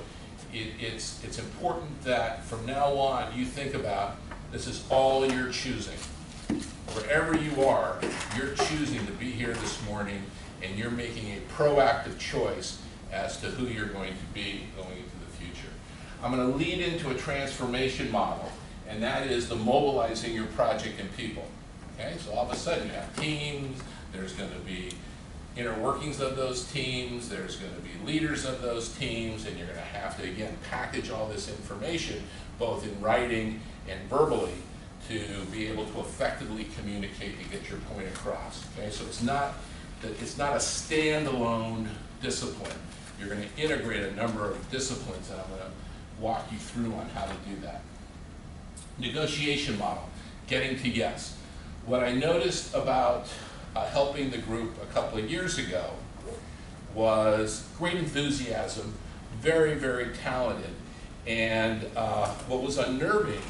it's important that from now on you think about this is all you're choosing. Wherever you are, you're choosing to be here this morning, and you're making a proactive choice as to who you're going to be going into the future. I'm going to lead into a transformation model, and that is the mobilizing your project and people. Okay, so all of a sudden you have teams, there's going to be inner workings of those teams, there's going to be leaders of those teams, and you're going to have to, again, package all this information, both in writing and verbally, to be able to effectively communicate to get your point across. Okay, so it's not a standalone discipline. You're going to integrate a number of disciplines, and I'm going to walk you through on how to do that. Negotiation model, getting to yes. What I noticed about helping the group a couple of years ago was great enthusiasm, very, very talented, and what was unnerving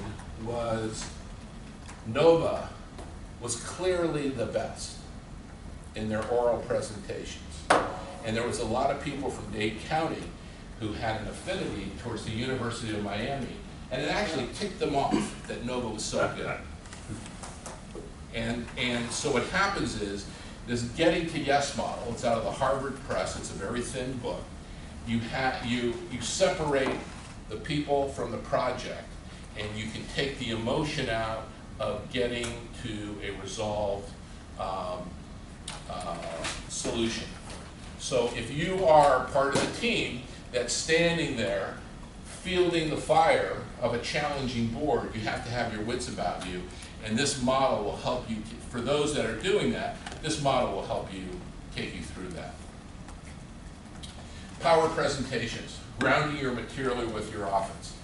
was Nova was clearly the best in their oral presentations. And there was a lot of people from Dade County who had an affinity towards the University of Miami, and it actually ticked them off that Nova was so good. And so what happens is, this getting to yes model, it's out of the Harvard Press, it's a very thin book. You separate the people from the project, and you can take the emotion out of getting to a resolved solution. So if you are part of the team that's standing there fielding the fire of a challenging board, you have to have your wits about you, and this model will help you, for those that are doing that, this model will help you, take you through that. Power presentations, grounding your material with your offense.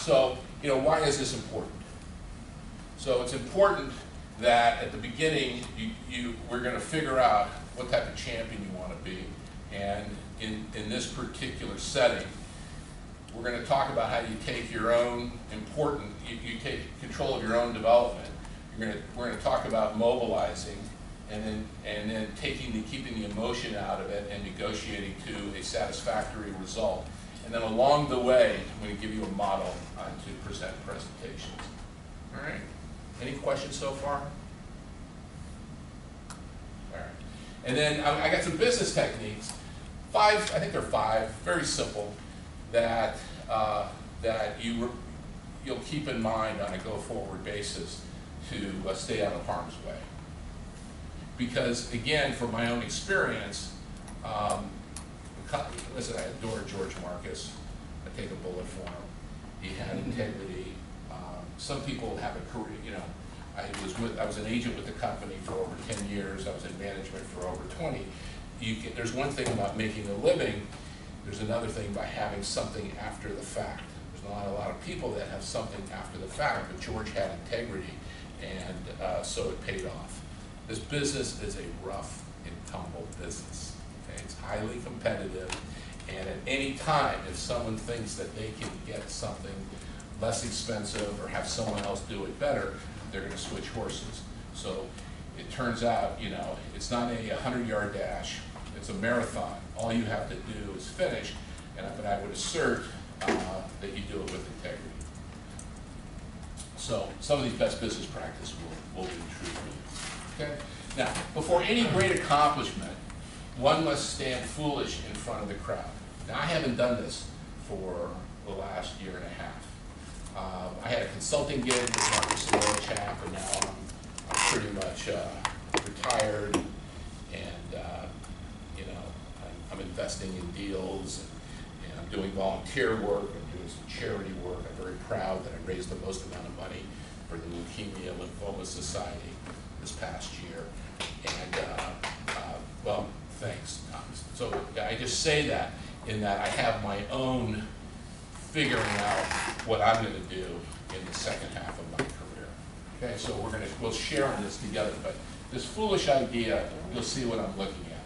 So, why is this important? So it's important that at the beginning, we're going to figure out what type of champion you want to be. And in this particular setting, We're going to talk about how you take your own you take control of your own development. We're going to talk about mobilizing, and then keeping the emotion out of it and negotiating to a satisfactory result. And then along the way, I'm going to give you a model on to present presentations. All right. Any questions so far? All right. And then I got some business techniques. I think they're 5, very simple, that you'll keep in mind on a go-forward basis to stay out of harm's way. Because again, from my own experience, listen, I adore George Marcus. I take a bullet for him. He had integrity. Some people have a career, you know. I was an agent with the company for over 10 years. I was in management for over 20. There's one thing about making a living. There's another thing by having something after the fact. There's not a lot of people that have something after the fact, but George had integrity, and so it paid off. This business is a rough and tumble business. Okay? It's highly competitive, and at any time, if someone thinks that they can get something less expensive or have someone else do it better, they're going to switch horses. So it turns out, you know, it's not a 100-yard dash. It's a marathon. All you have to do is finish, but I would assert that you do it with integrity. So some of these best business practices will be true for you. Okay? Now, before any great accomplishment, one must stand foolish in front of the crowd. Now, I haven't done this for the last year and a half. I had a consulting gig with Untitled Chapter, and now I'm pretty much retired, and you know, I'm investing in deals, and I'm doing volunteer work, I'm doing some charity work. I'm very proud that I raised the most amount of money for the Leukemia Lymphoma Society this past year, and well, thanks, Thomas. So I just say that in that I have my own figuring out what I'm going to do in the second half of my career. Okay, so we'll share on this together, but this foolish idea, you'll see what I'm looking at.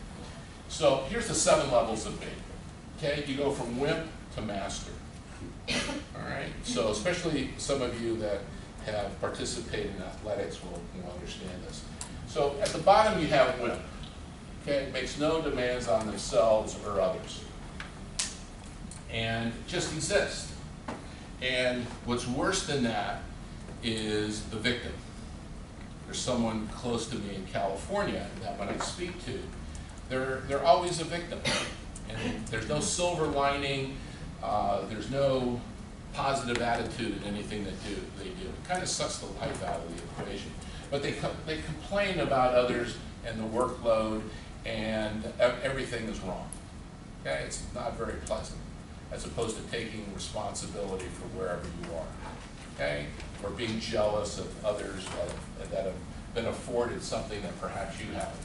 So here's the 7 levels of being. Okay, you go from wimp to master. All right, so especially some of you that have participated in athletics will understand this. So at the bottom you have wimp. Okay, makes no demands on themselves or others, and just exist. And what's worse than that is the victim. There's someone close to me in California that when I speak to, they're always a victim. And there's no silver lining, there's no positive attitude in anything that they do. It kind of sucks the life out of the equation. But they complain about others and the workload, and everything is wrong. Okay, it's not very pleasant, as opposed to taking responsibility for wherever you are, okay? Or being jealous of others that have been afforded something that perhaps you haven't,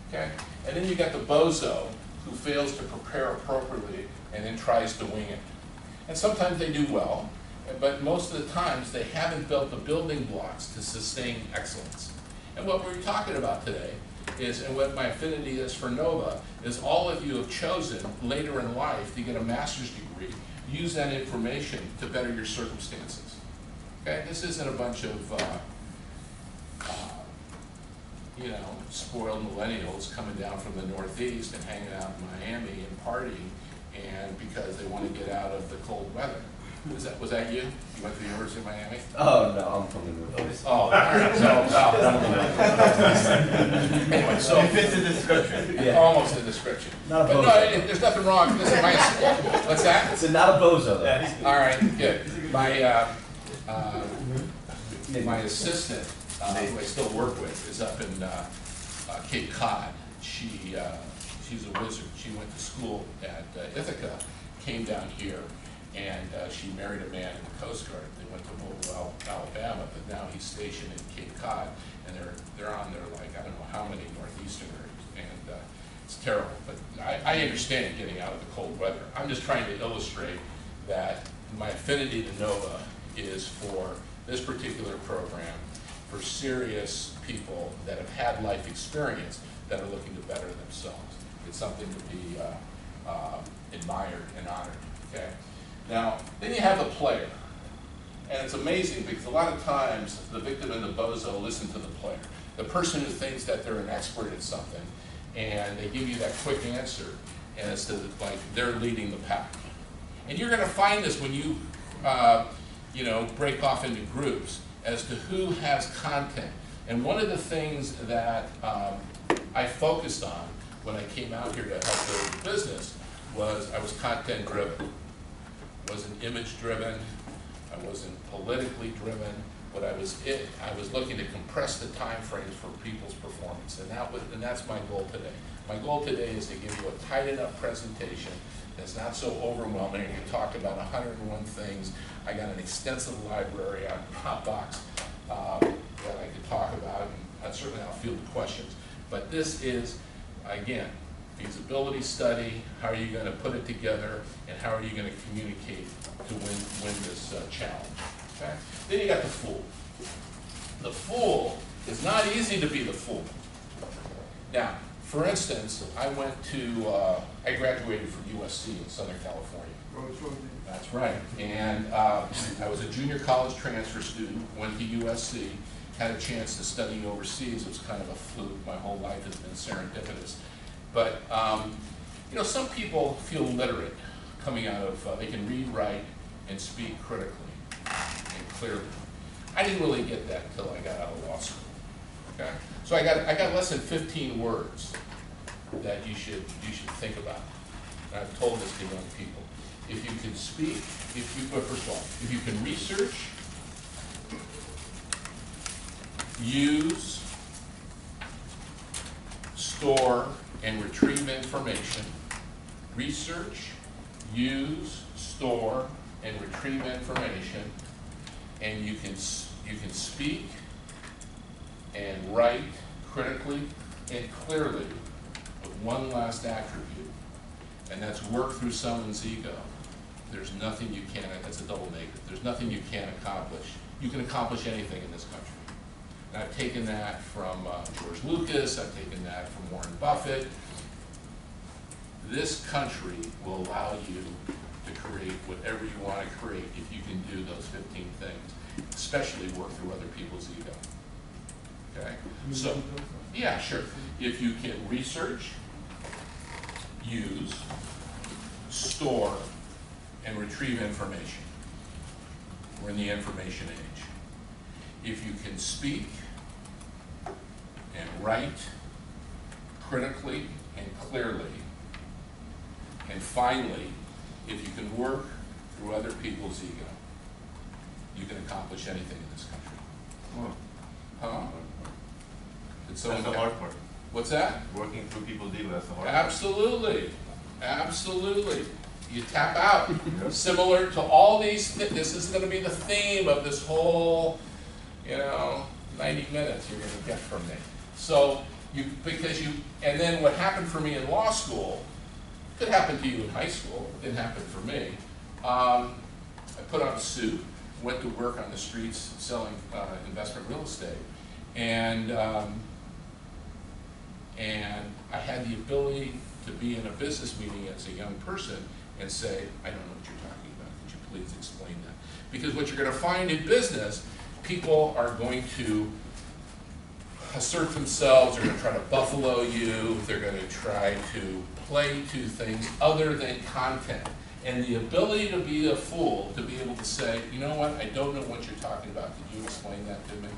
okay? And then you got the bozo who fails to prepare appropriately and then tries to wing it. And sometimes they do well, but most of the times they haven't built the building blocks to sustain excellence. And what we're talking about today is, and what my affinity is for NOVA, is all of you have chosen later in life to get a master's degree, use that information to better your circumstances. Okay, this isn't a bunch of, you know, spoiled millennials coming down from the Northeast and hanging out in Miami and partying, and because they want to get out of the cold weather. Was that you? You went to the University of Miami? Oh, no, I'm from the Northeast. Oh, all right. Anyway, so it fits the description. Yeah. Almost the description. Not a but bozo. No, there's nothing wrong. Listen, what's that? It's not a bozo, though. All right, good. My assistant, who I still work with, is up in Cape Cod. She's a wizard. She went to school at Ithaca, came down here, and she married a man in the Coast Guard. They went to Mobile, Alabama, but now he's stationed in Cape Cod, and they're on there like I don't know how many Northeasterners, and it's terrible. But I understand getting out of the cold weather. I'm just trying to illustrate that my affinity to NOVA is for this particular program for serious people that have had life experience that are looking to better themselves. It's something to be admired and honored. Okay. Now, then you have the player. And it's amazing because a lot of times the victim and the bozo listen to the player. The person who thinks that they're an expert at something, and they give you that quick answer, and it's like they're leading the pack. And you're going to find this when you, break off into groups as to who has content. And one of the things that I focused on when I came out here to help build the business was I was content driven. I wasn't image driven. I wasn't politically driven. But I was looking to compress the time frames for people's performance, and that's my goal today. My goal today is to give you a tight enough presentation that's not so overwhelming. We talked about 101 things. I got an extensive library on Dropbox that I could talk about, and certainly I'll field the questions. But this is, again, feasibility study. How are you going to put it together, and how are you going to communicate to win this challenge? Okay? Then you got the fool. The fool, it's not easy to be the fool. Now, for instance, I graduated from USC in Southern California. That's right. And I was a junior college transfer student, went to USC, had a chance to study overseas. It was kind of a fluke. My whole life has been serendipitous. But, some people feel literate coming out of, they can read, write, and speak critically and clearly. I didn't really get that until I got out of law school. Okay? So I got less than 15 words that you should think about. And I've told this to young people. If you can speak, first of all, if you can research, use, store, and retrieve information, research, use, store, and retrieve information, and you can speak and write critically and clearly with one last attribute, and that's work through someone's ego. There's nothing you can't, that's a double negative, there's nothing you can't accomplish. You can accomplish anything in this country. And I've taken that from George Lucas, I've taken that from Warren Buffett. This country will allow you to create whatever you want to create if you can do those 15 things, especially work through other people's ego. Okay? So, yeah, sure. If you can research, use, store, and retrieve information. We're in the information age. If you can speak and write critically and clearly, and finally, if you can work through other people's ego, you can accomplish anything in this country. Huh? That's the hard part. What's that? Working through people's ego, that's the hard part. Absolutely. Absolutely. You tap out. Similar to all these, this is going to be the theme of this whole, 90 minutes you're going to get from me. So, and then what happened for me in law school, could happen to you in high school, it didn't happen for me. I put on a suit, went to work on the streets selling investment real estate, and I had the ability to be in a business meeting as a young person and say, I don't know what you're talking about, could you please explain that? Because what you're going to find in business, people are going to assert themselves, they're going to try to buffalo you, they're going to try to play to things other than content. And the ability to be a fool, to be able to say, you know what, I don't know what you're talking about, could you explain that to me?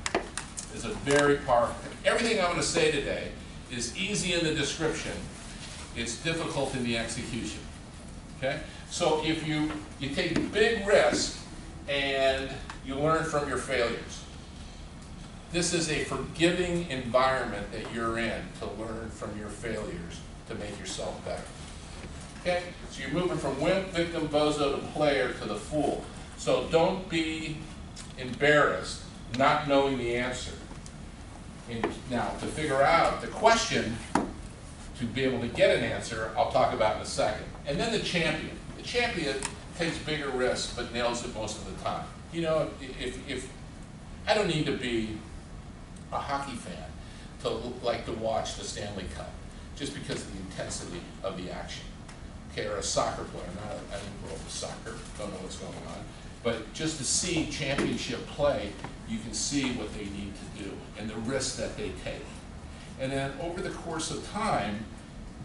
Is a very powerful thing. Everything I'm going to say today is easy in the description, it's difficult in the execution. Okay? So if you take big risks and you learn from your failures. This is a forgiving environment that you're in to learn from your failures to make yourself better. Okay? So you're moving from wimp, victim, bozo to player to the fool. So don't be embarrassed not knowing the answer. Now, to figure out the question, to be able to get an answer, I'll talk about in a second. And then the champion. The champion takes bigger risks but nails it most of the time. If I don't need to be a hockey fan to like to watch the Stanley Cup just because of the intensity of the action. okay, or a soccer player. I didn't grow up with soccer, don't know what's going on. But just to see championship play, you can see what they need to do and the risks that they take. And then over the course of time,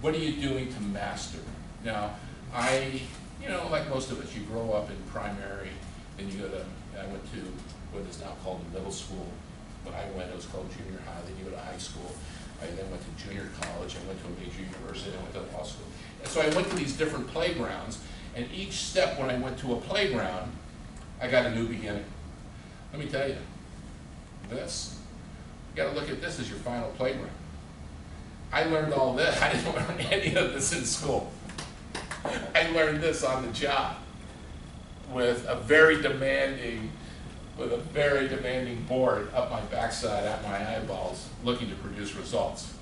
what are you doing to master? Now, like most of us, you grow up in primary, then you go to, I went to what is now called the middle school. When I went, it was called junior high, then you go to high school. I then went to junior college, I went to a major university, I went to law school. And so I went to these different playgrounds, and each step when I went to a playground, I got a new beginning. Let me tell you, you gotta look at this as your final playground. I learned all this, I didn't learn any of this in school. I learned this on the job with a very demanding board up my backside, at my eyeballs, looking to produce results.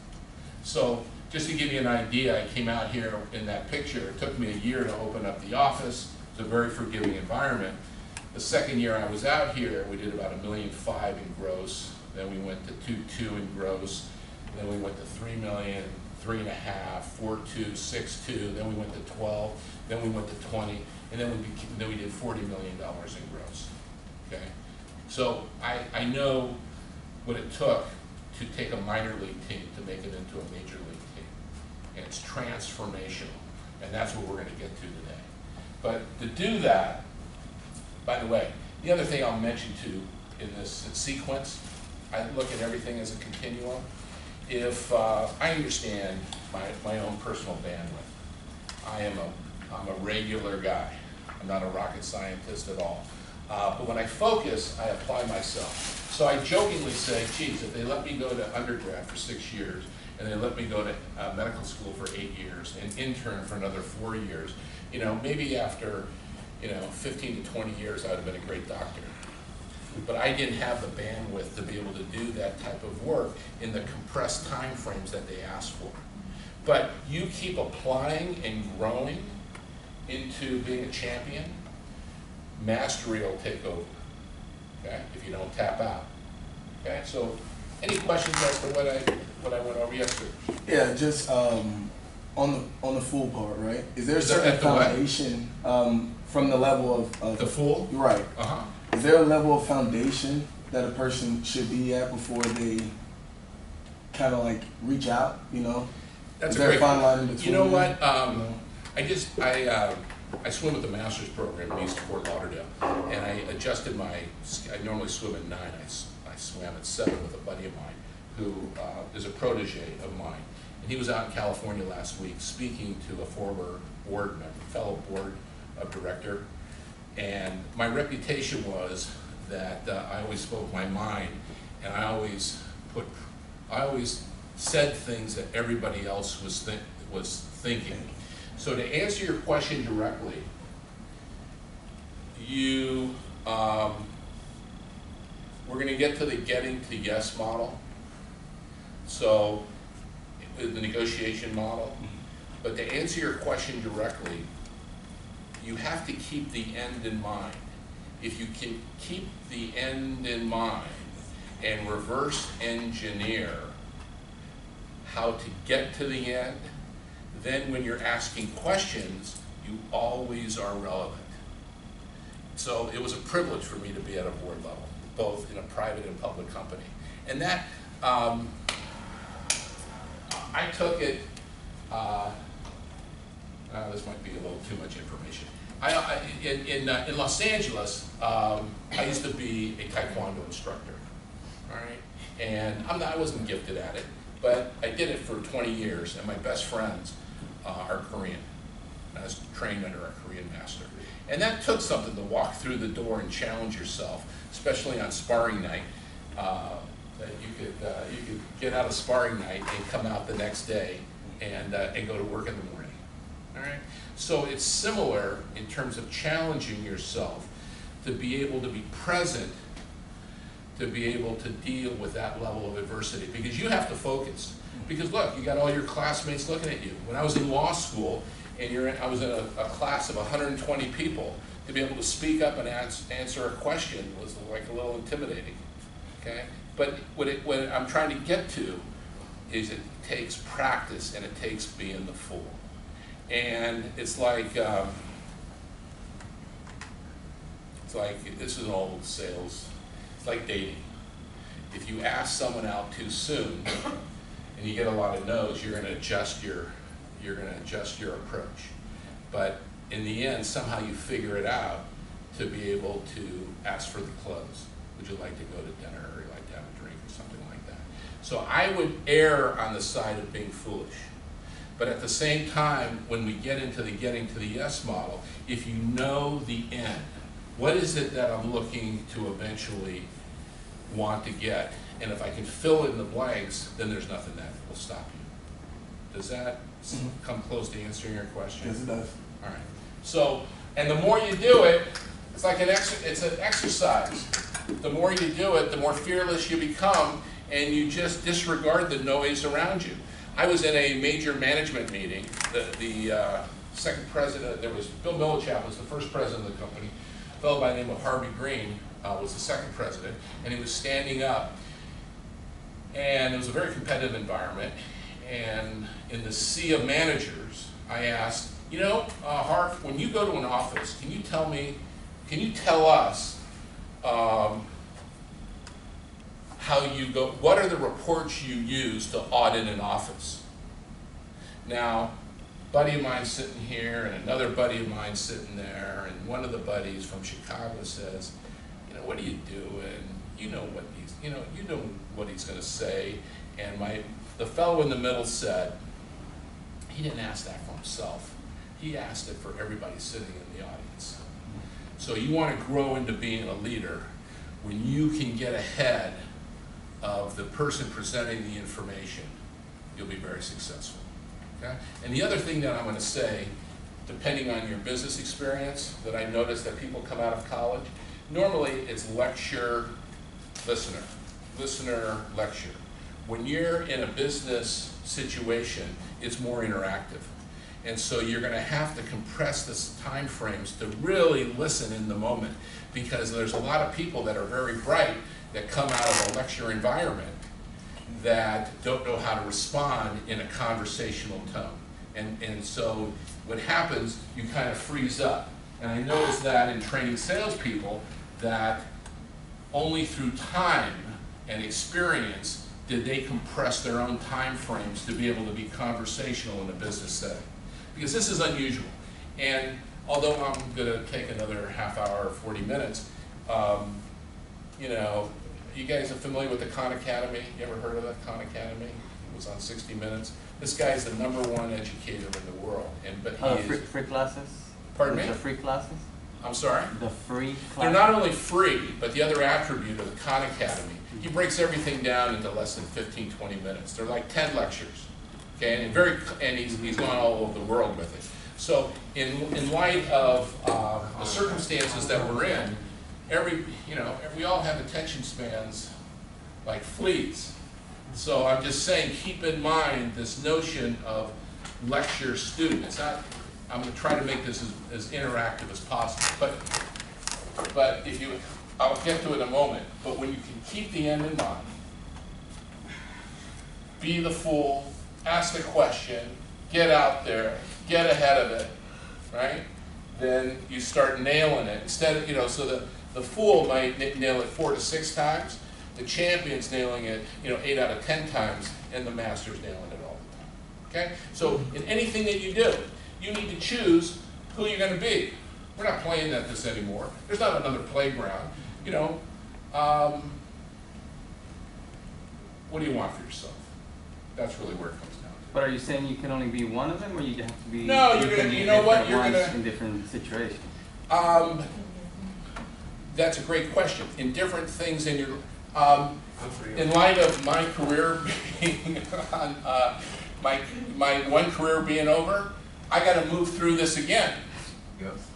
So just to give you an idea, I came out here in that picture. It took me a year to open up the office. It's a very forgiving environment. The second year I was out here, we did about $1.5 million in gross. Then we went to 2.2 in gross. Then we went to 3 million, 3.5, 4.2, 6.2. Then we went to 12. Then we went to 20, and then we did $40 million in gross. Okay, so I know what it took to take a minor league team to make it into a major league team, and it's transformational, and that's what we're going to get to today. But to do that, by the way, the other thing I'll mention too in this sequence, I look at everything as a continuum. If I understand my own personal bandwidth, I'm a regular guy. I'm not a rocket scientist at all. But when I focus, I apply myself. So I jokingly say, geez, if they let me go to undergrad for 6 years, and they let me go to medical school for 8 years, and intern for another 4 years, maybe after 15 to 20 years, I would have been a great doctor. But I didn't have the bandwidth to be able to do that type of work in the compressed time frames that they asked for. But you keep applying and growing into being a champion, mastery will take over, okay, if you don't tap out. Okay, so any questions as to what I went over? Yes, sir. Yeah, just on the full part, right? Is there a certain foundation from the level of the full? Right. Uh-huh. Is there a level of foundation that a person should be at before they kind of like reach out? That's is there a fine line in between? You know what? I swim with the master's program in East Fort Lauderdale, and I adjusted I normally swim at 9. I swam at 7 with a buddy of mine who is a protege of mine. And he was out in California last week speaking to a former board member, fellow board of director. And my reputation was that I always spoke my mind, and I always said things that everybody else was thinking. So to answer your question directly, we're going to get to the getting to yes model. So the negotiation model. But to answer your question directly, you have to keep the end in mind. If you can keep the end in mind and reverse engineer how to get to the end, then when you're asking questions, you always are relevant. So it was a privilege for me to be at a board level, both in a private and public company. And that, I took it, this might be a little too much information. In Los Angeles, I used to be a Taekwondo instructor, all right? And I wasn't gifted at it, but I did it for 20 years, and my best friends are Korean. I was trained under a Korean master. And that took something to walk through the door and challenge yourself, especially on sparring night, that you could get out of sparring night and come out the next day and go to work in the morning. All right? So it's similar in terms of challenging yourself to be able to be present, to be able to deal with that level of adversity, because you have to focus. Because look, you got all your classmates looking at you. When I was in law school, and I was in a class of 120 people, to be able to speak up and answer a question was like a little intimidating, okay? But what I'm trying to get to is it takes practice and it takes being the fool. And it's like this is an old sales. It's like dating. If you ask someone out too soon and you get a lot of no's, you're going to adjust your approach. But in the end, somehow you figure it out to be able to ask for the close. Would you like to go to dinner, or would you like to have a drink, or something like that? So I would err on the side of being foolish. But at the same time, when we get into the getting to the yes model, if you know the end, what is it that I'm looking to eventually want to get? And if I can fill it in the blanks, then there's nothing that will stop you. Does that come close to answering your question? Yes, it does. All right. So, and the more you do it, it's like it's an exercise. The more you do it, the more fearless you become, and you just disregard the noise around you. I was in a major management meeting. The second president, there was Bill Millichap was the first president of the company. A fellow by the name of Harvey Green was the second president, and he was standing up. And it was a very competitive environment. And in the sea of managers, I asked, you know, Harv, when you go to an office, can you tell us how you go, what are the reports you use to audit an office? Now, a buddy of mine sitting here and another buddy of mine sitting there, and one of the buddies from Chicago says, you know, what are you doing? You know what he's going to say. And the fellow in the middle said, he didn't ask that for himself. He asked it for everybody sitting in the audience. So you want to grow into being a leader when you can get ahead of the person presenting the information, you'll be very successful. Okay? And the other thing that I'm going to say, depending on your business experience, that I notice that people come out of college, normally it's lecture, listener, listener, lecture. When you're in a business situation, it's more interactive. And so you're going to have to compress the time frames to really listen in the moment, because there's a lot of people that are very bright that come out of a lecture environment that don't know how to respond in a conversational tone. And so what happens, you kind of freeze up. And I noticed that in training salespeople, that only through time and experience did they compress their own time frames to be able to be conversational in a business setting. Because this is unusual. And although I'm going to take another half hour or 40 minutes, you know, you guys are familiar with the Khan Academy? You ever heard of the Khan Academy? It was on 60 Minutes. This guy is the #1 educator in the world. But he is free classes? Pardon me? The free classes? I'm sorry? The free classes? They're not only free, but the other attribute of the Khan Academy, he breaks everything down into less than 15, 20 minutes. They're like 10 lectures. Okay, and he's gone all over the world with it. So in light of the circumstances that we're in, we all have attention spans like fleas. So I'm just saying, keep in mind this notion of lecture student. It's not, I'm going to try to make this as interactive as possible. But I'll get to it in a moment. But when you can keep the end in mind, be the fool, ask the question, get out there, get ahead of it, right? Then you start nailing it. Instead of, so the fool might nail it 4 to 6 times. The champion's nailing it, 8 out of 10 times, and the master's nailing it all the time. Okay? So in anything that you do, you need to choose who you're going to be. We're not playing at this anymore. There's not another playground. What do you want for yourself? That's really where it comes down to. But are you saying you can only be one of them, or you have to be? No, you know what? You're gonna in different situations. That's a great question. In different things in your, in light of my career being on, my one career being over, I got to move through this again. Yes.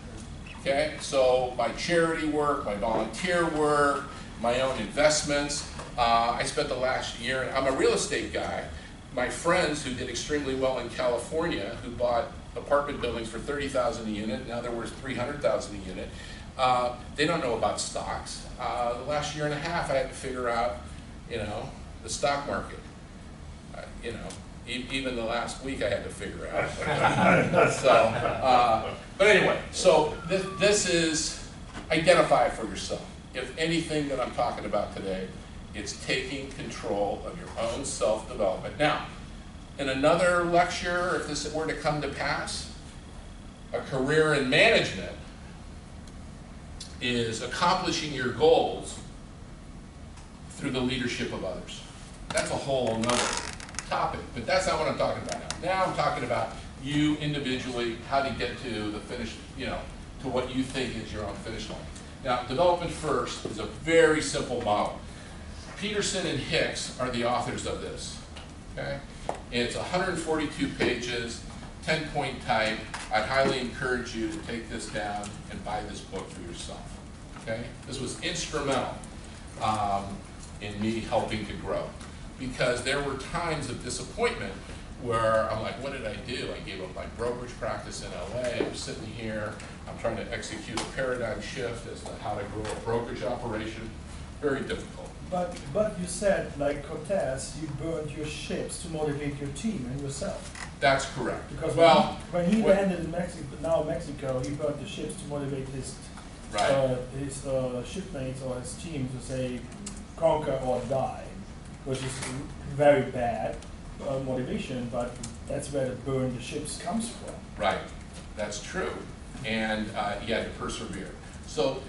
Okay, so my charity work, my volunteer work, my own investments. I spent the last year, I'm a real estate guy. My friends who did extremely well in California, who bought apartment buildings for $30,000 a unit, now they're worth $300,000 a unit, they don't know about stocks. The last year and a half I had to figure out, the stock market. Even the last week I had to figure out. So, but anyway, so this is, identify for yourself. If anything that I'm talking about today, it's taking control of your own self-development. Now, in another lecture, if this were to come to pass, a career in management is accomplishing your goals through the leadership of others. That's a whole nother topic, but that's not what I'm talking about now. Now I'm talking about you individually, how to get to the finish, you know, to what you think is your own finish line. Now, development first is a very simple model. Peterson and Hicks are the authors of this, okay? It's 142 pages, 10-point type. I'd highly encourage you to take this down and buy this book for yourself, okay? This was instrumental in me helping to grow, because there were times of disappointment where I'm like, what did I do? I gave up my brokerage practice in LA. I'm sitting here, I'm trying to execute a paradigm shift as to how to grow a brokerage operation. Very difficult. But you said, like Cortez, you burned your ships to motivate your team and yourself. That's correct. Because when he landed in Mexico, he burned the ships to motivate his shipmates or his team to say, conquer or die, which is very bad motivation, but that's where the burn the ships comes from. Right, that's true, and you had to persevere. So,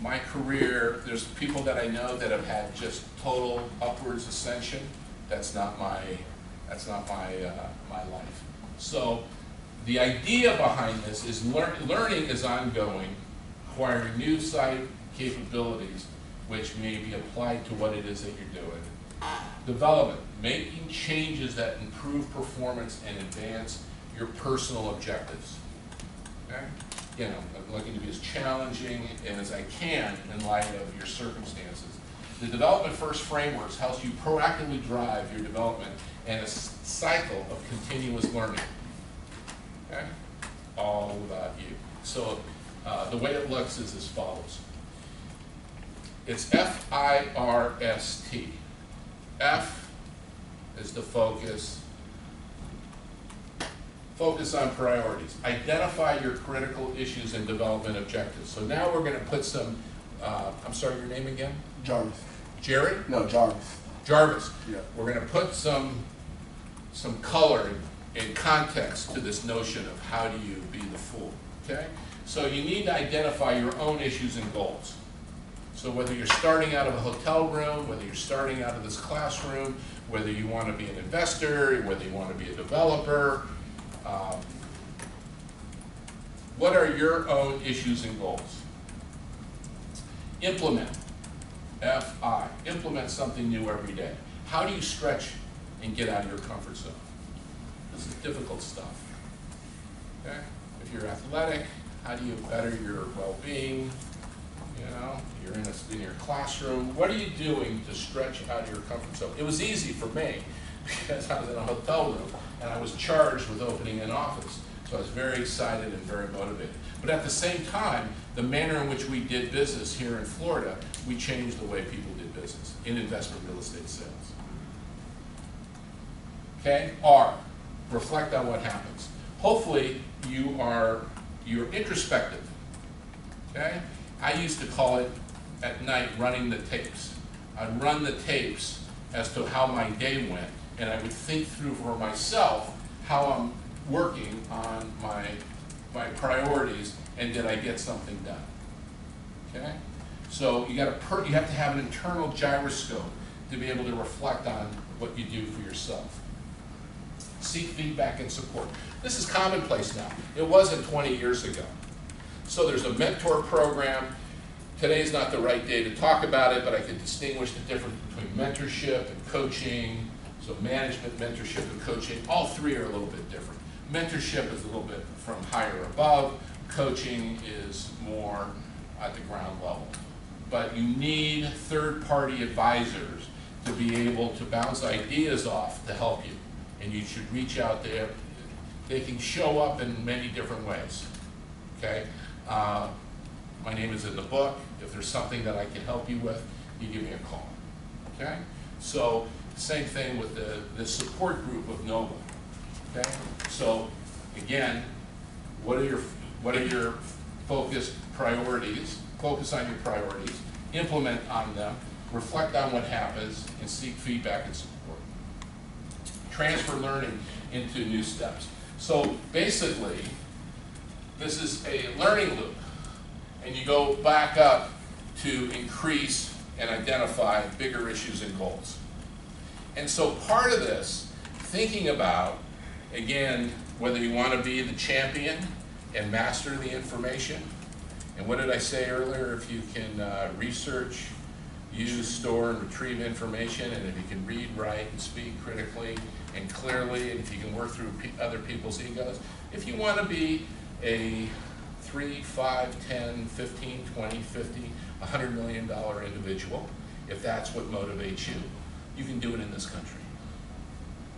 my career, there's people that I know that have had just total upwards ascension. That's not my life. So, the idea behind this is learning is ongoing, acquiring new site capabilities, which may be applied to what it is that you're doing. Development, making changes that improve performance and advance your personal objectives. Okay? You know, I'm looking to be as challenging and as I can in light of your circumstances. The Development First Frameworks helps you proactively drive your development and a cycle of continuous learning. Okay? All about you. So the way it looks is as follows. It's F-I-R-S-T. F is the focus. Focus on priorities. Identify your critical issues and development objectives. So now we're going to put some, I'm sorry, your name again? Jarvis. Jerry? No, Jarvis. Jarvis. Yeah. We're going to put some color and context to this notion of how do you be the fool, okay? So you need to identify your own issues and goals. So whether you're starting out of a hotel room, whether you're starting out of this classroom, whether you want to be an investor, whether you want to be a developer, what are your own issues and goals? Implement, F-I, implement something new every day. How do you stretch and get out of your comfort zone? This is difficult stuff, okay? If you're athletic, how do you better your well-being? You know, you're in your classroom. What are you doing to stretch out of your comfort zone? It was easy for me because I was in a hotel room and I was charged with opening an office. So I was very excited and very motivated. But at the same time, the manner in which we did business here in Florida, we changed the way people did business in investment real estate sales. Okay? R, reflect on what happens. Hopefully you're introspective. Okay? I used to call it at night running the tapes. I'd run the tapes as to how my day went, and I would think through for myself how I'm working on my priorities and did I get something done. Okay? So you have to have an internal gyroscope to be able to reflect on what you do for yourself. Seek feedback and support. This is commonplace now. It wasn't 20 years ago. So there's a mentor program. Today's not the right day to talk about it, but I can distinguish the difference between mentorship and coaching. So management, mentorship, and coaching, all three are a little bit different. Mentorship is a little bit from higher above. Coaching is more at the ground level. But you need third-party advisors to be able to bounce ideas off to help you. And you should reach out there. They can show up in many different ways. Okay? My name is in the book. If there's something that I can help you with, you give me a call. Okay? So Same thing with the support group of NOVA. Okay? So again, what are your focused priorities? Focus on your priorities, implement on them, reflect on what happens, and seek feedback and support. Transfer learning into new steps. So basically, this is a learning loop, and you go back up to increase and identify bigger issues and goals. And so part of this, thinking about, again, whether you want to be the champion and master the information, and what did I say earlier? If you can research, use, store, and retrieve information, and if you can read, write, and speak critically and clearly, and if you can work through other people's egos, if you want to be a 3, 5, 10, 15, 20, 50, $100 million individual, if that's what motivates you, you can do it in this country.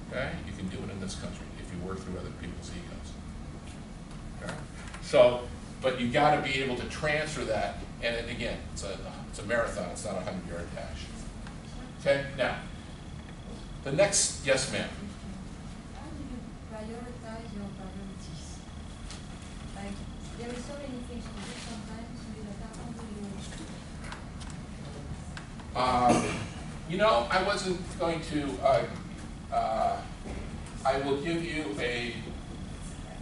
Okay? You can do it in this country if you work through other people's egos. Okay? So, but you got to be able to transfer that, and again, it's a marathon, it's not a 100-yard dash. Okay? Now, the next, yes ma'am. How do you prioritize your priorities? Like, there is so many things to do sometimes with a You know, I wasn't going to, I will give you a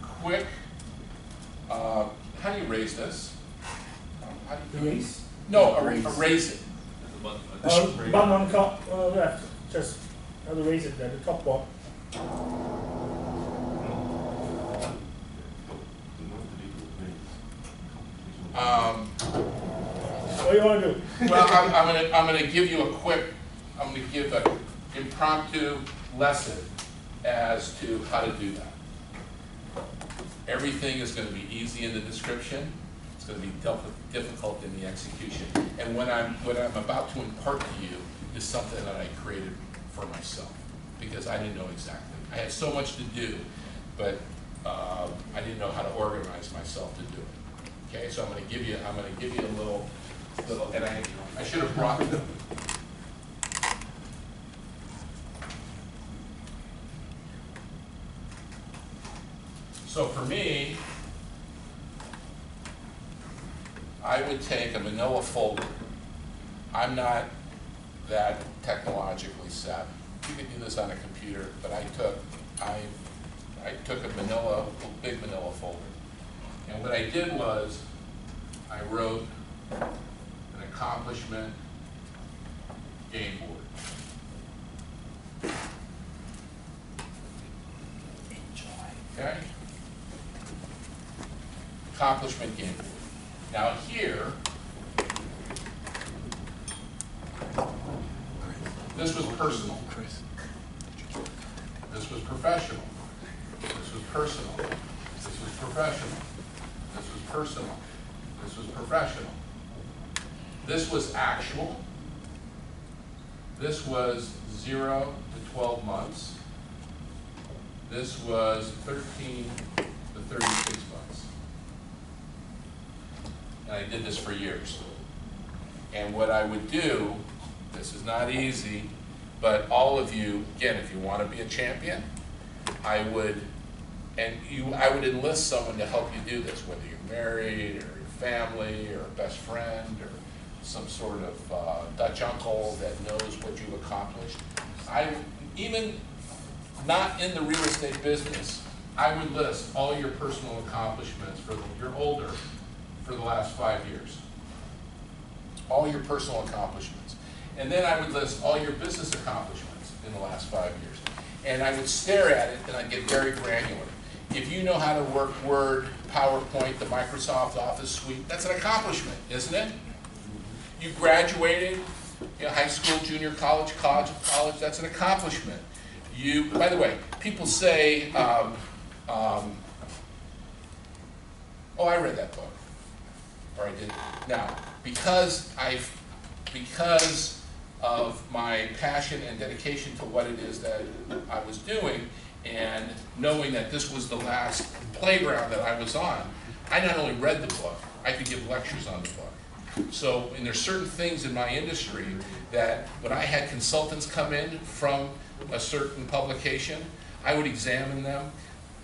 quick, how do you raise this? How do you Raise? No, erase it. Button on the top left, just erase it at the top bar. What do you want to do? Well, I'm gonna give you a quick, I'm gonna give an impromptu lesson as to how to do that. Everything is going to be easy in the description. It's going to be difficult in the execution. And what I'm about to impart to you is something that I created for myself because I didn't know exactly. I had so much to do, but I didn't know how to organize myself to do it. Okay, so I'm going to give you a little, and I should have brought them. So for me, I would take a manila folder. I'm not that technologically savvy. You could do this on a computer, but I took a big manila folder. And what I did was, I wrote an accomplishment game board. Okay? Accomplishment game board. Now here, this was personal. This was professional. This was personal. This was professional. This was personal. This was professional. This was actual. This was 0 to 12 months. This was 13 to 36 months. And I did this for years. And what I would do, this is not easy, but all of you, again, if you want to be a champion, I would enlist someone to help you do this, whether you're married or your family or a best friend or some sort of Dutch uncle that knows what you've accomplished. Even not in the real estate business, I would list all your personal accomplishments you're older, for the last 5 years. All your personal accomplishments. And then I would list all your business accomplishments in the last 5 years. And I would stare at it and I'd get very granular. If you know how to work Word, PowerPoint, the Microsoft Office suite, that's an accomplishment, isn't it? You graduated, high school, junior college, college, that's an accomplishment. By the way, people say, oh, I read that book. Or I did. Now, because of my passion and dedication to what it is that I was doing, and knowing that this was the last playground that I was on, I not only read the book, I could give lectures on the book. So, and there's certain things in my industry that when I had consultants come in from a certain publication, I would examine them.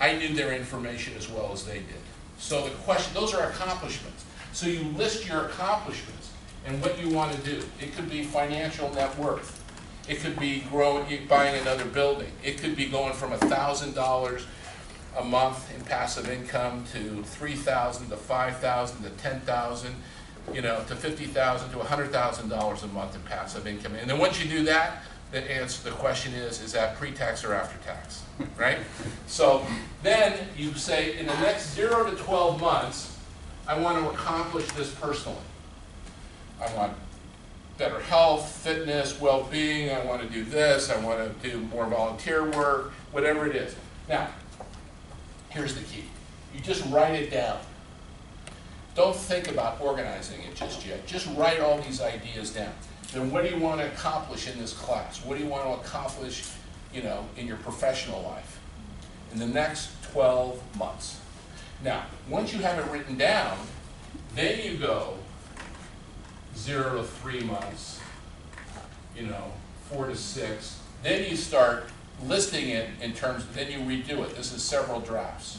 I knew their information as well as they did. So the question, those are accomplishments. So you list your accomplishments and what you want to do. It could be financial net worth. It could be buying another building. It could be going from $1,000 a month in passive income to $3,000 to $5,000 to $10,000, you know, to $50,000 to $100,000 a month in passive income. And then once you do that, the question is that pre-tax or after-tax, right? So then you say, in the next 0 to 12 months, I want to accomplish this personally. I want better health, fitness, well-being, I want to do this, I want to do more volunteer work, whatever it is. Now, here's the key. You just write it down. Don't think about organizing it just yet. Just write all these ideas down. Then what do you want to accomplish in this class? What do you want to accomplish, you know, in your professional life in the next 12 months? Now, once you have it written down, then you go 0 to 3 months, you know, 4 to 6. Then you start listing it in terms, then you redo it. This is several drafts,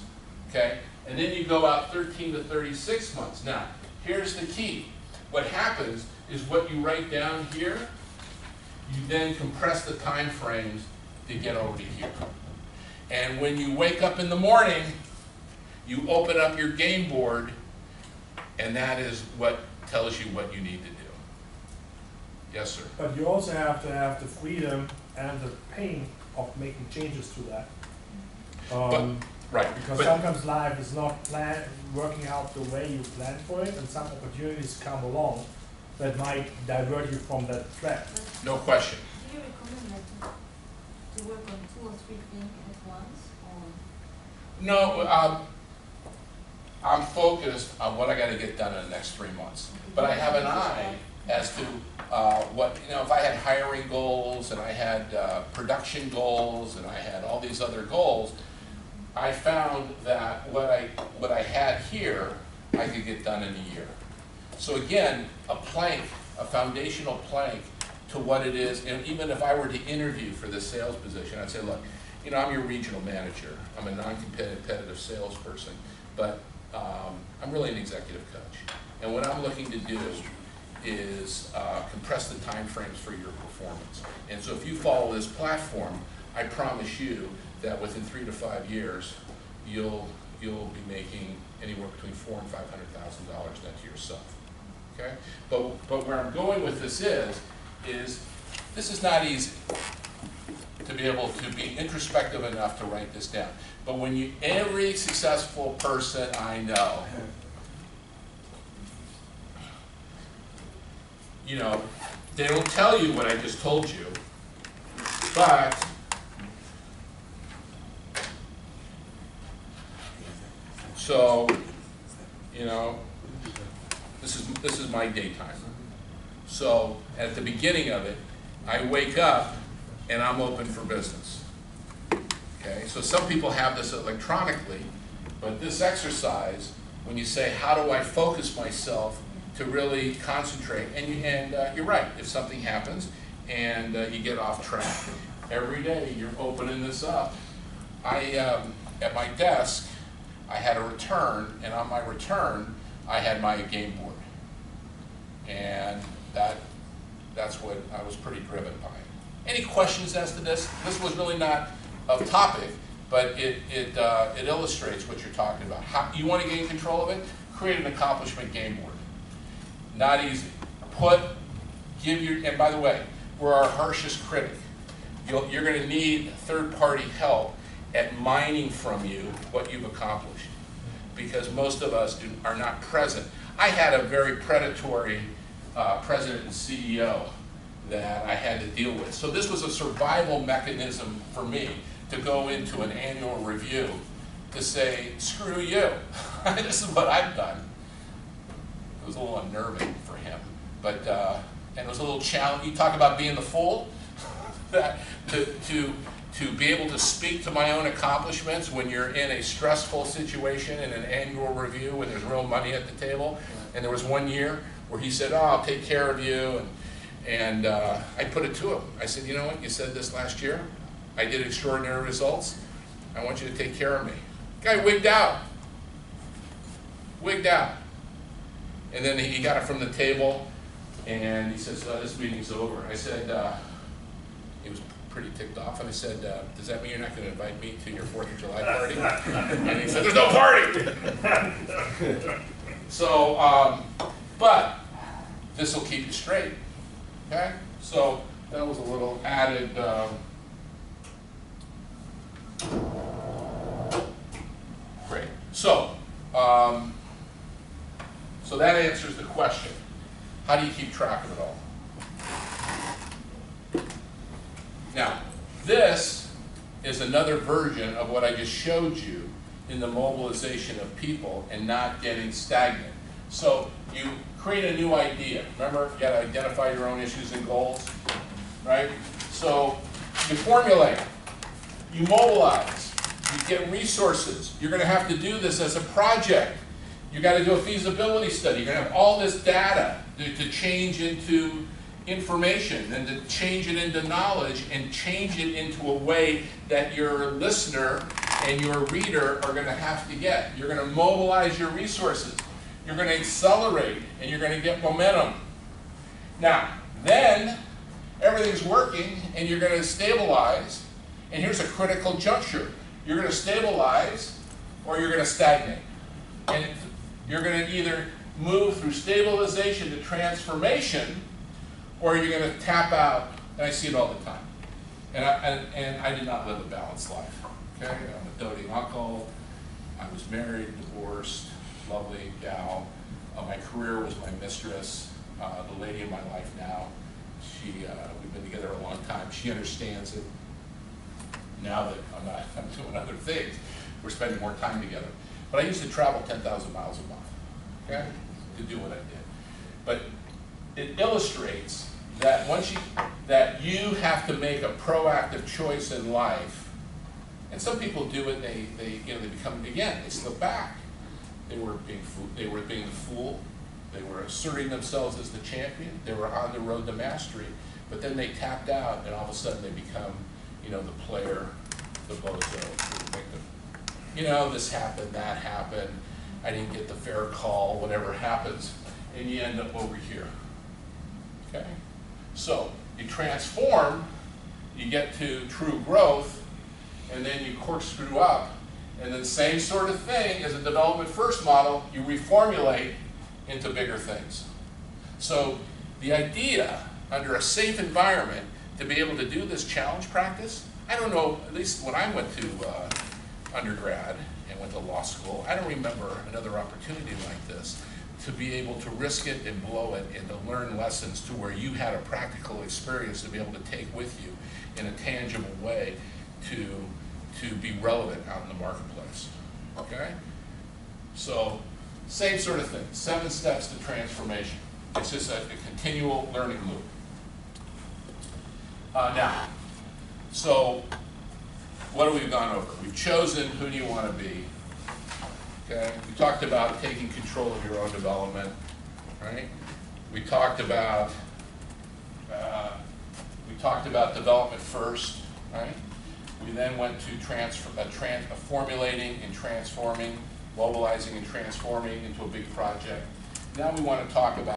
okay? And then you go out 13 to 36 months. Now, here's the key. What happens is what you write down here, you then compress the time frames to get over to here. And when you wake up in the morning, you open up your game board, and that is what tells you what you need to do. Yes, sir? But you also have to have the freedom and the pain of making changes to that. Right. Because sometimes life is not working out the way you planned for it, and some opportunities come along that might divert you from that track. No question. Do you recommend to work on 2 or 3 things at once? Or? No, I'm focused on what I got to get done in the next 3 months. But I have an eye as to what, you know, if I had hiring goals and I had production goals and I had all these other goals, I found that what I had here, I could get done in a year. So again, a plank, a foundational plank to what it is, and even if I were to interview for this sales position, I'd say, look, you know, I'm your regional manager. I'm a non-competitive salesperson, but I'm really an executive coach. And what I'm looking to do is compress the time frames for your performance. And so if you follow this platform, I promise you that within 3 to 5 years, you'll be making anywhere between $400,000 and $500,000 net to yourself. Okay? But where I'm going with this is this is not easy to be able to be introspective enough to write this down. But when every successful person I know, you know, they don't tell you what I just told you, but so, you know, this is my daytime. So at the beginning of it, I wake up and I'm open for business. Okay, so some people have this electronically, but this exercise, when you say, how do I focus myself to really concentrate, and you're right, if something happens and you get off track, every day you're opening this up. At my desk, I had a return, and on my return, I had my game board. And that's what I was pretty driven by. Any questions as to this? This was really not a topic, but it illustrates what you're talking about. How, you want to gain control of it? Create an accomplishment game board. Not easy. And by the way, we're our harshest critic. You're going to need third-party help at mining from you what you've accomplished, because most of us are not present. I had a very predatory president and CEO that I had to deal with. So this was a survival mechanism for me to go into an annual review to say, screw you, this is what I've done. It was a little unnerving for him, but and it was a little challenge. You talk about being the fool, that to be able to speak to my own accomplishments when you're in a stressful situation in an annual review when there's real money at the table. And there was one year where he said, oh, I'll take care of you, and I put it to him. I said, you know what, you said this last year, I did extraordinary results, I want you to take care of me. Guy wigged out. Wigged out. And then he got it from the table, and he says, this meeting's over. I said, he was pretty ticked off, and I said, does that mean you're not going to invite me to your 4th of July party? And he said, there's no party! So, but this will keep you straight, okay? So that was a little added, great. So, so that answers the question. How do you keep track of it all? Now, this is another version of what I just showed you in the mobilization of people and not getting stagnant. So you create a new idea. Remember, you got to identify your own issues and goals, right? So you formulate, you mobilize, you get resources. You're going to have to do this as a project. You got to do a feasibility study. You're going to have all this data to change into information and to change it into knowledge and change it into a way that your listener and your reader are going to have to get. You're going to mobilize your resources. You're going to accelerate and you're going to get momentum. Now, then everything's working and you're going to stabilize. And here's a critical juncture. You're going to stabilize or you're going to stagnate. And you're going to either move through stabilization to transformation, or you're going to tap out, and I see it all the time. And I did not live a balanced life. Okay, I'm a doting uncle. I was married, divorced, lovely gal. My career was my mistress, the lady in my life now. We've been together a long time. She understands it. Now that I'm doing other things, we're spending more time together. But I used to travel 10,000 miles a month, okay, to do what I did. But it illustrates that that you have to make a proactive choice in life, and some people do it. They become, again, they slip back. They were being the fool. They were asserting themselves as the champion. They were on the road to mastery, but then they tapped out, and all of a sudden they become, the player, the bozo, the victim. This happened, that happened. I didn't get the fair call. Whatever happens, and you end up over here. Okay? So you transform, you get to true growth, and then you corkscrew up. And then same sort of thing as a development first model, you reformulate into bigger things. So the idea under a safe environment to be able to do this challenge practice, I don't know, at least when I went to undergrad and went to law school, I don't remember another opportunity like this, to be able to risk it and blow it and to learn lessons to where you had a practical experience to be able to take with you in a tangible way to be relevant out in the marketplace, okay? So, same sort of thing, 7 steps to transformation. It's just a continual learning loop. Now, so what have we gone over? We've chosen who do you want to be. Okay, we talked about taking control of your own development, right? We talked about development first, right? We then went to formulating and transforming, mobilizing and transforming into a big project. Now we want to talk about